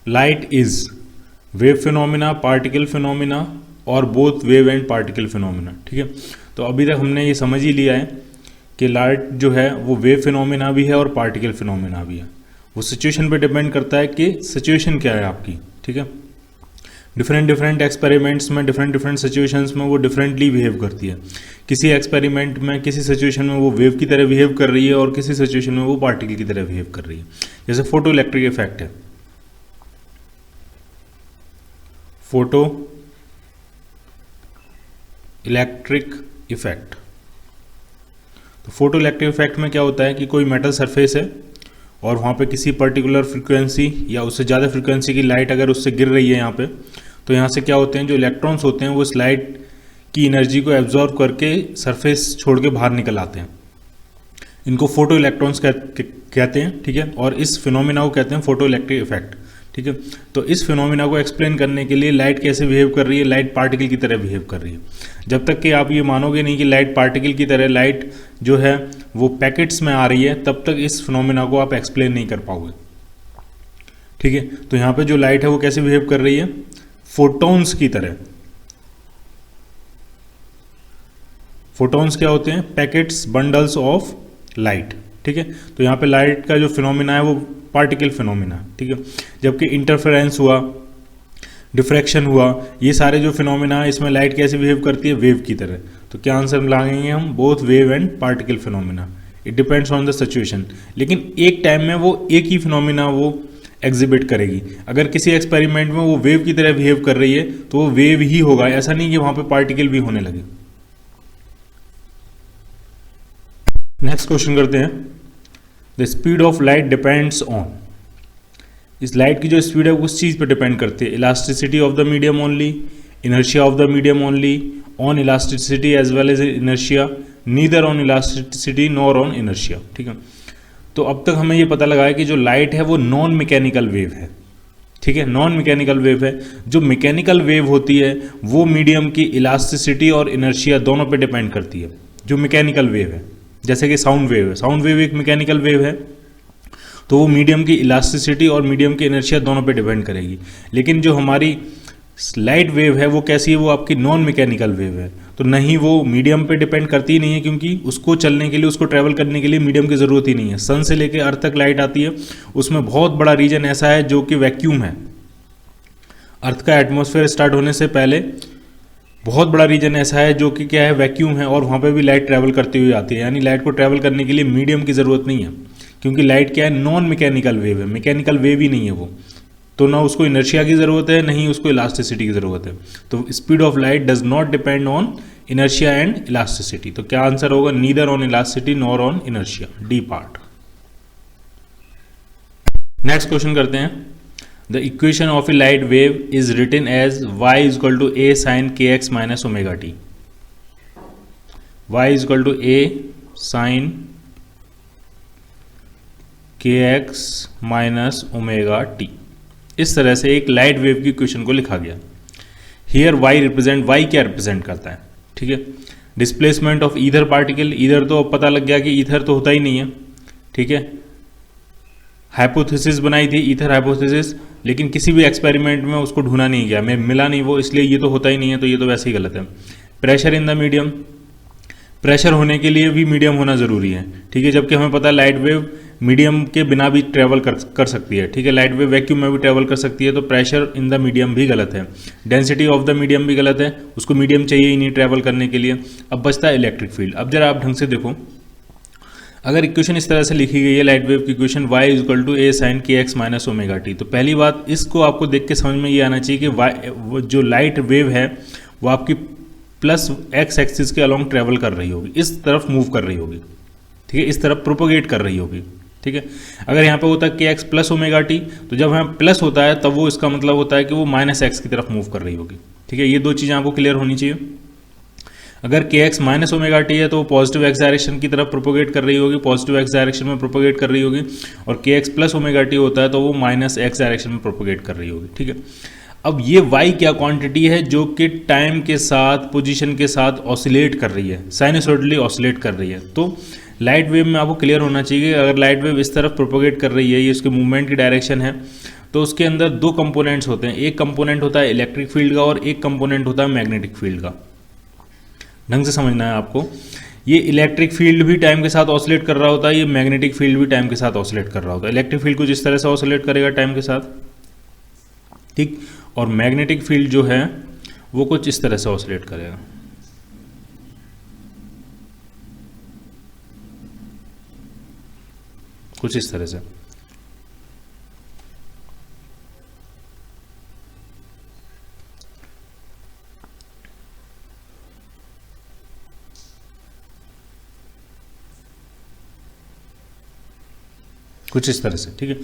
Light is wave phenomena, particle phenomena और both wave and particle phenomena. ठीक है, तो अभी तक हमने ये समझ ही लिया है कि लाइट जो है वो वेव फिनोमिना भी है और पार्टिकल फिनोमिना भी है। वो सिचुएशन पे डिपेंड करता है कि सिचुएशन क्या है आपकी। ठीक है, डिफरेंट एक्सपेरिमेंट्स में डिफरेंट सिचुएशंस में वो डिफरेंटली बिहेव करती है। किसी एक्सपेरिमेंट में किसी सिचुएशन में वो वेव की तरह बिहेव कर रही है और किसी सिचुएशन में वो पार्टिकल की तरह बिहेव कर रही है। जैसे फोटो इलेक्ट्रिक इफेक्ट है, फोटो इलेक्ट्रिक इफेक्ट। तो फोटो इलेक्ट्रिक इफेक्ट में क्या होता है कि कोई मेटल सरफेस है और वहाँ पे किसी पर्टिकुलर फ्रीक्वेंसी या उससे ज़्यादा फ्रीक्वेंसी की लाइट अगर उससे गिर रही है यहाँ पे, तो यहाँ से क्या होते हैं, जो इलेक्ट्रॉन्स होते हैं वो इस लाइट की एनर्जी को एब्जॉर्ब करके सरफेस छोड़ के बाहर निकल आते हैं। इनको फोटो इलेक्ट्रॉन्स कहते हैं। ठीक है, और इस फिनोमिना को कहते हैं फोटो इलेक्ट्रिक इफेक्ट। ठीक है, तो इस फिनोमिना को एक्सप्लेन करने के लिए लाइट कैसे बिहेव कर रही है, लाइट पार्टिकल की तरह बिहेव कर रही है। जब तक कि आप ये मानोगे नहीं कि लाइट पार्टिकल की तरह, लाइट जो है वो पैकेट्स में आ रही है, तब तक इस फिनोमिना को आप एक्सप्लेन नहीं कर पाओगे। ठीक है, तो यहाँ पे जो लाइट है वो कैसे बिहेव कर रही है, फोटॉन्स की तरह। फोटॉन्स क्या होते हैं, पैकेट्स, बंडल्स ऑफ लाइट। ठीक है, तो यहाँ पे लाइट का जो फिनोमिना है वो पार्टिकल फिनोमिना। ठीक है, जबकि इंटरफेरेंस हुआ, डिफ्रैक्शन हुआ, ये सारे जो फिनोमिना है इसमें लाइट कैसे बिहेव करती है, वेव की तरह। तो क्या आंसर लगाएंगे हम, both wave and particle phenomena. It depends on the situation, लेकिन एक टाइम में वो एक ही फिनोमिना वो एग्जिबिट करेगी। अगर किसी एक्सपेरिमेंट में वो वेव की तरह बिहेव कर रही है तो वो वेव ही होगा, ऐसा नहीं कि वहां पे पार्टिकल भी होने लगे। नेक्स्ट क्वेश्चन करते हैं। The speed of light depends on, इस लाइट की जो स्पीड है उस चीज़ पे डिपेंड करती है, elasticity of the medium only, inertia of the medium only, on elasticity as well as inertia, neither on elasticity nor on inertia. ठीक है, तो अब तक हमें ये पता लगा है कि जो लाइट है वो नॉन मैकेनिकल वेव है। ठीक है, नॉन मैकेनिकल वेव है। जो मैकेनिकल वेव होती है वो मीडियम की इलास्टिसिटी और इनर्शिया दोनों पे डिपेंड करती है, जो मैकेनिकल वेव है। जैसे कि साउंड वेव है, साउंड वेव एक मैकेनिकल वेव है, तो वो मीडियम की इलास्टिसिटी और मीडियम की इनर्शिया दोनों पे डिपेंड करेगी। लेकिन जो हमारी लाइट वेव है वो कैसी है, वो आपकी नॉन मैकेनिकल वेव है, तो नहीं वो मीडियम पे डिपेंड करती ही नहीं है, क्योंकि उसको चलने के लिए, उसको ट्रैवल करने के लिए मीडियम की ज़रूरत ही नहीं है। सन से लेकर अर्थ तक लाइट आती है, उसमें बहुत बड़ा रीजन ऐसा है जो कि वैक्यूम है। अर्थ का एटमॉस्फेयर स्टार्ट होने से पहले बहुत बड़ा रीजन ऐसा है जो कि क्या है, वैक्यूम है, और वहाँ पे भी लाइट ट्रैवल करती हुई आती है। यानी लाइट को ट्रैवल करने के लिए मीडियम की ज़रूरत नहीं है, क्योंकि लाइट क्या है, नॉन मैकेनिकल वेव है, मैकेनिकल वेव ही नहीं है वो, तो ना उसको इनर्शिया की ज़रूरत है, नहीं उसको इलास्टिसिटी की ज़रूरत है। तो speed of light does not depend on inertia and elasticity. तो क्या आंसर होगा, neither on elasticity nor on inertia, D part. Next question करते हैं। The equation of a light wave is written as y equal to a sin kx minus omega T. y equal to a sin kx minus omega T. इस तरह से एक light wave की equation को लिखा गया। हियर वाई रिप्रेजेंट, वाई क्या represent करता है, ठीक है, displacement of ether particle. Ether तो अब पता लग गया कि ईथर तो होता ही नहीं है, ठीक है। हाइपोथेसिस बनाई थी ईथर हाइपोथेसिस, लेकिन किसी भी एक्सपेरिमेंट में उसको ढूंढा नहीं गया, मैं मिला नहीं वो, इसलिए ये तो होता ही नहीं है, तो ये तो वैसे ही गलत है। Pressure in the medium, pressure होने के लिए भी मीडियम होना ज़रूरी है, ठीक है, जबकि हमें पता है लाइट वेव मीडियम के बिना भी ट्रैवल कर सकती है, ठीक है, लाइट वेव वैक्यूम में भी ट्रैवल कर सकती है, तो प्रेशर इन द मीडियम भी गलत है। डेंसिटी ऑफ द मीडियम भी गलत है, उसको मीडियम चाहिए ही नहीं ट्रैवल करने के लिए। अब बचता है इलेक्ट्रिक फील्ड। अब जरा आप ढंग से देखो, अगर इक्वेशन इस तरह से लिखी गई है लाइट वेव की equation y equal to a sine k x minus omega T, तो पहली बात इसको आपको देख के समझ में ये आना चाहिए कि वो जो लाइट वेव है वो आपकी प्लस एक्स एक्सिस के अलॉन्ग ट्रेवल कर रही होगी, इस तरफ मूव कर रही होगी, ठीक है, इस तरफ प्रोपोगेट कर रही होगी, ठीक है। अगर यहाँ पे होता है के एक्स प्लस ओमेगा टी, तो जब यहाँ प्लस होता है तब वो इसका मतलब होता है कि वो माइनस एक्स की तरफ मूव कर रही होगी, ठीक है। ये दो चीज़ें आपको क्लियर होनी चाहिए। अगर के एक्स माइनस ओमेगा टी है तो वो पॉजिटिव एक्स डायरेक्शन की तरफ प्रोपोगेट कर रही होगी, पॉजिटिव एक्स डायरेक्शन में प्रोपोगेट कर रही होगी, और के एक्स प्लस ओमेगा टी होता है तो वो माइनस एक्स डायरेक्शन में प्रोपोगेट कर रही होगी, ठीक है। अब ये y क्या क्वांटिटी है जो कि टाइम के साथ पोजीशन के साथ ऑसिलेट कर रही है, साइनसॉइडली ऑसिलेट कर रही है। तो लाइट वेव में आपको क्लियर होना चाहिए कि अगर लाइट वेव इस तरफ प्रोपोगेट कर रही है, ये उसके मूवमेंट की डायरेक्शन है, तो उसके अंदर दो कंपोनेंट्स होते हैं, एक कंपोनेंट होता है इलेक्ट्रिक फील्ड का और एक कंपोनेंट होता है मैग्नेटिक फील्ड का। ढंग से समझना है आपको, ये इलेक्ट्रिक फील्ड भी टाइम के साथ ऑसिलेट कर रहा होता है, ये मैग्नेटिक फील्ड भी टाइम के साथ ऑसिलेट कर रहा होता है। इलेक्ट्रिक फील्ड कुछ इस तरह से ऑसिलेट करेगा टाइम के साथ, ठीक, और मैग्नेटिक फील्ड जो है वो कुछ इस तरह से ऑसिलेट करेगा, कुछ इस तरह से। कुछ इस तरह से, ठीक है।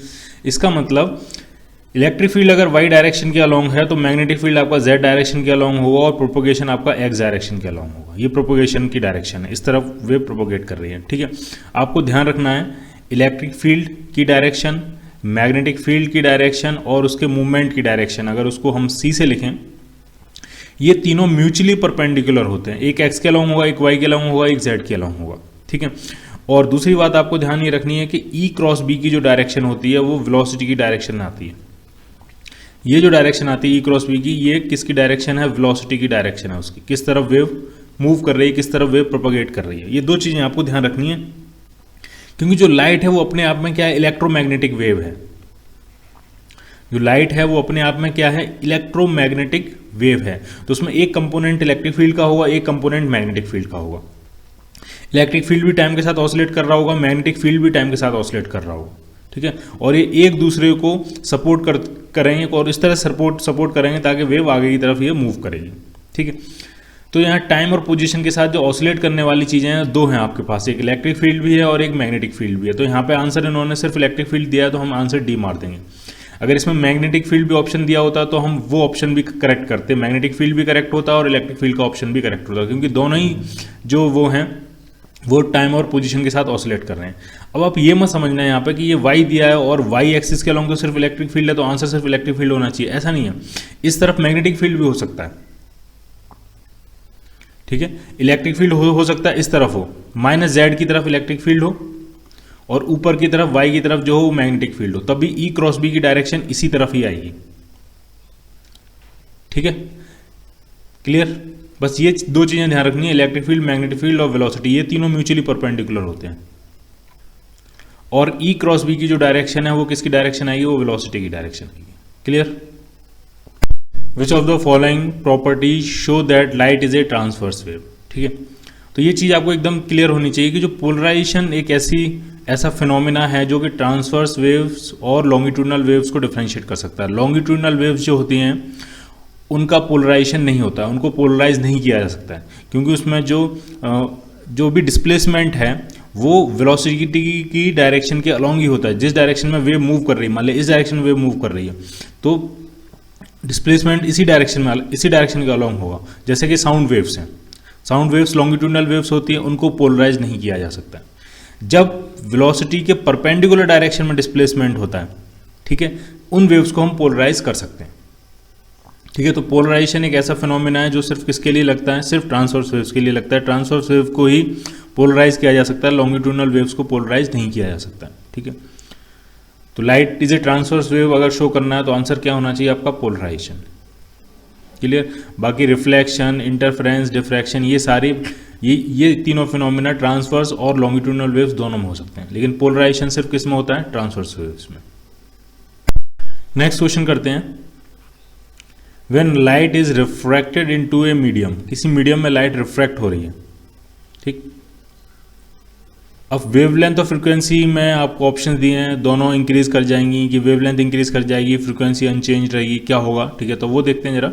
इसका मतलब इलेक्ट्रिक फील्ड अगर वाई डायरेक्शन के अलोंग है तो मैग्नेटिक फील्ड आपका जेड डायरेक्शन के अलोंग होगा और प्रोपोगेशन आपका एक्स डायरेक्शन के अलोंग होगा। ये प्रोपोगेशन की डायरेक्शन है, इस तरफ वेव प्रोपोगेट कर रही है, ठीक है। आपको ध्यान रखना है इलेक्ट्रिक फील्ड की डायरेक्शन, मैग्नेटिक फील्ड की डायरेक्शन और उसके मूवमेंट की डायरेक्शन, अगर उसको हम सी से लिखें, ये तीनों म्यूचुअली परपेंडिकुलर होते हैं। एक एक्स के अलोंग होगा, एक वाई के अलोंग होगा, एक जेड के अलोंग होगा, ठीक है। और दूसरी बात आपको ध्यान ये रखनी है कि ई क्रॉस बी की जो डायरेक्शन होती है वो वेलोसिटी की डायरेक्शन में आती है। ये जो डायरेक्शन आती है ई क्रॉस बी की, ये किसकी डायरेक्शन है, वेलोसिटी की डायरेक्शन है उसकी, किस तरफ वेव मूव कर रही है, किस तरफ वेव प्रोपोगेट कर रही है। ये दो चीज़ें आपको ध्यान रखनी है, क्योंकि जो लाइट है वो अपने आप में क्या है, इलेक्ट्रोमैग्नेटिक वेव है। जो लाइट है वो अपने आप में क्या है, इलेक्ट्रोमैग्नेटिक वेव है। तो उसमें एक कंपोनेंट इलेक्ट्रिक फील्ड का होगा, एक कंपोनेंट मैग्नेटिक फील्ड का होगा। इलेक्ट्रिक फील्ड भी टाइम के साथ ऑसिलेट कर रहा होगा, मैग्नेटिक फील्ड भी टाइम के साथ ऑसिलेट कर रहा होगा, ठीक है। और ये एक दूसरे को सपोर्ट करेंगे और इस तरह सपोर्ट करेंगे ताकि वेव आगे की तरफ ये मूव करेगी, ठीक है। तो यहाँ टाइम और पोजीशन के साथ जो ऑसिलेट करने वाली चीज़ें हैं दो हैं आपके पास, एक इलेक्ट्रिक फील्ड भी है और एक मैग्नेटिक फील्ड भी है। तो यहाँ पे आंसर इन्होंने सिर्फ इलेक्ट्रिक फील्ड दिया है तो हम आंसर डी मार देंगे। अगर इसमें मैग्नेटिक फील्ड भी ऑप्शन दिया होता तो हम वो ऑप्शन भी करेक्ट करते, मैग्नेटिक फील्ड भी करेक्ट होता और इलेक्ट्रिक फील्ड का ऑप्शन भी करेक्ट होता, क्योंकि दोनों ही जो वो हैं वो टाइम और पोजीशन के साथ ऑसिलेट कर रहे हैं। अब आप ये मत समझना है यहाँ पे कि ये वाई दिया है और वाई एक्सिस के अलॉन्ग तो सिर्फ इलेक्ट्रिक फील्ड है तो आंसर सिर्फ इलेक्ट्रिक फील्ड होना चाहिए, ऐसा नहीं है। इस तरफ मैग्नेटिक फील्ड भी हो सकता है, ठीक है। इलेक्ट्रिक फील्ड हो सकता है इस तरफ हो, माइनस जेड की तरफ इलेक्ट्रिक फील्ड हो और ऊपर की तरफ वाई की तरफ जो हो मैग्नेटिक फील्ड हो, तब भी ई क्रॉस बी की डायरेक्शन इसी तरफ ही आएगी, ठीक है। क्लियर, बस ये दो चीजें ध्यान रखनी है, इलेक्ट्रिक फील्ड, मैग्नेटिक फील्ड और वेलोसिटी, ये तीनों म्यूचुअली परपेंडिकुलर होते हैं। और ई क्रॉस बी की जो डायरेक्शन है वो किसकी डायरेक्शन आएगी, वो वेलोसिटी की डायरेक्शन आएगी। Clear. Which of the following property show that light is a transverse wave, ठीक है। तो ये चीज़ आपको एकदम क्लियर होनी चाहिए कि जो पोलराइजेशन एक ऐसा फिनोमिना है जो कि ट्रांसवर्स वेव्स और लॉन्गिट्यूडनल वेव्स को डिफरेंशिएट कर सकता है। लॉन्गिट्यूडनल वेव्स जो होती हैं उनका पोलराइजेशन नहीं होता है, उनको पोलराइज नहीं किया जा सकता है, क्योंकि उसमें जो भी डिस्प्लेसमेंट है वो वेलोसिटी की डायरेक्शन के अलॉन्ग ही होता है। जिस डायरेक्शन में वेव मूव कर रही है, मान लीजिए इस डायरेक्शन में वेव मूव कर रही है तो डिस्प्लेसमेंट इसी डायरेक्शन के अलॉन्ग होगा। जैसे कि साउंड वेव्स हैं, साउंड वेव्स लॉन्गिट्यूडनल वेव्स होती हैं, उनको पोलराइज नहीं किया जा सकता। जब वेलोसिटी के परपेंडिकुलर डायरेक्शन में डिस्प्लेसमेंट होता है, ठीक है, उन वेव्स को हम पोलराइज कर सकते हैं। ठीक है, तो पोलराइजेशन एक ऐसा फिनोमेना है जो सिर्फ किसके लिए लगता है, सिर्फ ट्रांसवर्स वेव्स के लिए लगता है। ट्रांसवर्स वेव को ही पोलराइज किया जा सकता है, लॉन्गिट्यूडनल वेव्स को पोलराइज नहीं किया जा सकता। ठीक है, तो light is a transverse wave अगर शो करना है तो आंसर क्या होना चाहिए आपका, पोलराइजेशन। क्लियर। बाकी रिफ्लेक्शन, इंटरफेरेंस, डिफ्रैक्शन, ये सारे ये तीनों फिनोमेना ट्रांसवर्स और लॉन्गिट्यूडनल वेव्स दोनों में हो सकते हैं, लेकिन पोलराइजेशन सिर्फ किस में होता है, ट्रांसवर्स वेव्स में। नेक्स्ट क्वेश्चन करते हैं। When light is refracted into a medium, किसी मीडियम में लाइट रिफ्रैक्ट हो रही है। ठीक, अब वेवलेंथ और फ्रीक्वेंसी में आपको ऑप्शन दिए हैं, दोनों इंक्रीज कर जाएंगी कि वेवलेंथ इंक्रीज कर जाएगी, फ्रीक्वेंसी अनचेंज रहेगी, क्या होगा। ठीक है, तो वो देखते हैं जरा।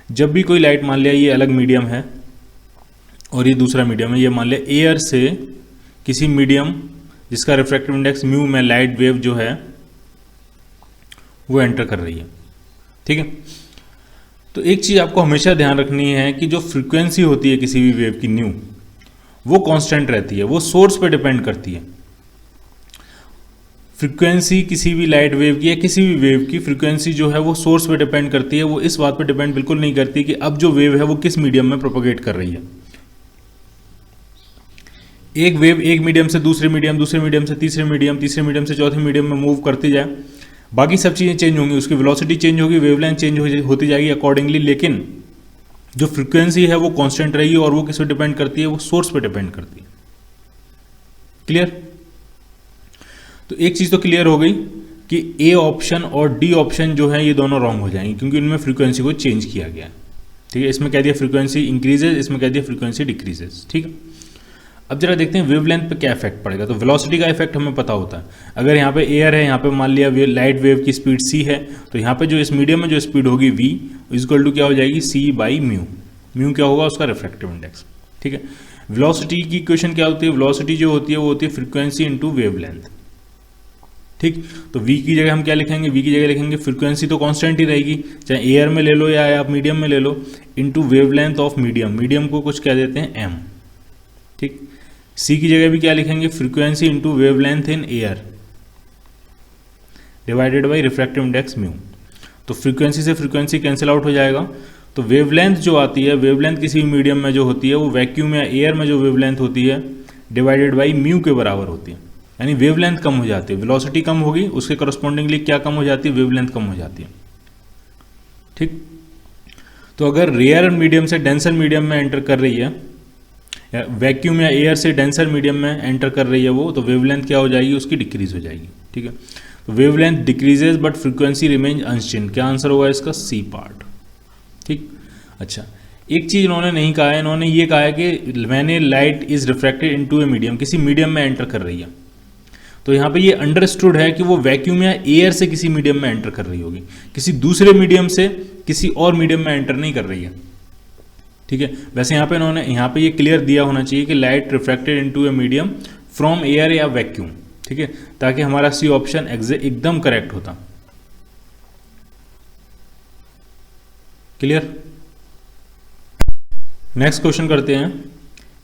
जब भी कोई लाइट, मान लिया ये अलग मीडियम है और ये दूसरा मीडियम है, ये मान लिया एयर से किसी मीडियम जिसका रिफ्रैक्टिव इंडेक्स म्यू में लाइट वेव जो है वो एंटर कर रही है। ठीक है, तो एक चीज़ आपको हमेशा ध्यान रखनी है कि जो फ्रीक्वेंसी होती है किसी भी वेव की न्यू, वो कांस्टेंट रहती है, वो सोर्स पे डिपेंड करती है। फ्रीक्वेंसी किसी भी लाइट वेव की या किसी भी वेव की फ्रीक्वेंसी जो है वो सोर्स पे डिपेंड करती है, वो इस बात पे डिपेंड बिल्कुल नहीं करती कि अब जो वेव है वो किस मीडियम में प्रोपोगेट कर रही है। एक वेव एक मीडियम से दूसरे मीडियम, दूसरे मीडियम से तीसरे मीडियम, तीसरे मीडियम से चौथे मीडियम में मूव करती जाए, बाकी सब चीज़ें चेंज होंगी, उसकी वेलोसिटी चेंज होगी, वेवलेंथ चेंज होती जाएगी अकॉर्डिंगली, लेकिन जो फ्रीक्वेंसी है वो कांस्टेंट रहेगी और वो किस पे डिपेंड करती है, वो सोर्स पे डिपेंड करती है। क्लियर। तो एक चीज़ तो क्लियर हो गई कि ए ऑप्शन और डी ऑप्शन जो है ये दोनों रॉन्ग हो जाएंगे क्योंकि इनमें फ्रीक्वेंसी को चेंज किया गया है। ठीक है, इसमें कह दिया फ्रीक्वेंसी इंक्रीजेज, इसमें कह दिया फ्रीक्वेंसी डिक्रीजेज। ठीक है, अब जरा देखते हैं वेवलेंथ पे क्या इफेक्ट पड़ेगा। तो वेलोसिटी का इफेक्ट हमें पता होता है, अगर यहाँ पे एयर है, यहाँ पे मान लिया लाइट वेव की स्पीड c है, तो यहाँ पे जो इस मीडियम में जो स्पीड होगी v इक्वल टू क्या हो जाएगी, c बाई म्यू। म्यू क्या होगा, उसका रिफ्रैक्टिव इंडेक्स। ठीक है, वेलोसिटी की इक्वेशन क्या होती है, वेलोसिटी जो होती है वो होती है फ्रीक्वेंसी इंटू वेवलेंथ। ठीक, तो v की जगह हम क्या लिखेंगे, v की जगह लिखेंगे फ्रीक्वेंसी तो कांस्टेंट ही रहेगी, चाहे एयर में ले लो या आप मीडियम में ले लो, into wavelength of medium. Medium को कुछ कह देते हैं m। ठीक, c की जगह भी क्या लिखेंगे, frequency into wavelength in air divided by refractive index mu. तो फ्रीक्वेंसी से फ्रीक्वेंसी कैंसिल आउट हो जाएगा, तो वेवलेंथ जो आती है, वेवलेंथ किसी भी मीडियम में जो होती है वो वैक्यूम या एयर में जो वेवलेंथ होती है डिवाइडेड बाई म्यू के बराबर होती है, यानी वेवलेंथ कम हो जाती है, वेलोसिटी कम होगी, उसके करस्पॉन्डिंगली क्या कम हो जाती है, वेवलेंथ कम हो जाती है। ठीक, तो अगर रेयर मीडियम से डेंसर मीडियम में एंटर कर रही है, वैक्यूम या एयर से डेंसर मीडियम में एंटर कर रही है वो, तो वेवलेंथ क्या हो जाएगी, उसकी डिक्रीज हो जाएगी। ठीक है, तो wavelength decreases but frequency remains unchanged. क्या आंसर होगा इसका, सी पार्ट। ठीक, अच्छा एक चीज इन्होंने नहीं कहा है, इन्होंने ये कहा है कि मैंने light is refracted into a medium, किसी मीडियम में एंटर कर रही है, तो यहाँ पे ये अंडरस्टूड है कि वो वैक्यूम या एयर से किसी मीडियम में एंटर कर रही होगी, किसी दूसरे मीडियम से किसी और मीडियम में एंटर नहीं कर रही है। ठीक है, वैसे यहाँ पे इन्होंने यहाँ पे ये क्लियर दिया होना चाहिए कि light refracted into a medium from air या वैक्यूम। ठीक है, ताकि हमारा सी ऑप्शन एकदम करेक्ट होता। क्लियर। नेक्स्ट क्वेश्चन करते हैं।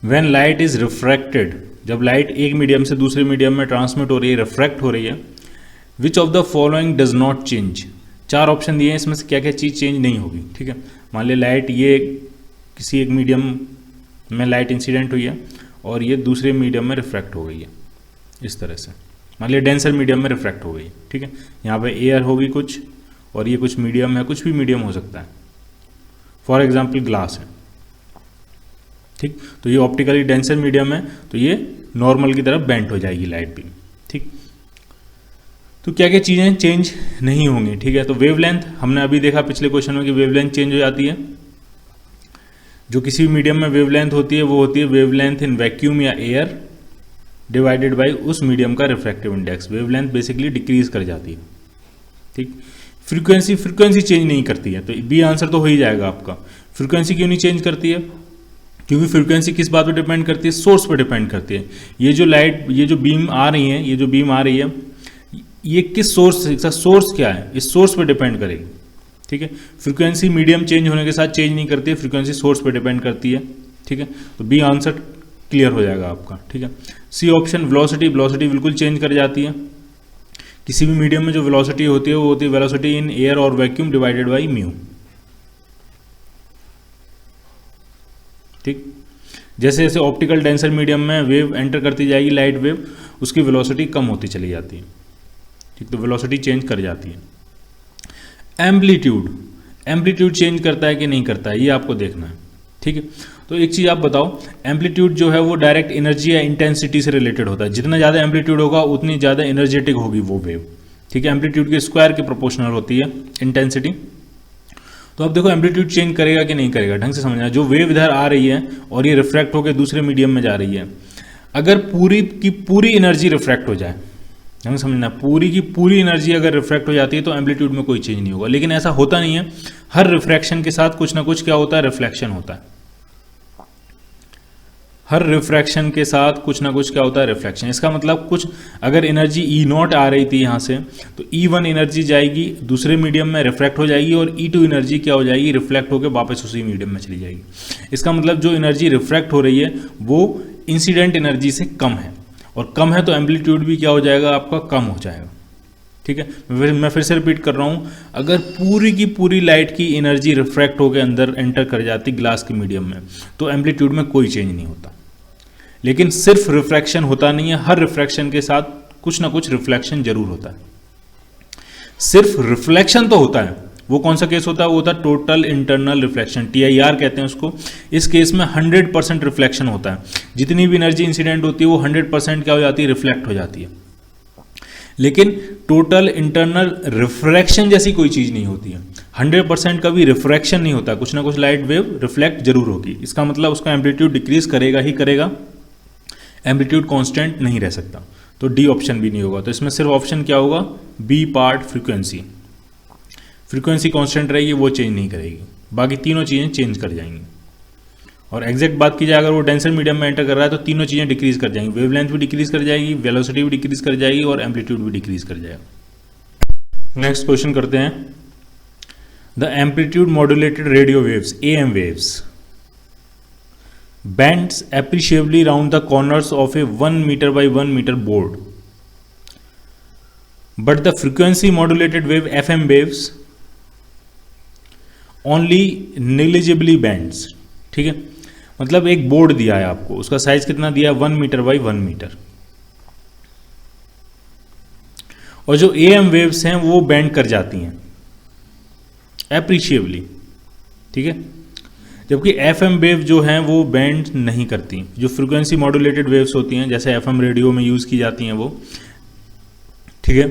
व्हेन लाइट इज रिफ्रैक्टेड, जब लाइट एक मीडियम से दूसरे मीडियम में ट्रांसमिट हो रही है, रिफ्रैक्ट हो रही है, which of the following does not change. चार ऑप्शन दिए हैं, इसमें से क्या क्या चीज़ चेंज नहीं होगी। ठीक है, मान लिया लाइट ये किसी एक मीडियम में लाइट इंसिडेंट हुई है और ये दूसरे मीडियम में रिफ्रैक्ट हो गई है, इस तरह से मान लिया डेंसर मीडियम में रिफ्रैक्ट हो गई। ठीक है, यहाँ पे एयर होगी कुछ और ये कुछ मीडियम है, कुछ भी मीडियम हो सकता है, फॉर एग्जांपल ग्लास है। ठीक, तो ये ऑप्टिकली डेंसर मीडियम है, तो ये नॉर्मल की तरफ बेंट हो जाएगी लाइट बीम। ठीक, तो क्या क्या चीज़ें चेंज नहीं होंगी। ठीक है, तो वेवलेंथ हमने अभी देखा पिछले क्वेश्चन में कि वेवलेंथ चेंज हो जाती है। जो किसी भी मीडियम में वेवलेंथ होती है वो होती है वेवलेंथ इन वैक्यूम या एयर डिवाइडेड बाय उस मीडियम का refractive index. Wavelength basically decrease कर जाती है। ठीक, फ्रीक्वेंसी चेंज नहीं करती है, तो बी आंसर तो हो ही जाएगा आपका। फ्रीक्वेंसी क्यों नहीं चेंज करती है, क्योंकि फ्रीक्वेंसी किस बात पर डिपेंड करती है, सोर्स पर डिपेंड करती है। ये जो लाइट, ये जो बीम आ रही है, ये जो बीम आ रही है, ये किस सोर्स क्या है, इस सोर्स पर डिपेंड करेगी। ठीक है, फ्रीक्वेंसी मीडियम चेंज होने के साथ चेंज नहीं करती है, फ्रीक्वेंसी सोर्स पर डिपेंड करती है। ठीक है, तो बी आंसर क्लियर हो जाएगा आपका। ठीक है, सी ऑप्शन वेलोसिटी बिल्कुल चेंज कर जाती है, किसी भी मीडियम में जो वेलोसिटी होती है वो होती है वेलोसिटी इन एयर और वैक्यूम डिवाइडेड बाई म्यू। ठीक, जैसे जैसे ऑप्टिकल डेंसर मीडियम में वेव एंटर करती जाएगी, लाइट वेव, उसकी वेलोसिटी कम होती चली जाती है। ठीक, तो वेलोसिटी चेंज कर जाती है। एम्पलीट्यूड चेंज करता है कि नहीं करता है, ये आपको देखना है। ठीक है, तो एक चीज़ आप बताओ, एम्पलीट्यूड जो है वो डायरेक्ट एनर्जी या इंटेंसिटी से रिलेटेड होता है। जितना ज़्यादा एम्पलीट्यूड होगा उतनी ज़्यादा एनर्जेटिक होगी वो वेव। ठीक है, एम्पलीट्यूड के स्क्वायर के प्रोपोर्शनल होती है इंटेंसिटी। तो अब देखो एम्पलीट्यूड चेंज करेगा कि नहीं करेगा, ढंग से समझना। जो वेव इधर आ रही है और ये रिफ्रैक्ट होकर दूसरे मीडियम में जा रही है, अगर पूरी की पूरी एनर्जी रिफ्रैक्ट हो जाए, ढंग समझना, पूरी की पूरी एनर्जी अगर रिफ्रैक्ट हो जाती है तो एम्पलीट्यूड में कोई चेंज नहीं होगा। लेकिन ऐसा होता नहीं है, हर रिफ्रैक्शन के साथ कुछ ना कुछ क्या होता है, रिफ्लेक्शन होता है। हर रिफ्रैक्शन के साथ कुछ ना कुछ क्या होता है, रिफ्लेक्शन। इसका मतलब कुछ अगर एनर्जी E0 आ रही थी यहाँ से, तो E1 एनर्जी जाएगी दूसरे मीडियम में, रिफ्रैक्ट हो जाएगी, और E2 एनर्जी क्या हो जाएगी, रिफ्लेक्ट होकर वापस उसी मीडियम में चली जाएगी। इसका मतलब जो एनर्जी रिफ्रैक्ट हो रही है वो इंसिडेंट एनर्जी से कम है, और कम है तो एम्पलीट्यूड भी क्या हो जाएगा, आपका कम हो जाएगा। ठीक है, मैं फिर से रिपीट कर रहा हूँ, अगर पूरी की पूरी लाइट की एनर्जी रिफ्रैक्ट होकर अंदर एंटर कर जाती ग्लास के मीडियम में, तो एम्पलीट्यूड में कोई चेंज नहीं होता। लेकिन सिर्फ रिफ्रैक्शन होता नहीं है, हर रिफ्रैक्शन के साथ कुछ ना कुछ रिफ्लेक्शन जरूर होता है। सिर्फ रिफ्लेक्शन तो होता है, वो कौन सा केस होता है, वो होता है टोटल इंटरनल रिफ्लेक्शन, TIR कहते हैं उसको। इस केस में 100% रिफ्लेक्शन होता है। जितनी भी एनर्जी इंसिडेंट होती है वो 100% क्या हो जाती है, रिफ्लेक्ट हो जाती है। लेकिन टोटल इंटरनल रिफ्रैक्शन जैसी कोई चीज़ नहीं होती है। 100% का भी रिफ्रैक्शन नहीं होता, कुछ ना कुछ लाइट वेव रिफ्लेक्ट जरूर होगी। इसका मतलब उसका एम्पलीट्यूड डिक्रीज करेगा ही करेगा, एम्पलीट्यूड कांस्टेंट नहीं रह सकता। तो डी ऑप्शन भी नहीं होगा। तो इसमें सिर्फ ऑप्शन क्या होगा, बी पार्ट, फ्रीक्वेंसी कांस्टेंट रहेगी, वो चेंज नहीं करेगी, बाकी तीनों चीज़ें चेंज कर जाएंगी। और एग्जैक्ट बात की जाए, अगर वो डेंसर मीडियम में एंटर कर रहा है तो तीनों चीज़ें डिक्रीज कर जाएंगी, वेवलेंथ भी डिक्रीज कर जाएगी, वेलोसिटी भी डिक्रीज कर जाएगी, और एम्पलीट्यूड भी डिक्रीज कर जाएगा। नेक्स्ट क्वेश्चन करते हैं, the amplitude modulated radio waves AM waves bends appreciably round the corners of a 1 meter by 1 meter board, but the frequency modulated wave FM waves only negligibly bends। ठीक है, मतलब एक board दिया है आपको, उसका साइज कितना दिया है, 1 मीटर बाई 1 मीटर, और जो AM वेव्स हैं वो बेंड कर जाती हैं एप्रिशिएबली। ठीक है, जबकि FM वेव जो हैं वो बेंड नहीं करती। जो फ्रीक्वेंसी मॉड्यूलेटेड वेव्स होती हैं, जैसे FM रेडियो में यूज़ की जाती हैं वो, ठीक है,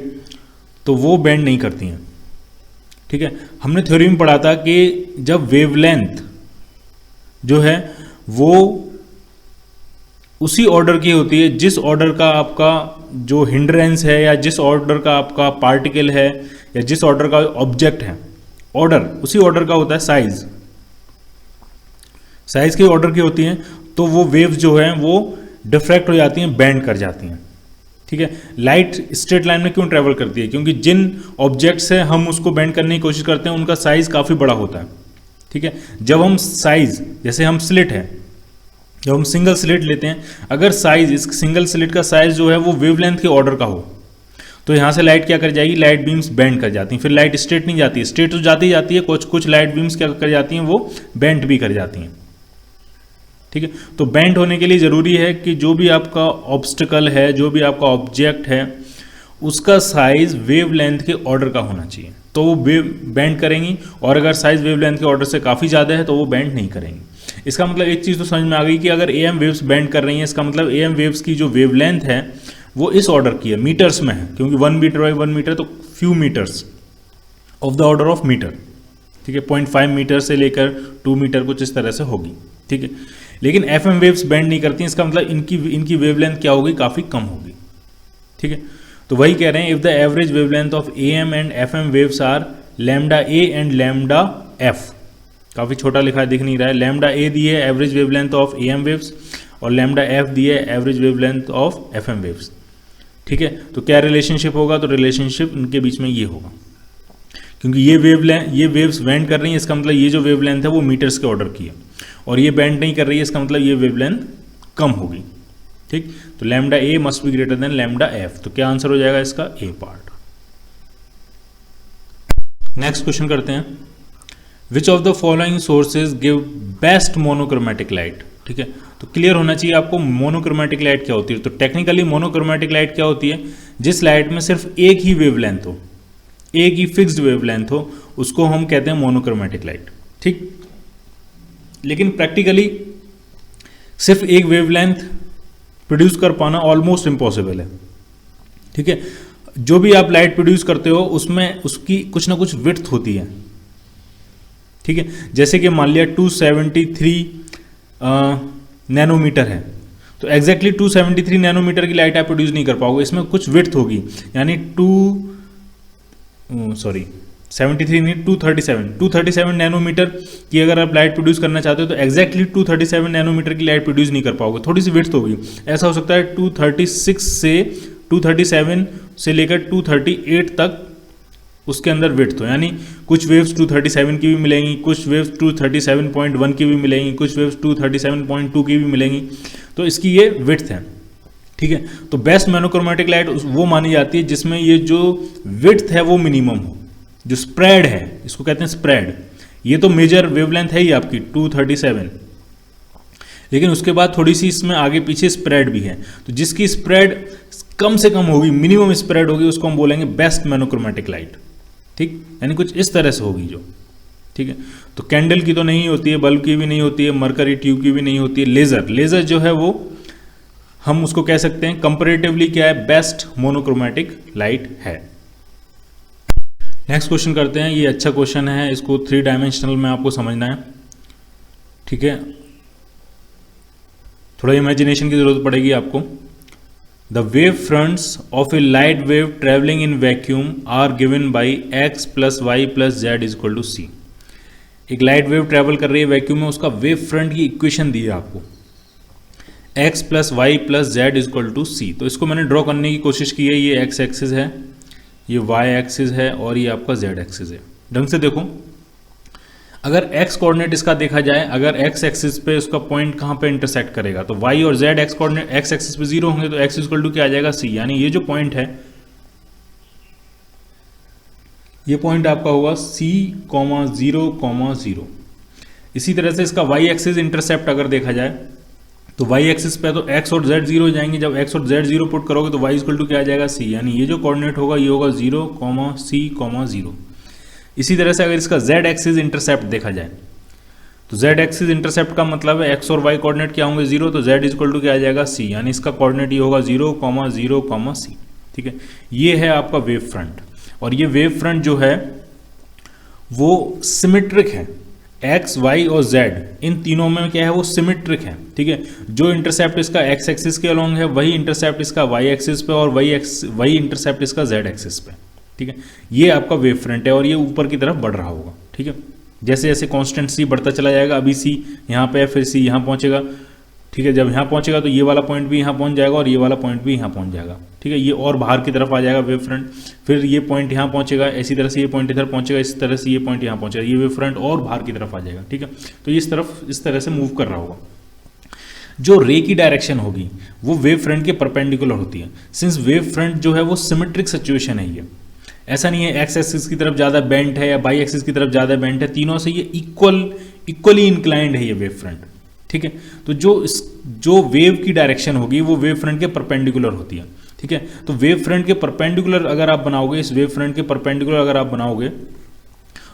तो वो बेंड नहीं करती हैं। ठीक है, हमने थ्योरी में पढ़ा था कि जब वेवलेंथ जो है वो उसी ऑर्डर की होती है जिस ऑर्डर का आपका जो हिंड्रेंस है, या जिस ऑर्डर का आपका पार्टिकल है, या जिस ऑर्डर का ऑब्जेक्ट है, ऑर्डर उसी ऑर्डर का होता है। साइज की ऑर्डर की होती हैं, तो वो वेव्स जो हैं वो डिफ्रैक्ट हो जाती हैं, बेंड कर जाती हैं। ठीक है, लाइट स्ट्रेट लाइन में क्यों ट्रेवल करती है, क्योंकि जिन ऑब्जेक्ट से हम उसको बेंड करने की कोशिश करते हैं उनका साइज काफ़ी बड़ा होता है। ठीक है, जब हम साइज, जैसे हम स्लिट है, जब हम सिंगल स्लिट लेते हैं, अगर साइज, इस सिंगल स्लिट का साइज जो है वो वेवलेंथ के ऑर्डर का हो, तो यहाँ से लाइट क्या कर जाएगी, लाइट बीम्स बेंड कर जाती हैं। फिर लाइट स्ट्रेट नहीं जाती है, स्ट्रेट तो जाती जाती है, कुछ लाइट बीम्स क्या कर जाती हैं, वो बेंड भी कर जाती हैं। ठीक है, तो बेंड होने के लिए ज़रूरी है कि जो भी आपका ऑब्स्टिकल है, जो भी आपका ऑब्जेक्ट है, उसका साइज वेवलेंथ के ऑर्डर का होना चाहिए, तो वो बेंड करेंगी। और अगर साइज वेवलेंथ के ऑर्डर से काफ़ी ज़्यादा है तो वो बेंड नहीं करेंगी। इसका मतलब एक चीज़ तो समझ में आ गई कि अगर AM वेव्स बेंड कर रही हैं, इसका मतलब AM वेव्स की जो वेवलेंथ है वो इस ऑर्डर की है, मीटर्स में है, क्योंकि 1 मीटर बाई 1 मीटर, तो few metres of the order of metre. ठीक है, 0.5 मीटर से लेकर 2 मीटर कुछ इस तरह से होगी। ठीक है, लेकिन FM वेव्स बेंड नहीं करती, इसका मतलब इनकी वेवलेंथ क्या होगी, काफ़ी कम होगी। ठीक है, तो वही कह रहे हैं, if the average wavelength of AM and FM waves are lambda A and lambda F, काफ़ी छोटा लिखा दिख नहीं रहा है, लैम्डा A दी है average wavelength of AM waves, और लैम्डा F दी है average wavelength of FM waves. ठीक है, तो क्या रिलेशनशिप होगा, तो रिलेशनशिप इनके बीच में ये होगा, क्योंकि ये वेव्स बेंड कर रही हैं, इसका मतलब ये जो वेवलेंथ है वो मीटर्स के ऑर्डर की है, और ये बेंड नहीं कर रही है, इसका मतलब ये वेवलेंथ कम होगी। ठीक, तो lambda A must be greater than lambda F। तो क्या आंसर हो जाएगा इसका, A पार्ट। नेक्स्ट क्वेश्चन करते हैं, which of the following sources give best monochromatic light. ठीक है, तो क्लियर होना चाहिए आपको मोनोक्रोमेटिक लाइट क्या होती है। तो टेक्निकली मोनोक्रोमेटिक लाइट क्या होती है, जिस लाइट में सिर्फ एक ही वेवलेंथ हो, एक ही फिक्स्ड वेवलेंथ हो, उसको हम कहते हैं मोनोक्रोमेटिक लाइट। ठीक, लेकिन प्रैक्टिकली सिर्फ एक वेवलेंथ प्रोड्यूस कर पाना ऑलमोस्ट इम्पॉसिबल है। ठीक है, जो भी आप लाइट प्रोड्यूस करते हो उसमें उसकी कुछ ना कुछ विड्थ होती है। ठीक है, जैसे कि मान लिया 273 नैनोमीटर है, तो एग्जैक्टली 273 नैनोमीटर की लाइट आप प्रोड्यूस नहीं कर पाओगे, इसमें कुछ विड्थ होगी, यानी 237 नैनोमीटर की अगर आप लाइट प्रोड्यूस करना चाहते हो तो एग्जैक्टली 237 नैनोमीटर की लाइट प्रोड्यूस नहीं कर पाओगे, थोड़ी सी विड्थ होगी। ऐसा हो सकता है 237 से लेकर 238 तक उसके अंदर विड्थ हो, यानी कुछ वेव्स 237 की भी मिलेंगी, कुछ वेव्स 237.1 की भी मिलेंगी, कुछ वेव्स 237.2 की भी मिलेंगी, तो इसकी ये विड्थ है। ठीक है, तो बेस्ट मोनोक्रोमेटिक लाइट वो मानी जाती है जिसमें ये जो विड्थ है वो मिनिमम हो, जो स्प्रेड है, इसको कहते हैं स्प्रेड। ये तो मेजर वेवलेंथ है ही आपकी 237, लेकिन उसके बाद थोड़ी सी इसमें आगे पीछे स्प्रेड भी है, तो जिसकी स्प्रेड कम से कम होगी, मिनिमम स्प्रेड होगी, उसको हम बोलेंगे बेस्ट मोनोक्रोमेटिक लाइट। ठीक, यानी कुछ इस तरह से होगी जो। ठीक है, तो कैंडल की तो नहीं होती है, बल्ब की भी नहीं होती है, मरकरी ट्यूब की भी नहीं होती है, लेजर जो है वो हम उसको कह सकते हैं कंपैरेटिवली क्या है, बेस्ट मोनोक्रोमेटिक लाइट है। नेक्स्ट क्वेश्चन करते हैं, ये अच्छा क्वेश्चन है, इसको 3 डायमेंशनल में आपको समझना है। ठीक है, थोड़ा इमेजिनेशन की जरूरत पड़ेगी आपको। The wave fronts of a light wave travelling in vacuum are given by x + y + z equal to C. एक लाइट वेव ट्रेवल कर रही है वैक्यूम में, उसका वेव फ्रंट की इक्वेशन दी है आपको, x + y + z equal to C. तो इसको मैंने ड्रॉ करने की कोशिश की है, ये x एक्सिस है, ये y एक्सिस है और ये आपका z एक्सिस है। ढंग से देखो, अगर x कोऑर्डिनेट इसका देखा जाए, अगर x एक्सिस पे उसका पॉइंट कहाँ पे इंटरसेक्ट करेगा, तो y और z x coordinate x axis पे 0 होंगे, तो x इक्वल टू क्या आ जाएगा, c। यानी ये जो पॉइंट है, ये पॉइंट आपका होगा c, 0, 0। इसी तरह से इसका y एक्सिस इंटरसेप्ट अगर देखा जाए, तो y एक्सिस पे तो x और z 0 हो जाएंगे, जब x और z 0 पुट करोगे तो y इक्वल टू क्या आ जाएगा, c। यानी ये जो कोऑर्डिनेट होगा ये होगा 0, c, 0। इसी तरह से अगर इसका z एक्सिस इंटरसेप्ट देखा जाए, तो z एक्सिस इंटरसेप्ट का मतलब है x और y कोऑर्डिनेट क्या होंगे, 0, तो z इक्वल टू क्या आ जाएगा, c। यानी इसका कोऑर्डिनेट ये होगा 0, 0, c। ठीक है, ये है आपका वेव फ्रंट, और ये वेव फ्रंट जो है वो सिमेट्रिक है, x, y और z इन तीनों में क्या है, वो सिमेट्रिक है। ठीक है, जो इंटरसेप्ट इसका x एक्सिस के अलोंग है वही इंटरसेप्ट इसका y एक्सिस पे, और वही इंटरसेप्ट इसका z एक्सिस पे। ठीक है, ये आपका वेव फ्रंट है और ये ऊपर की तरफ बढ़ रहा होगा। ठीक है, जैसे जैसे कांस्टेंट c बढ़ता चला जाएगा, अभी c यहाँ पे है, फिर c यहाँ पहुँचेगा। ठीक है, जब यहाँ पहुँचेगा तो ये वाला पॉइंट भी यहाँ पहुँच जाएगा और ये वाला पॉइंट भी यहाँ पहुँच जाएगा। ठीक है, ये और बाहर की तरफ आ जाएगा वेव फ्रंट, फिर ये पॉइंट यहाँ पहुँचेगा, इसी तरह से ये पॉइंट इधर पहुँचेगा, इस तरह से ये पॉइंट यहाँ पहुँचेगा, ये वेव फ्रंट और बाहर की तरफ आ जाएगा। ठीक है, तो ये इस तरह से मूव कर रहा होगा। जो रे की डायरेक्शन होगी वो वेव फ्रंट के परपेंडिकुलर होती है, सिंस वेव फ्रंट जो है वो सिमेट्रिक सिचुएशन है। ये ऐसा नहीं है एक्स एक्सिस की तरफ ज़्यादा बेंट है या बाई एक्सिस की तरफ ज़्यादा बेंट है, तीनों से ये इक्वली इंक्लाइंड है ये वेव फ्रंट। ठीक है, तो जो वेव की डायरेक्शन होगी वो वेव फ्रंट के परपेंडिकुलर होती है। ठीक है, तो वेव फ्रंट के परपेंडिकुलर अगर आप बनाओगे, इस वेव फ्रंट के परपेंडिकुलर अगर आप बनाओगे,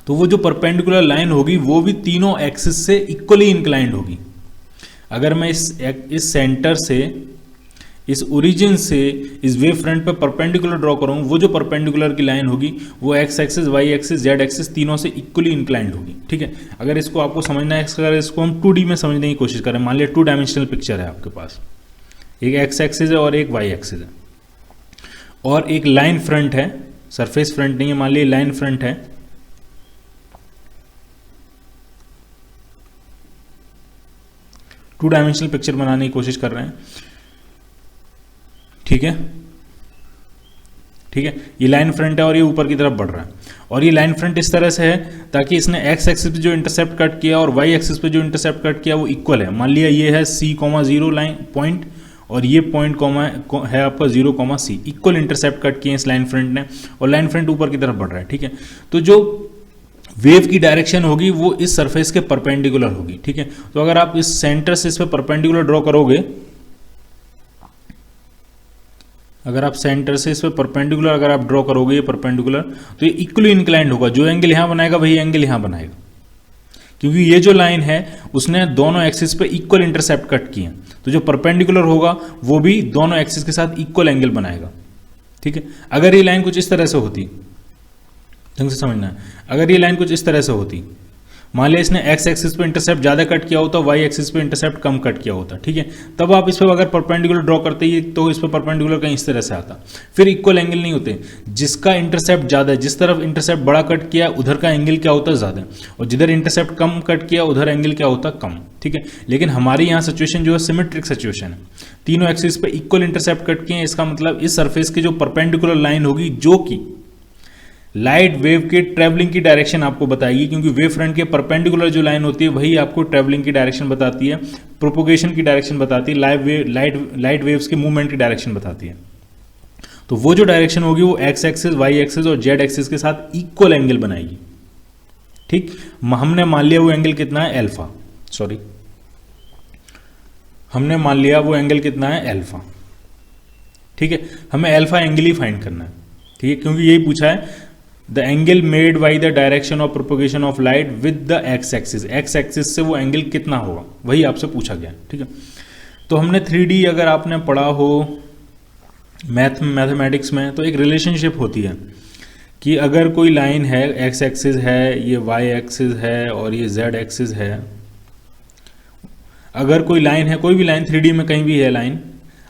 तो वो जो परपेंडिकुलर लाइन होगी वो भी तीनों एक्सिस से इक्वली इंक्लाइंड होगी। अगर मैं इस सेंटर से, इस ओरिजिन से इस वेव फ्रंट पे परपेंडिकुलर ड्रॉ करूँ, वो जो परपेंडिकुलर की लाइन होगी वो x axis, y axis, z axis तीनों से इक्वली इंक्लाइंड होगी। ठीक है, अगर इसको आपको समझना है, अगर इसको हम 2D में समझने की कोशिश करें, मान लिया 2 डायमेंशनल पिक्चर है आपके पास, एक एक्स एक्सिस है और एक वाई एक्सिस है, और एक लाइन फ्रंट है, सरफेस फ्रंट नहीं है, मान लिया लाइन फ्रंट है। 2 डायमेंशनल पिक्चर बनाने की कोशिश कर रहे हैं। ठीक है, ठीक है, ये लाइन फ्रंट है और ये ऊपर की तरफ बढ़ रहा है, और ये लाइन फ्रंट इस तरह से है ताकि इसने एक्स एक्सिस पे जो इंटरसेप्ट कट किया और वाई एक्सिस पे जो इंटरसेप्ट कट किया वो इक्वल है। मान लिया ये है c, 0 लाइन पॉइंट, और ये पॉइंट है आपका 0, c, इक्वल इंटरसेप्ट कट किए इस लाइन फ्रंट ने, और लाइन फ्रंट ऊपर की तरफ बढ़ रहा है। ठीक है, तो जो वेव की डायरेक्शन होगी वो इस सरफेस के परपेंडिकुलर होगी, ठीक है। तो अगर आप इस सेंटर से इस पे परपेंडिकुलर ड्रॉ करोगे, अगर आप सेंटर से इस पे परपेंडिकुलर अगर आप ड्रॉ करोगे ये परपेंडिकुलर, तो ये इक्वली इंक्लाइंड होगा, जो एंगल यहां बनाएगा वही एंगल यहां बनाएगा, क्योंकि ये जो लाइन है उसने दोनों एक्सिस पे इक्वल इंटरसेप्ट कट किए, तो जो परपेंडिकुलर होगा वो भी दोनों एक्सिस के साथ इक्वल एंगल बनाएगा, ठीक है। अगर ये लाइन कुछ इस तरह से होती, ढंग से समझना है, अगर ये लाइन कुछ इस तरह से होती, मान लिया इसने एक्स एक्सिस पे इंटरसेप्ट ज़्यादा कट किया होता, वाई एक्सिस पे इंटरसेप्ट कम कट किया होता, ठीक है, तब आप इस पर अगर परपेंडिकुलर ड्रॉ करते ही तो इस पर परपेंडिकुलर कहीं इस तरह से आता, फिर इक्वल एंगल नहीं होते। जिसका इंटरसेप्ट ज़्यादा है, जिस तरफ इंटरसेप्ट बड़ा कट किया उधर का एंगल क्या होता है ज़्यादा, और जिधर इंटरसेप्ट कम कट किया उधर एंगल क्या होता कम, ठीक है। लेकिन हमारी यहाँ सिचुएशन जो है सिमेट्रिक सिचुएशन है, तीनों एक्सिस पे इक्वल इंटरसेप्ट कट किए हैं, इसका मतलब इस सरफेस की जो परपेंडिकुलर लाइन होगी जो कि लाइट वेव के ट्रैवलिंग की डायरेक्शन आपको बताएगी, क्योंकि वेव फ्रंट के परपेंडिकुलर जो लाइन होती है वही आपको ट्रैवलिंग की डायरेक्शन बताती है, प्रोपोगेशन की डायरेक्शन बताती है, लाइट वेव्स के मूवमेंट की डायरेक्शन बताती है। तो वो जो डायरेक्शन होगी वो एक्स एक्सिस, वाई एक्सिस और जेड एक्सिस के साथ इक्वल एंगल बनाएगी, ठीक। हमने मान लिया वो एंगल कितना है एल्फा, सॉरी हमने मान लिया वो एंगल कितना है एल्फा, ठीक है। हमें एल्फा एंगल ही फाइंड करना है, ठीक है, क्योंकि यही पूछा है the angle made by the direction of propagation of light with the x axis, x axis से वो एंगल कितना होगा वही आपसे पूछा गया, ठीक है। तो हमने 3D अगर आपने पढ़ा हो मैथमेटिक्स में, तो एक रिलेशनशिप होती है कि अगर कोई लाइन है, एक्स एक्सिस है, ये वाई एक्सिस है और ये जेड एक्सिस है, अगर कोई लाइन है, कोई भी लाइन 3D में कहीं भी है लाइन,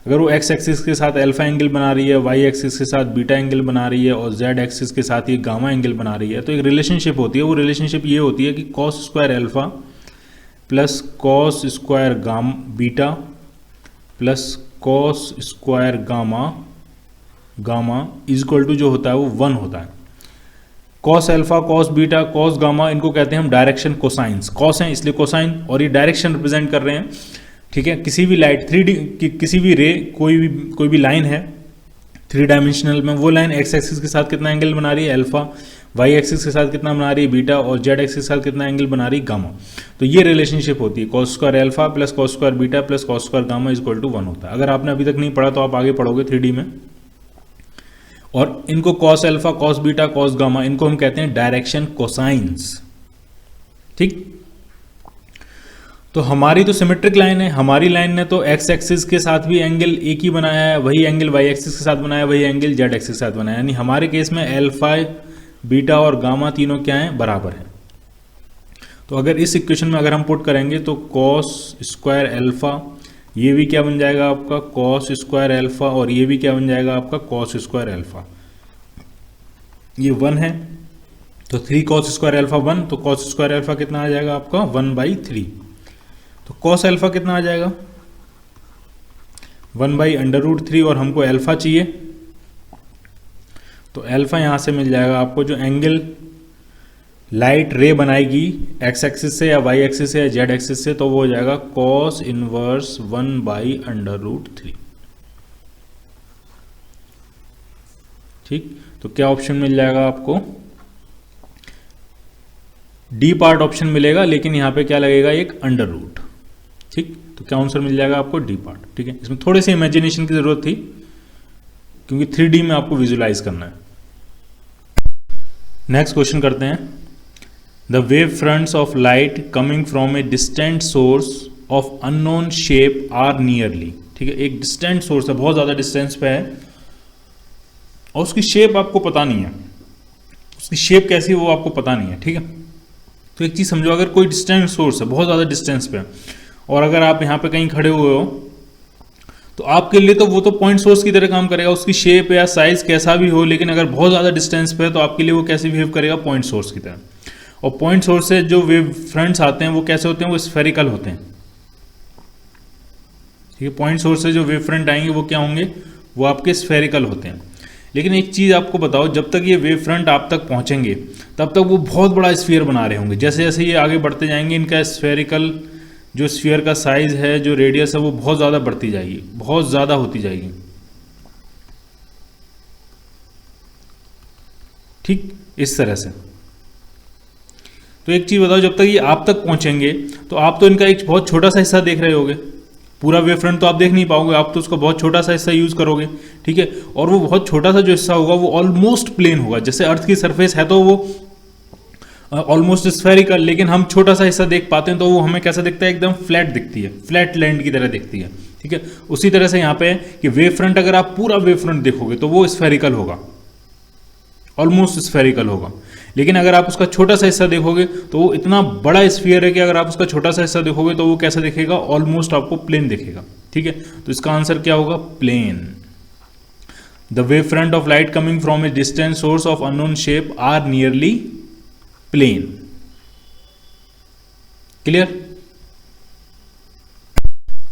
अगर वो एक्स एक्सिस के साथ अल्फा एंगल बना रही है, वाई एक्सिस के साथ बीटा एंगल बना रही है और जेड एक्सिस के साथ ये गामा एंगल बना रही है, तो एक रिलेशनशिप होती है। वो रिलेशनशिप ये होती है कि cos square alpha plus cos square beta plus cos square gamma is equal to जो होता है वो 1 होता है। Cos alpha, cos beta, cos gamma, इनको कहते हैं हम डायरेक्शन कोसाइंस, कॉस हैं इसलिए कोसाइन, और ये डायरेक्शन रिप्रेजेंट कर रहे हैं, ठीक है। किसी भी लाइट 3D की किसी भी रे, कोई भी लाइन है 3 डायमेंशनल में, वो लाइन एक्स एक्सिस के साथ कितना एंगल बना रही है अल्फा, वाई एक्सिस के साथ कितना बना रही है बीटा और जेड एक्सिस के साथ कितना एंगल बना रही है गामा। तो ये रिलेशनशिप होती है cos square alpha plus cos square beta plus cos square gamma is equal to 1 होता है। अगर आपने अभी तक नहीं पढ़ा तो आप आगे पढ़ोगे 3D में। और इनको cos alpha, cos beta, cos gamma, इनको हम कहते हैं डायरेक्शन कोसाइंस, ठीक। तो हमारी तो सिमेट्रिक लाइन है, हमारी लाइन ने तो एक्स एक्सिस के साथ भी एंगल एक ही बनाया है, वही एंगल वाई एक्सिस के साथ बनाया, वही एंगल जेड एक्सिस के साथ बनाया, यानी हमारे केस में अल्फा, बीटा और गामा तीनों क्या हैं, बराबर हैं। तो अगर इस इक्वेशन में अगर हम पुट करेंगे तो कॉस स्क्वायर अल्फा, ये भी क्या बन जाएगा आपका कॉस स्क्वायर अल्फा, और ये भी क्या बन जाएगा आपका कॉस स्क्वायर अल्फा, ये 1 है, तो 3 कॉस स्क्वायर अल्फा 1, तो कॉस स्क्वायर अल्फा कितना आ जाएगा आपका 1/3। तो कॉस अल्फा कितना आ जाएगा 1/√3, और हमको अल्फा चाहिए, तो अल्फा यहां से मिल जाएगा आपको, जो एंगल लाइट रे बनाएगी एक्स एक्सिस से या वाई एक्सिस से या जेड एक्सिस से, तो वो हो जाएगा कॉस इनवर्स 1/√3, ठीक। तो क्या ऑप्शन मिल जाएगा आपको, डी पार्ट ऑप्शन मिलेगा, लेकिन यहां पे क्या लगेगा एक अंडर रूट, ठीक। तो क्या आंसर मिल जाएगा आपको डी पार्ट, ठीक है। इसमें थोड़ी सी इमेजिनेशन की जरूरत थी क्योंकि 3D में आपको विजुलाइज करना है। नेक्स्ट क्वेश्चन करते हैं, the wave fronts of light coming from a distant source of unknown shape are nearly, ठीक है। एक डिस्टेंट सोर्स है, बहुत ज्यादा डिस्टेंस पे है और उसकी शेप आपको पता नहीं है, उसकी शेप कैसी है वो आपको पता नहीं है, ठीक है। तो एक चीज समझो, अगर कोई डिस्टेंट सोर्स है बहुत ज्यादा डिस्टेंस पे, और अगर आप यहाँ पे कहीं खड़े हुए हो तो आपके लिए तो वो तो पॉइंट सोर्स की तरह काम करेगा, उसकी शेप या साइज कैसा भी हो, लेकिन अगर बहुत ज़्यादा डिस्टेंस पे है तो आपके लिए वो कैसे बिहेव करेगा, पॉइंट सोर्स की तरह। और पॉइंट सोर्स से जो वेव फ्रंट्स आते हैं वो कैसे होते हैं, वो स्फेरिकल होते हैं, ठीक है। पॉइंट सोर्स से जो वेव फ्रंट आएंगे वो क्या होंगे, वो आपके स्फेरिकल होते हैं। लेकिन एक चीज़ आपको बताओ, जब तक ये वेव फ्रंट आप तक पहुँचेंगे तब तक वो बहुत बड़ा स्फीयर बना रहे होंगे, जैसे जैसे ये आगे बढ़ते जाएंगे इनका स्फेरिकल जो स्फीयर का साइज है, जो रेडियस है, वो बहुत ज़्यादा बढ़ती जाएगी, बहुत ज़्यादा होती जाएगी, ठीक। इस तरह से तो एक चीज़ बताओ, जब तक ये आप तक पहुंचेंगे तो आप तो इनका एक बहुत छोटा सा हिस्सा देख रहे होगे, पूरा वेव फ्रंट तो आप देख नहीं पाओगे, आप तो उसका बहुत छोटा सा हिस्सा यूज़ करोगे, ठीक है। और वो बहुत छोटा सा जो हिस्सा होगा वो ऑलमोस्ट प्लेन होगा, जैसे अर्थ की सरफेस है तो वो ऑलमोस्ट स्फेरिकल, लेकिन हम छोटा सा हिस्सा देख पाते हैं तो वो हमें कैसा दिखता है, एकदम फ्लैट दिखती है, फ्लैट लैंड की तरह दिखती है, ठीक है। उसी तरह से यहाँ पे है कि वेव फ्रंट, अगर आप पूरा वेव फ्रंट देखोगे तो वो स्फेरिकल होगा, ऑलमोस्ट स्फेरिकल होगा। लेकिन अगर आप उसका छोटा सा हिस्सा देखोगे तो वो इतना बड़ा स्फीयर है कि अगर आप उसका छोटा सा हिस्सा देखोगे तो वो कैसा दिखेगा, ऑलमोस्ट आपको प्लेन दिखेगा, ठीक है। तो इसका आंसर क्या होगा, plane. The wave front of light coming from a distant source of unknown shape are nearly plane. Clear.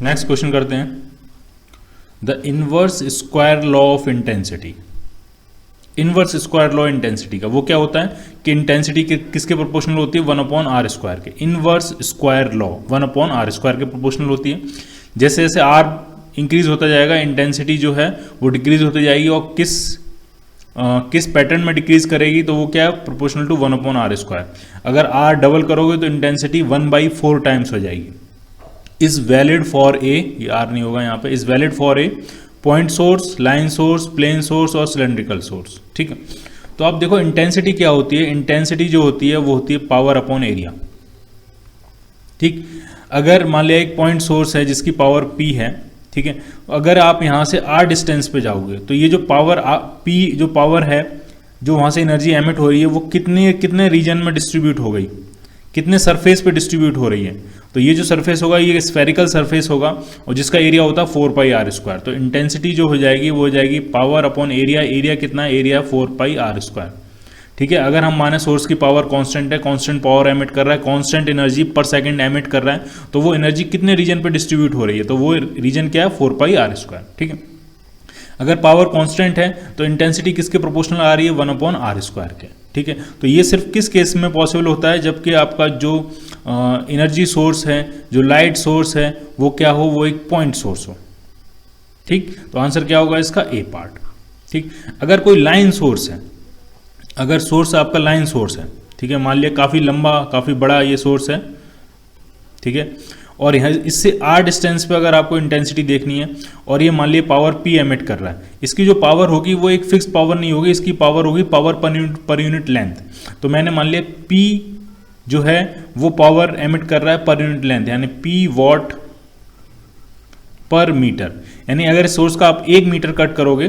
Next question करते हैं। The inverse square law of intensity. Inverse square law intensity का वो क्या होता है कि इंटेंसिटी किसके proportional होती है, 1/r² के। इनवर्स स्क्वायर लॉ 1/r² के प्रोपोर्शनल होती है। जैसे जैसे r इंक्रीज होता जाएगा इंटेंसिटी जो है वो डिक्रीज होती जाएगी, और किस पैटर्न में डिक्रीज करेगी तो वो क्या है, प्रोपोर्शनल टू 1/r²। अगर r डबल करोगे तो इंटेंसिटी 1/4 टाइम्स हो जाएगी। इज वैलिड फॉर ए, ये r नहीं होगा यहाँ पे, is valid for a point source, line source, plane source और सिलेंड्रिकल सोर्स, ठीक है। तो आप देखो इंटेंसिटी क्या होती है, इंटेंसिटी जो होती है वो होती है पावर अपॉन एरिया, ठीक। अगर मान लिया एक पॉइंट सोर्स है जिसकी पावर P है, ठीक है, अगर आप यहाँ से r डिस्टेंस पे जाओगे तो ये जो पावर P जो पावर है, जो वहाँ से एनर्जी एमिट हो रही है, वो कितने रीजन में डिस्ट्रीब्यूट हो गई, कितने सरफेस पे डिस्ट्रीब्यूट हो रही है। तो ये जो सरफेस होगा ये स्फेरिकल सरफेस होगा, और जिसका एरिया होता है 4πr²। तो इंटेंसिटी जो हो जाएगी वो हो जाएगी पावर अपॉन एरिया। एरिया कितना, एरिया 4πr², ठीक है। अगर हम माने सोर्स की पावर कांस्टेंट है, कांस्टेंट पावर एमिट कर रहा है, कांस्टेंट एनर्जी पर सेकंड एमिट कर रहा है, तो वो एनर्जी कितने रीजन पे डिस्ट्रीब्यूट हो रही है, तो वो रीजन क्या है, 4πr², ठीक है। अगर पावर कांस्टेंट है तो इंटेंसिटी किसके प्रोपोर्शनल आ रही है, 1/r² के, ठीक है। तो ये सिर्फ किस केस में पॉसिबल होता है, जबकि आपका जो एनर्जी सोर्स है, जो लाइट सोर्स है, वो क्या हो, वो एक पॉइंट सोर्स हो, ठीक। तो आंसर क्या होगा इसका, ए पार्ट, ठीक। अगर कोई लाइन सोर्स है, अगर सोर्स आपका लाइन सोर्स है, ठीक है, मान लिया काफ़ी लंबा काफ़ी बड़ा ये सोर्स है, ठीक है, और यहाँ इससे r डिस्टेंस पे अगर आपको इंटेंसिटी देखनी है, और ये मान लिया पावर P एमिट कर रहा है, इसकी जो पावर होगी वो एक फिक्स पावर नहीं होगी, इसकी पावर होगी पावर पर यूनिट लेंथ। तो मैंने मान लिया P जो है वो पावर एमिट कर रहा है पर यूनिट लेंथ, यानी P वॉट पर मीटर। यानी अगर इस सोर्स का आप 1 मीटर कट करोगे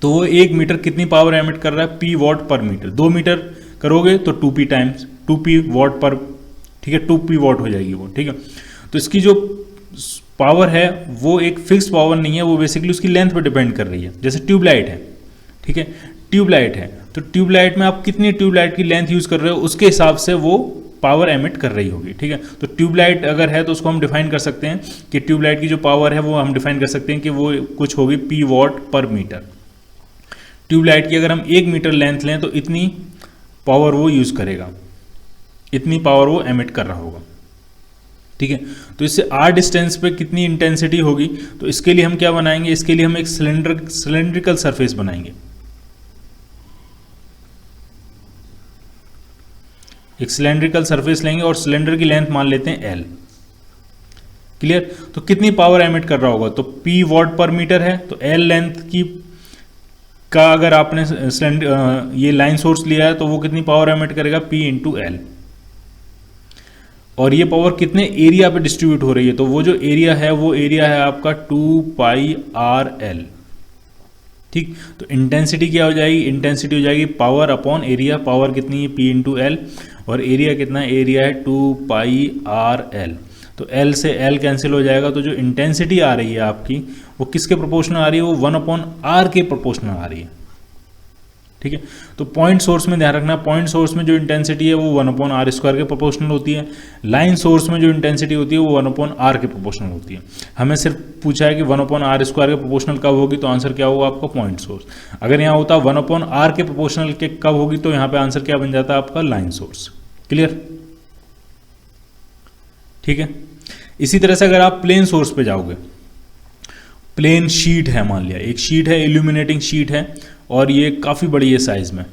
तो वो 1 मीटर कितनी पावर एमिट कर रहा है, P वॉट पर मीटर। 2 मीटर करोगे तो 2P टाइम्स 2P वॉट पर, ठीक है, 2P वॉट हो जाएगी वो, ठीक है। तो इसकी जो पावर है वो एक फिक्स पावर नहीं है, वो बेसिकली उसकी लेंथ पर डिपेंड कर रही है। जैसे ट्यूबलाइट है, ठीक है, ट्यूबलाइट है तो ट्यूबलाइट में आप कितनी ट्यूबलाइट की लेंथ यूज़ कर रहे हो उसके हिसाब से वो पावर एमिट कर रही होगी, ठीक है। तो ट्यूबलाइट अगर है तो उसको हम डिफाइन कर सकते हैं कि ट्यूबलाइट की जो पावर है वो हम डिफाइन कर सकते हैं कि वो कुछ होगी P वॉट पर मीटर। ट्यूबलाइट की अगर हम 1 मीटर लेंथ लें तो इतनी पावर वो यूज़ करेगा, इतनी पावर वो एमिट कर रहा होगा, ठीक है। तो इससे r डिस्टेंस पे कितनी इंटेंसिटी होगी, तो इसके लिए हम क्या बनाएंगे, इसके लिए हम एक सिलेंड्रिकल सरफेस बनाएंगे, एक सिलेंड्रिकल सरफेस लेंगे और सिलेंडर की लेंथ मान लेते हैं L। क्लियर। तो कितनी पावर एमिट कर रहा होगा, तो P वॉट पर मीटर है, तो L लेंथ की का अगर आपने ये लाइन सोर्स लिया है तो वो कितनी पावर एमिट करेगा, P इंटू L। और ये पावर कितने एरिया पे डिस्ट्रीब्यूट हो रही है, तो वो जो एरिया है वो एरिया है आपका 2πrl, ठीक। तो इंटेंसिटी क्या हो जाएगी, इंटेंसिटी हो जाएगी पावर अपॉन एरिया। पावर कितनी है, P इंटू L, और एरिया कितना है, एरिया है 2πrl। तो L से L कैंसिल हो जाएगा, तो जो इंटेंसिटी आ रही है आपकी वो किसके प्रोपोर्शनल आ रही है, वो 1/r के प्रोपोर्शनल आ रही है, ठीक है। तो पॉइंट सोर्स में ध्यान रखना, पॉइंट सोर्स में जो इंटेंसिटी है वो 1/r² के प्रोपोर्शनल होती है। लाइन सोर्स में जो इंटेंसिटी होती है वो 1/r के प्रोपोर्शनल होती है। हमें सिर्फ पूछा है कि 1/r² के प्रोपोर्शनल कब होगी, तो आंसर क्या होगा आपका, पॉइंट सोर्स। अगर यहाँ होता 1/r के प्रोपोर्शनल के कब होगी, तो यहाँ पे आंसर क्या बन जाता है आपका, लाइन सोर्स। क्लियर, ठीक है। इसी तरह से अगर आप प्लेन सोर्स पे जाओगे, प्लेन शीट है, मान लिया एक शीट है, इल्यूमिनेटिंग शीट है, और ये काफ़ी बड़ी है साइज में,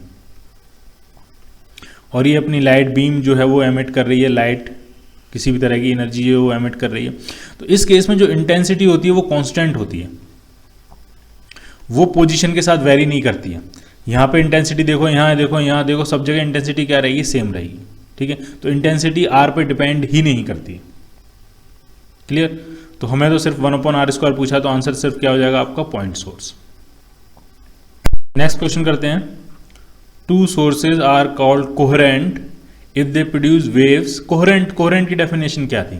और ये अपनी लाइट बीम जो है वो एमिट कर रही है, लाइट किसी भी तरह की एनर्जी जो है वो एमिट कर रही है। तो इस केस में जो इंटेंसिटी होती है वो कांस्टेंट होती है, वो पोजीशन के साथ वेरी नहीं करती है। यहाँ पे इंटेंसिटी देखो, यहाँ देखो, यहाँ देखो, सब जगह इंटेंसिटी क्या रहेगी, सेम रहेगी। ठीक है, तो इंटेंसिटी आर पे डिपेंड ही नहीं करती। क्लियर? तो हमें तो सिर्फ 1/r² पूछा, तो आंसर सिर्फ क्या हो जाएगा आपका, पॉइंट सोर्स। नेक्स्ट क्वेश्चन करते हैं। Two sources are called coherent if they produce waves. Coherent की डेफिनेशन क्या थी?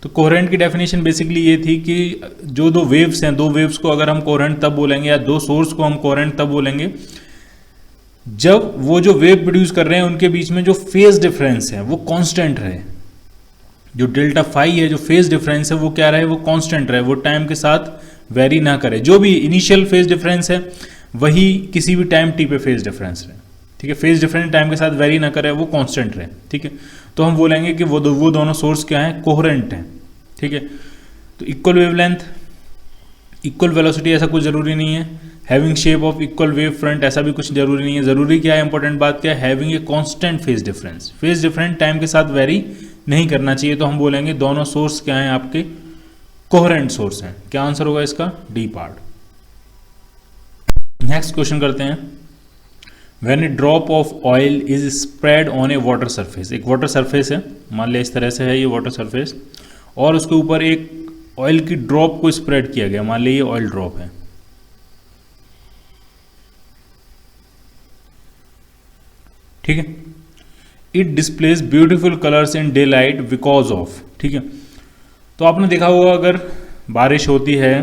तो कोहेरेंट की डेफिनेशन बेसिकली ये थी कि जो दो वेव्स हैं, दो वेव्स को अगर हम कोहेरेंट तब बोलेंगे, या दो सोर्स को हम कोहेरेंट तब बोलेंगे जब वो जो वेव प्रोड्यूस कर रहे हैं उनके बीच में जो फेज डिफरेंस है वो कांस्टेंट रहे। जो डेल्टा फाई है, जो फेज डिफरेंस है, वो क्या रहे, वो कांस्टेंट रहे, वो टाइम के साथ वेरी ना करे। जो भी इनिशियल फेज डिफरेंस है वही किसी भी टाइम टी पे फेज डिफरेंस रहे। ठीक है, फेज डिफरेंस टाइम के साथ वेरी ना करे, वो कांस्टेंट रहे। ठीक है, तो हम बोलेंगे कि वो दोनों सोर्स क्या हैं, कोहेरेंट हैं। ठीक है, तो इक्वल वेवलेंथ, इक्वल वेलोसिटी, ऐसा कुछ जरूरी नहीं है। Having shape of equal wave front, ऐसा भी कुछ जरूरी नहीं है। जरूरी क्या है, इंपॉर्टेंट बात क्या है, having a constant phase difference. Phase difference time के साथ वेरी नहीं करना चाहिए। तो हम बोलेंगे दोनों सोर्स क्या हैं, आपके कोहेरेंट सोर्स हैं। क्या आंसर होगा इसका, डी पार्ट। नेक्स्ट क्वेश्चन करते हैं। When A drop of oil is spread on a water surface. एक वाटर सरफेस है, मान लिया इस तरह से है ये वाटर सरफेस, और उसके ऊपर एक ऑयल की ड्रॉप को स्प्रेड किया गया, मान लिया ये ऑयल ड्रॉप है। ठीक है, it displace beautiful colours in day light because of. ठीक है, तो आपने देखा होगा अगर बारिश होती है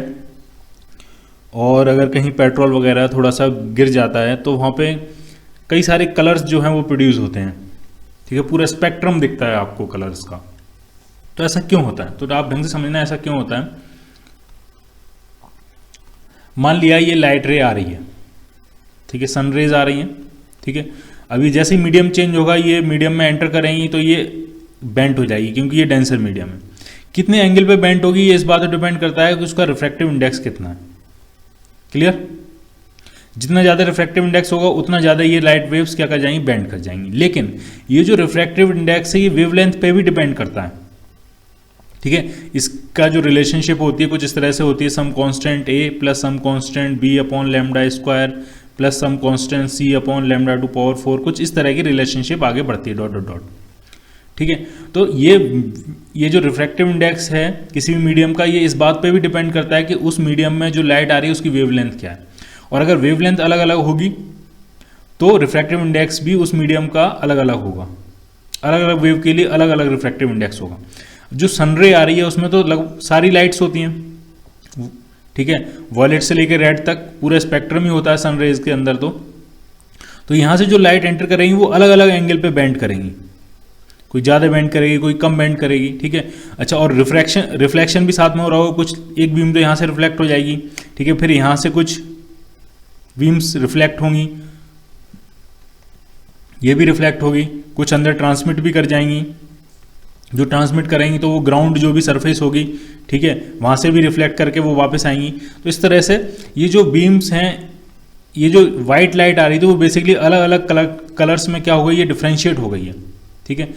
और अगर कहीं पेट्रोल वगैरह थोड़ा सा गिर जाता है तो वहाँ पे कई सारे कलर्स जो हैं वो प्रोड्यूस होते हैं। ठीक है, पूरा स्पेक्ट्रम दिखता है आपको कलर्स का। तो ऐसा क्यों होता है, तो आप ढंग से समझना ऐसा क्यों होता है। मान लिया ये लाइट रे आ रही है, ठीक है, सन रेज आ रही हैं। ठीक है, अभी जैसे ही मीडियम चेंज होगा, ये मीडियम में एंटर करेंगी तो ये बेंट हो जाएगी, क्योंकि ये डेंसर मीडियम है। कितने एंगल पे बेंट होगी ये इस बात पर डिपेंड करता है कि उसका रिफ्रैक्टिव इंडेक्स कितना है। क्लियर? जितना ज़्यादा रिफ्रैक्टिव इंडेक्स होगा उतना ज़्यादा ये लाइट वेव्स क्या कर जाएंगी, बेंड कर जाएंगी। लेकिन ये जो रिफ्रैक्टिव इंडेक्स है ये वेवलेंथ पे भी डिपेंड करता है। ठीक है, इसका जो रिलेशनशिप होती है कुछ इस तरह से होती है, some constant a plus some constant b upon lambda square plus some constant c upon lambda to power 4, कुछ इस तरह की रिलेशनशिप आगे बढ़ती है, डॉट डॉट डॉट। ठीक है, तो ये जो रिफ्रैक्टिव इंडेक्स है किसी भी मीडियम का, ये इस बात पे भी डिपेंड करता है कि उस मीडियम में जो लाइट आ रही है उसकी वेवलेंथ क्या है। और अगर वेवलेंथ अलग अलग होगी तो रिफ्रैक्टिव इंडेक्स भी उस मीडियम का अलग अलग होगा। अलग अलग वेव के लिए अलग अलग रिफ्रैक्टिव इंडेक्स होगा। जो सनरे आ रही है उसमें तो सारी लाइट्स होती हैं। ठीक है, वॉयलेट से लेकर रेड तक पूरा स्पेक्ट्रम ही होता है सनरेज के अंदर। तो यहाँ से जो लाइट एंटर करेंगी वो अलग अलग एंगल पे बेंड करेंगी, कोई ज़्यादा बेंड करेगी, कोई कम बेंड करेगी। ठीक है, अच्छा, और रिफ्लेक्शन भी साथ में हो रहा होगा। कुछ एक बीम तो यहाँ से रिफ्लेक्ट हो जाएगी, ठीक है, फिर यहाँ से कुछ बीम्स रिफ्लेक्ट होंगी, ये भी रिफ्लेक्ट होगी, कुछ अंदर ट्रांसमिट भी कर जाएंगी। जो ट्रांसमिट करेंगी तो वो ग्राउंड जो भी सरफेस होगी, ठीक है, वहाँ से भी रिफ्लेक्ट करके वो वापस आएंगी। तो इस तरह से ये जो बीम्स हैं, ये जो वाइट लाइट आ रही थी वो बेसिकली अलग अलग कलर्स में क्या हो गई, ये डिफ्रेंशिएट हो गई है। ठीक है,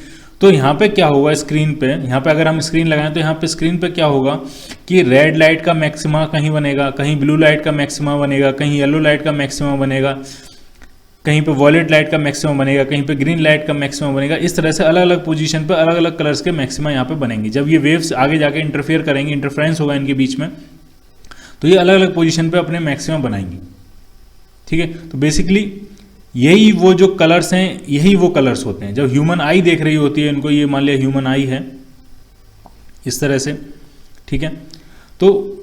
तो यहाँ पे क्या होगा स्क्रीन पे, यहाँ पे अगर हम स्क्रीन लगाएं तो यहाँ पे स्क्रीन पे क्या होगा कि रेड लाइट का मैक्सिमा कहीं बनेगा, कहीं ब्लू लाइट का मैक्सिमा बनेगा, कहीं येलो लाइट का मैक्सिमा बनेगा, कहीं पे वॉयलेट लाइट का मैक्सिमम बनेगा, कहीं पे ग्रीन लाइट का मैक्सिमम बनेगा। इस तरह से अलग अलग पोजीशन पे अलग अलग कलर्स के मैक्सिमा यहाँ पे बनेंगे। जब ये वेव्स आगे जाके इंटरफेयर करेंगे, इंटरफ्रेंस होगा इनके बीच में, तो ये अलग अलग पोजीशन पे अपने मैक्सिमम बनाएंगी। ठीक है, तो बेसिकली यही वो जो कलर्स हैं, यही वो कलर्स होते हैं। जब ह्यूमन आई देख रही होती है इनको, ये मान लिया ह्यूमन आई है इस तरह से, ठीक है, तो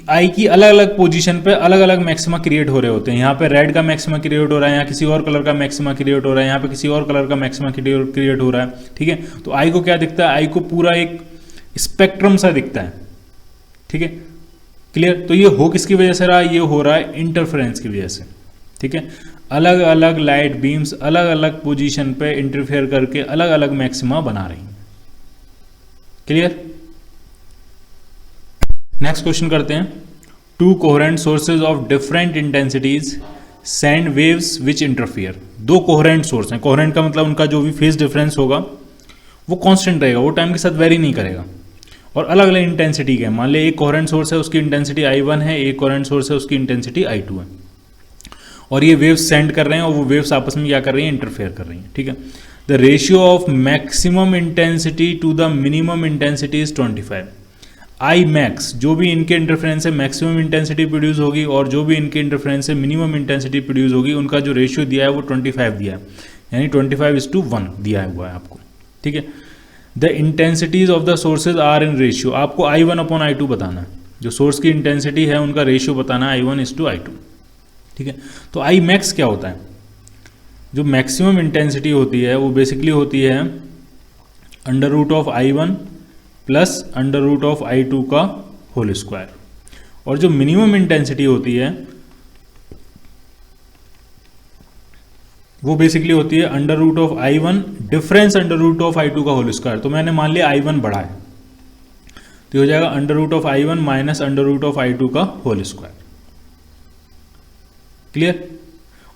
आई की अलग अलग पोजीशन पे अलग अलग मैक्सिमा क्रिएट हो रहे होते हैं। यहाँ पे रेड का मैक्सिमा क्रिएट हो रहा है, यहाँ किसी और कलर का मैक्सिमा क्रिएट हो रहा है, यहाँ पे किसी और कलर का मैक्सिमा क्रिएट हो रहा है। ठीक है, तो आई को क्या दिखता है, आई को पूरा एक स्पेक्ट्रम सा दिखता है। ठीक है, क्लियर? तो ये हो किसकी वजह से रहा, ये हो रहा है इंटरफेरेंस की वजह से। ठीक है, अलग अलग लाइट बीम्स अलग अलग पोजीशन पे इंटरफेयर करके अलग अलग मैक्सिमा बना रही हैं। क्लियर? नेक्स्ट क्वेश्चन करते हैं। To coherent sources of different intensities send waves which interfere। दो कोहेरेंट सोर्स हैं, कोहेरेंट का मतलब उनका जो भी फेज डिफरेंस होगा वो कांस्टेंट रहेगा, वो टाइम के साथ वेरी नहीं करेगा, और अलग अलग इंटेंसिटी के हैं। मान लिया एक कोहेरेंट सोर्स है, उसकी इंटेंसिटी I1 है, एक कोहेरेंट सोर्स है, उसकी इंटेंसिटी I2 है, और ये वेव्स सेंड कर रहे हैं और वो वेव्स आपस में क्या कर रही हैं, इंटरफेयर कर रही हैं। ठीक है, the ratio of maximum intensity to the minimum intensity is 25। I max, जो भी इनके इंटरफेरेंस से मैक्सिमम इंटेंसिटी प्रोड्यूस होगी और जो भी इनके इंटरफेरेंस से मिनिमम इंटेंसिटी प्रोड्यूस होगी, उनका जो रेशियो दिया है वो 25 दिया है, यानी 25:1 दिया हुआ है आपको। ठीक है, the intensities of the sources are in ratio, आपको I1/I2 बताना है, जो सोर्स की इंटेंसिटी है उनका रेशियो बताना है I1:I2। ठीक है, तो आई मैक्स क्या होता है, जो मैक्सिमम इंटेंसिटी होती है वो बेसिकली होती है √I1 प्लस √I2 का होल स्क्वायर, और जो मिनिमम इंटेंसिटी होती है वो बेसिकली होती है √I1 डिफरेंस √I2 का होल स्क्वायर। तो मैंने मान लिया I1 बड़ा है, तो हो जाएगा √I1 माइनस √I2 का होल स्क्वायर। क्लियर,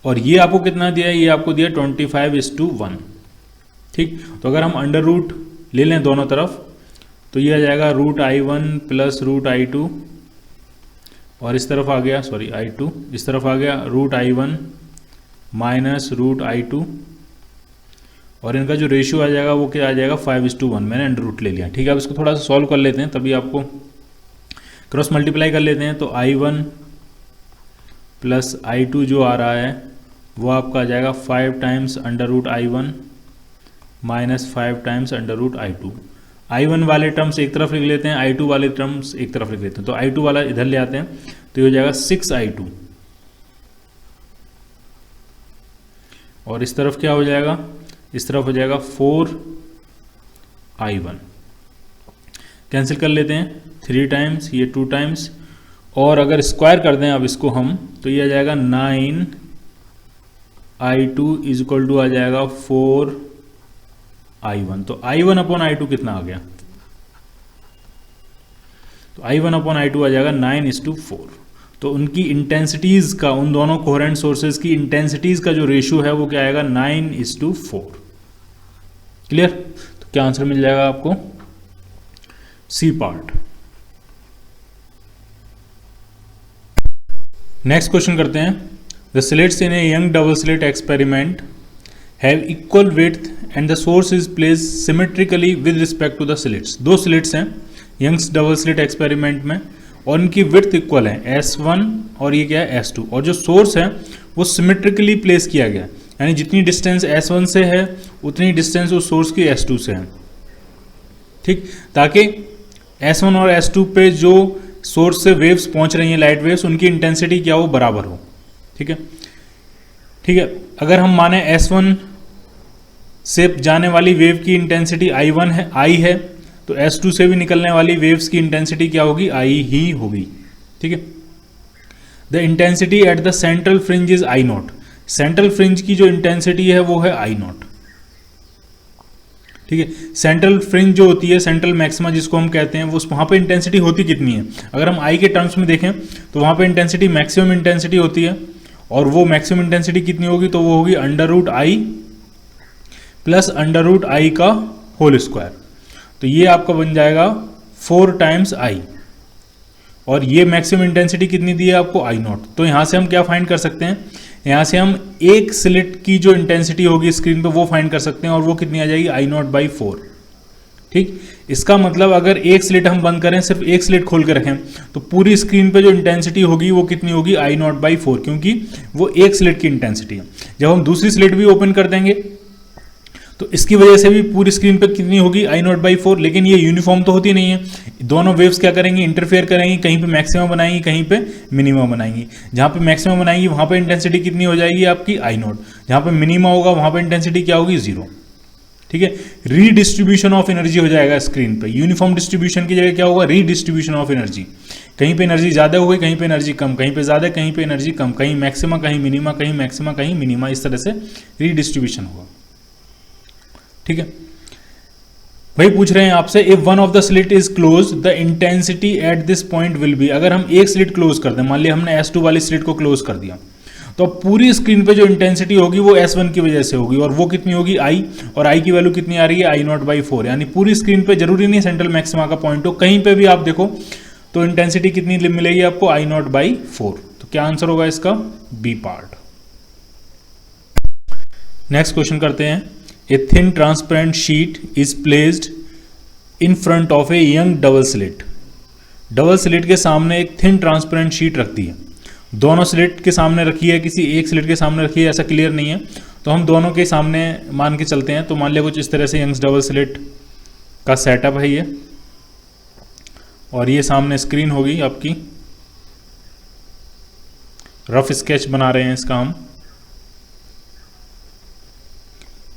और ये आपको कितना दिया है, ये आपको दिया 25:1। ठीक, तो अगर हम अंडर रूट ले लें दोनों तरफ तो ये आ जाएगा √I1 प्लस √I2, और इस तरफ आ गया I2, इस तरफ आ गया √I1 माइनस √I2, और इनका जो रेशियो आ जाएगा वो क्या आ जाएगा 5:1। मैंने अंडर रूट ले लिया। ठीक है, अब इसको थोड़ा सा सॉल्व कर लेते हैं, तभी आपको क्रॉस मल्टीप्लाई कर लेते हैं। तो I1 प्लस I2 जो आ रहा है वो आपका आ जाएगा 5 times √I1 minus 5 times √I2। I1 वाले टर्म्स एक तरफ लिख लेते हैं, I2 वाले टर्म्स एक तरफ लिख लेते हैं। तो I2 वाला इधर ले आते हैं, तो ये हो जाएगा 6I2, और इस तरफ क्या हो जाएगा, इस तरफ हो जाएगा 4I1। कैंसिल कर लेते हैं, 3 टाइम्स, ये 2 टाइम्स, और अगर स्क्वायर कर दें अब इसको हम, तो ये आ जाएगा 9I2 इज इक्वल टू आ जाएगा 4I1। तो I1/I2 कितना आ गया, तो I1/I2 आ जाएगा 9:4। तो उनकी इंटेंसिटीज का, उन दोनों कोहेरेंट सोर्सेज की इंटेंसिटीज का जो रेशियो है वो क्या आएगा 9:4। क्लियर, तो क्या आंसर मिल जाएगा आपको, सी पार्ट। नेक्स्ट क्वेश्चन करते हैं। The slits in a Young double slit experiment have equal width and the source is placed symmetrically with respect to the slits. दो स्लिट्स हैं यंग्स डबल स्लिट एक्सपेरिमेंट में, और इनकी width equal है S1 और ये क्या है S2, और जो सोर्स है वो सिमेट्रिकली प्लेस किया गया, यानी जितनी डिस्टेंस S1 से है उतनी डिस्टेंस उस सोर्स की S2 से है। ठीक, ताकि S1 और S2 पे जो सोर्स से वेव्स पहुंच रही हैं, लाइट वेव्स, उनकी इंटेंसिटी क्या हो, बराबर हो। ठीक है, ठीक है, अगर हम माने S1 से जाने वाली वेव की इंटेंसिटी I1 है, I है, तो S2 से भी निकलने वाली वेव्स की इंटेंसिटी क्या होगी, I ही होगी। ठीक है, the intensity at the central fringe is I0। Central fringe की जो इंटेंसिटी है वो है I0। ठीक है, सेंट्रल फ्रिंज जो होती है, सेंट्रल मैक्सिमा जिसको हम कहते हैं, वो वहाँ पे इंटेंसिटी होती कितनी है, अगर हम I के टर्म्स में देखें तो वहाँ पे इंटेंसिटी मैक्सिमम इंटेंसिटी होती है, और वो मैक्सिमम इंटेंसिटी कितनी होगी, तो वो होगी √I प्लस √I का होल स्क्वायर। तो ये आपका बन जाएगा 4 टाइम्स I, और ये मैक्सिमम इंटेंसिटी कितनी दी है आपको, I0। तो यहाँ से हम क्या फाइंड कर सकते हैं, यहाँ से हम एक स्लिट की जो इंटेंसिटी होगी स्क्रीन पे वो फाइंड कर सकते हैं, और वो कितनी आ जाएगी, I0/4। ठीक, इसका मतलब अगर एक स्लिट हम बंद करें, सिर्फ एक स्लिट खोल के रखें, तो पूरी स्क्रीन पे जो इंटेंसिटी होगी वो कितनी होगी, I0/4, क्योंकि वो एक स्लिट की इंटेंसिटी है। जब हम दूसरी स्लिट भी ओपन कर देंगे तो इसकी वजह से भी पूरी स्क्रीन पे कितनी होगी, I0/4। लेकिन ये यूनिफॉर्म तो होती नहीं है, दोनों वेव्स क्या करेंगी, इंटरफेयर करेंगी, कहीं पे मैक्सिमम बनाएंगी, कहीं पे मिनिमम बनाएंगी। जहाँ पे मैक्सिमम बनाएंगी वहाँ पे इंटेंसिटी कितनी हो जाएगी आपकी, I0। जहाँ पे मिनिमम होगा वहाँ पे इंटेंसिटी क्या होगी, 0। ठीक है, रीडिस्ट्रीब्यूशन ऑफ एनर्जी हो जाएगा स्क्रीन पे। यूनिफॉर्म डिस्ट्रीब्यूशन की जगह क्या होगा, रीडिस्ट्रीब्यूशन ऑफ एनर्जी। कहीं पे एनर्जी ज़्यादा हो गई, कहीं पे एनर्जी कम, कहीं पे ज़्यादा, कहीं पे एनर्जी कम, कहीं मैक्सिमा, कहीं मिनिमा, कहीं मैक्सिमा, कहीं मिनिमा, इस तरह से रीडिस्ट्रीब्यूशन होगा। ठीक है, वही पूछ रहे हैं आपसे, if one of the slit is close the intensity at this point will be. अगर हम एक स्लिट क्लोज कर दें, मान लिया हमने S2 वाली स्लिट को क्लोज कर दिया, तो अब पूरी स्क्रीन पे जो इंटेंसिटी होगी वो S1 की वजह से होगी, और वो कितनी होगी I, और I की वैल्यू कितनी आ रही है I0/4, यानी पूरी स्क्रीन पे, जरूरी नहीं सेंट्रल मैक्सिमा का पॉइंट हो, कहीं पे भी आप देखो तो इंटेंसिटी कितनी मिलेगी आपको I0/4। तो क्या आंसर होगा इसका? B part. नेक्स्ट क्वेश्चन करते हैं। A thin transparent sheet is placed in front of A Young double slit. Double slit के सामने एक थिन ट्रांसपेरेंट शीट रख दी है, दोनों स्लिट के सामने रखी है, किसी एक स्लिट के सामने रखी है ऐसा क्लियर नहीं है, तो हम दोनों के सामने मान के चलते हैं। तो मान लिया कुछ इस तरह से यंग्स डबल स्लिट का सेटअप है ये, और ये सामने स्क्रीन होगी आपकी। रफ स्केच बना रहे हैं इसका हम।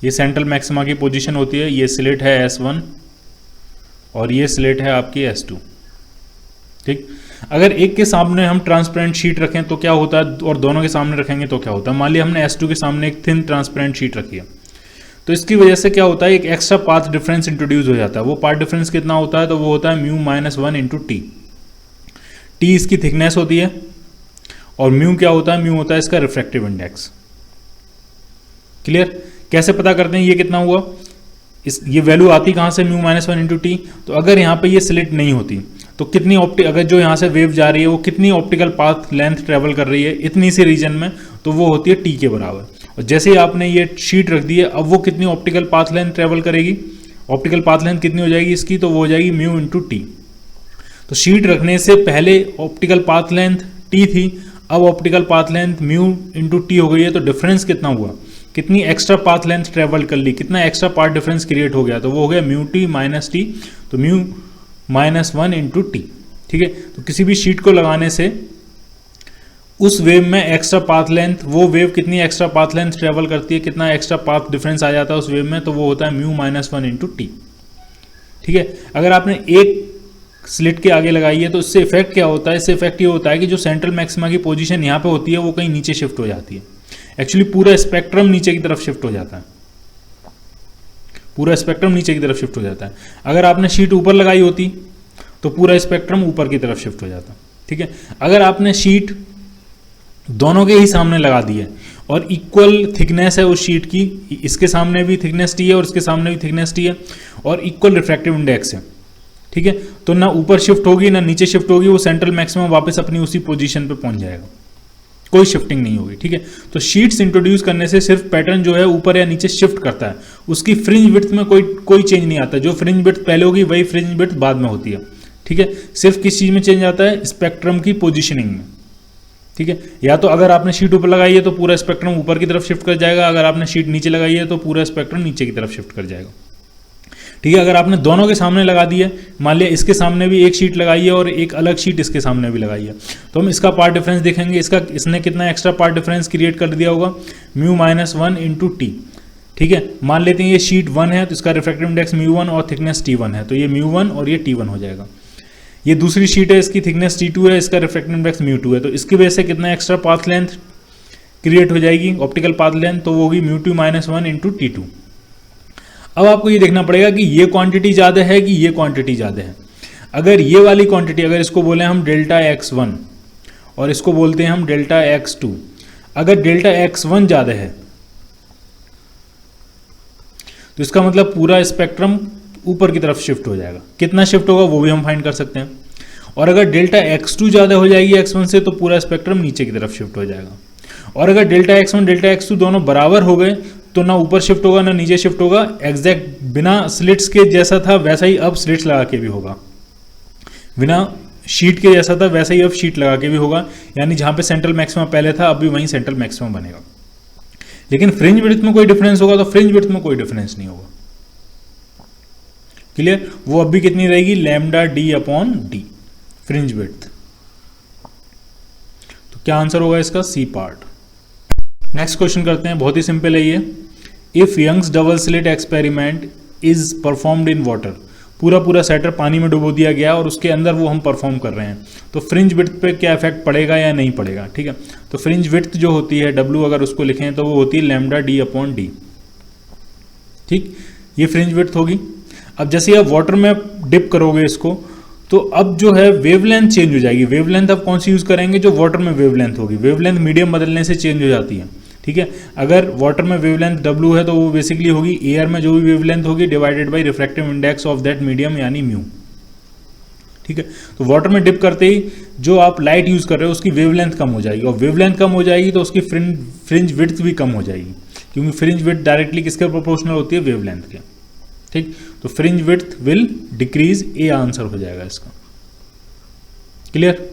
ये सेंट्रल मैक्सिमा की पोजीशन होती है, ये स्लिट है S1 और ये स्लिट है आपकी S2। ठीक, अगर एक के सामने हम ट्रांसपेरेंट शीट रखें तो क्या होता है, और दोनों के सामने रखेंगे तो क्या होता है। मान लिया हमने S2 के सामने एक थिन ट्रांसपेरेंट शीट रखी है, तो इसकी वजह से क्या होता है, एक एक्स्ट्रा पाथ डिफरेंस इंट्रोड्यूस हो जाता है। वो पाथ डिफरेंस कितना होता है, तो वो होता है mu minus 1 into T. T इसकी थिकनेस होती है, और म्यू क्या होता है, म्यू होता है इसका रिफ्रैक्टिव इंडेक्स। क्लियर? कैसे पता करते हैं ये कितना हुआ, ये वैल्यू आती कहाँ से, म्यू माइनस 1 इंटू टी। तो अगर यहाँ पे ये स्लिट नहीं होती तो कितनी अगर जो यहाँ से वेव जा रही है वो कितनी ऑप्टिकल पाथ लेंथ ट्रेवल कर रही है इतनी सी रीजन में, तो वो होती है टी के बराबर। और जैसे ही आपने ये शीट रख दी है, अब वो कितनी ऑप्टिकल पाथ लेंथ ट्रेवल करेगी, ऑप्टिकल पाथ लेंथ कितनी हो जाएगी इसकी, तो वो हो जाएगी म्यू इंटू टी। तो शीट रखने से पहले ऑप्टिकल पाथ लेंथ टी थी, अब optical path length mu into T हो गई है। तो डिफरेंस कितना हुआ, कितनी एक्स्ट्रा पाथ लेंथ ट्रेवल कर ली, कितना एक्स्ट्रा पाथ डिफरेंस क्रिएट हो गया, तो वो हो गया म्यू टी माइनस टी। तो म्यू माइनस 1 इंटू टी। ठीक है, तो किसी भी शीट को लगाने से उस वेव में एक्स्ट्रा पाथ लेंथ, वो वेव कितनी एक्स्ट्रा पाथ लेंथ ट्रेवल करती है, कितना एक्स्ट्रा पाथ डिफरेंस आ जाता है उस वेव में, तो वो होता है म्यू माइनस 1 इंटू टी। ठीक है, अगर आपने एक स्लिट के आगे लगाई है तो इससे इफेक्ट क्या होता है, इससे इफेक्ट ये होता है कि जो सेंट्रल मैक्सिमा की पोजीशन यहाँ पे होती है वो कहीं नीचे शिफ्ट हो जाती है। एक्चुअली पूरा स्पेक्ट्रम नीचे की तरफ शिफ्ट हो जाता है, पूरा स्पेक्ट्रम नीचे की तरफ शिफ्ट हो जाता है। अगर आपने शीट ऊपर लगाई होती तो पूरा स्पेक्ट्रम ऊपर की तरफ शिफ्ट हो जाता। ठीक है, अगर आपने शीट दोनों के ही सामने लगा दी है और इक्वल थिकनेस है उस शीट की, इसके सामने भी थिकनेस टी है और इसके सामने भी थिकनेस टी है, और इक्वल रिफ्रैक्टिव इंडेक्स है, ठीक है, तो ना ऊपर शिफ्ट होगी ना नीचे शिफ्ट होगी, वो सेंट्रल मैक्सिमम वापस अपनी उसी पोजीशन पे पहुंच जाएगा, कोई शिफ्टिंग नहीं होगी। ठीक है, तो शीट्स इंट्रोड्यूस करने से सिर्फ पैटर्न जो है ऊपर या नीचे शिफ्ट करता है, उसकी फ्रिंज विड्थ में कोई चेंज नहीं आता। जो फ्रिंज विड्थ पहले होगी वही फ्रिंज विड्थ बाद में होती है। ठीक है, सिर्फ किस चीज में चेंज आता है, स्पेक्ट्रम की पोजीशनिंग में। ठीक है, या तो अगर आपने शीट ऊपर लगाई है तो पूरा स्पेक्ट्रम ऊपर की तरफ शिफ्ट कर जाएगा, अगर आपने शीट नीचे लगाई है तो पूरा स्पेक्ट्रम नीचे की तरफ शिफ्ट कर जाएगा। ठीक है, अगर आपने दोनों के सामने लगा दी है, मान लिया इसके सामने भी एक शीट लगाई है और एक अलग शीट इसके सामने भी लगाई है, तो हम इसका पार्ट डिफरेंस देखेंगे, इसने कितना एक्स्ट्रा पार्ट डिफरेंस क्रिएट कर दिया होगा, म्यू माइनस 1 इंटू टी। ठीक है, मान लेते हैं ये शीट 1 है तो इसका रिफ्रैक्टिव इंडेक्स म्यू 1 और थिकनेस T1 है, तो ये म्यू 1 और ये T1 हो जाएगा। ये दूसरी शीट है, इसकी थिकनेस T2 है, इसका रिफ्रैक्टिव इंडेक्स म्यू 2 है, तो इसकी वजह से कितना एक्स्ट्रा पाथ लेंथ क्रिएट हो जाएगी, ऑप्टिकल पाथ लेंथ, तो वो होगी म्यू 2 माइनस 1 इंटू T2। अब आपको ये देखना पड़ेगा कि ये क्वांटिटी ज़्यादा है कि ये क्वांटिटी ज़्यादा है। अगर ये वाली क्वांटिटी, अगर इसको बोले हम डेल्टा x1 और इसको बोलते हैं हम डेल्टा x2, अगर डेल्टा x1 ज़्यादा है तो इसका मतलब पूरा स्पेक्ट्रम ऊपर की तरफ शिफ्ट हो जाएगा। कितना शिफ्ट होगा वो भी हम फाइंड कर सकते हैं। और अगर डेल्टा x2 ज़्यादा हो जाएगी x1 से तो पूरा स्पेक्ट्रम नीचे की तरफ शिफ्ट हो जाएगा। और अगर डेल्टा x1 डेल्टा x2 दोनों बराबर हो गए तो ना ऊपर शिफ्ट होगा ना नीचे शिफ्ट होगा, एग्जैक्ट बिना स्लिट्स के जैसा था वैसा ही अब स्लिट्स लगा के भी होगा, बिना शीट के जैसा था वैसा ही अब शीट लगा के भी होगा, यानी जहां पे सेंट्रल मैक्सिमम पहले था अब भी वहीं सेंट्रल मैक्सिमम बनेगा। लेकिन फ्रिंज विड्थ में कोई डिफरेंस होगा तो फ्रिंज विड्थ में कोई डिफरेंस नहीं होगा। क्लियर, वो अब भी कितनी रहेगी, lambda D upon D fringe width. तो क्या आंसर होगा इसका, सी पार्ट। नेक्स्ट क्वेश्चन करते हैं, बहुत ही सिंपल है ये। If Young's double slit experiment is performed in water, पूरा सेटर पानी में डुबो दिया गया और उसके अंदर वो हम परफॉर्म कर रहे हैं, तो फ्रिंज विड्थ पे क्या इफेक्ट पड़ेगा या नहीं पड़ेगा। ठीक है, तो फ्रिंज विड्थ जो होती है W अगर उसको लिखें तो वो होती है लैम्डा डी अपॉन डी। ठीक, ये फ्रिंज विड्थ होगी। अब जैसे आप वाटर में डिप करोगे इसको तो अब जो है वेवलेंथ चेंज हो जाएगी। वेवलेंथ अब कौन सी यूज़ करेंगे, जो वाटर में वेवलेंथ होगी। वेवलेंथ मीडियम बदलने से चेंज हो जाती है, ठीक है। अगर वाटर में वेवलेंथ W है तो वो बेसिकली होगी एयर में जो भी वेवलेंथ होगी divided by refractive index of that medium यानी म्यू, ठीक है। तो वाटर में डिप करते ही जो आप लाइट यूज़ कर रहे हो उसकी वेवलेंथ कम हो जाएगी, और वेवलेंथ कम हो जाएगी तो उसकी फ्रिंज विड्थ भी कम हो जाएगी, क्योंकि फ्रिंज विड्थ डायरेक्टली किसके प्रोपोर्शनल होती है, वेवलेंथ के, ठीक। तो fringe width will decrease, A answer हो जाएगा इसका। क्लियर।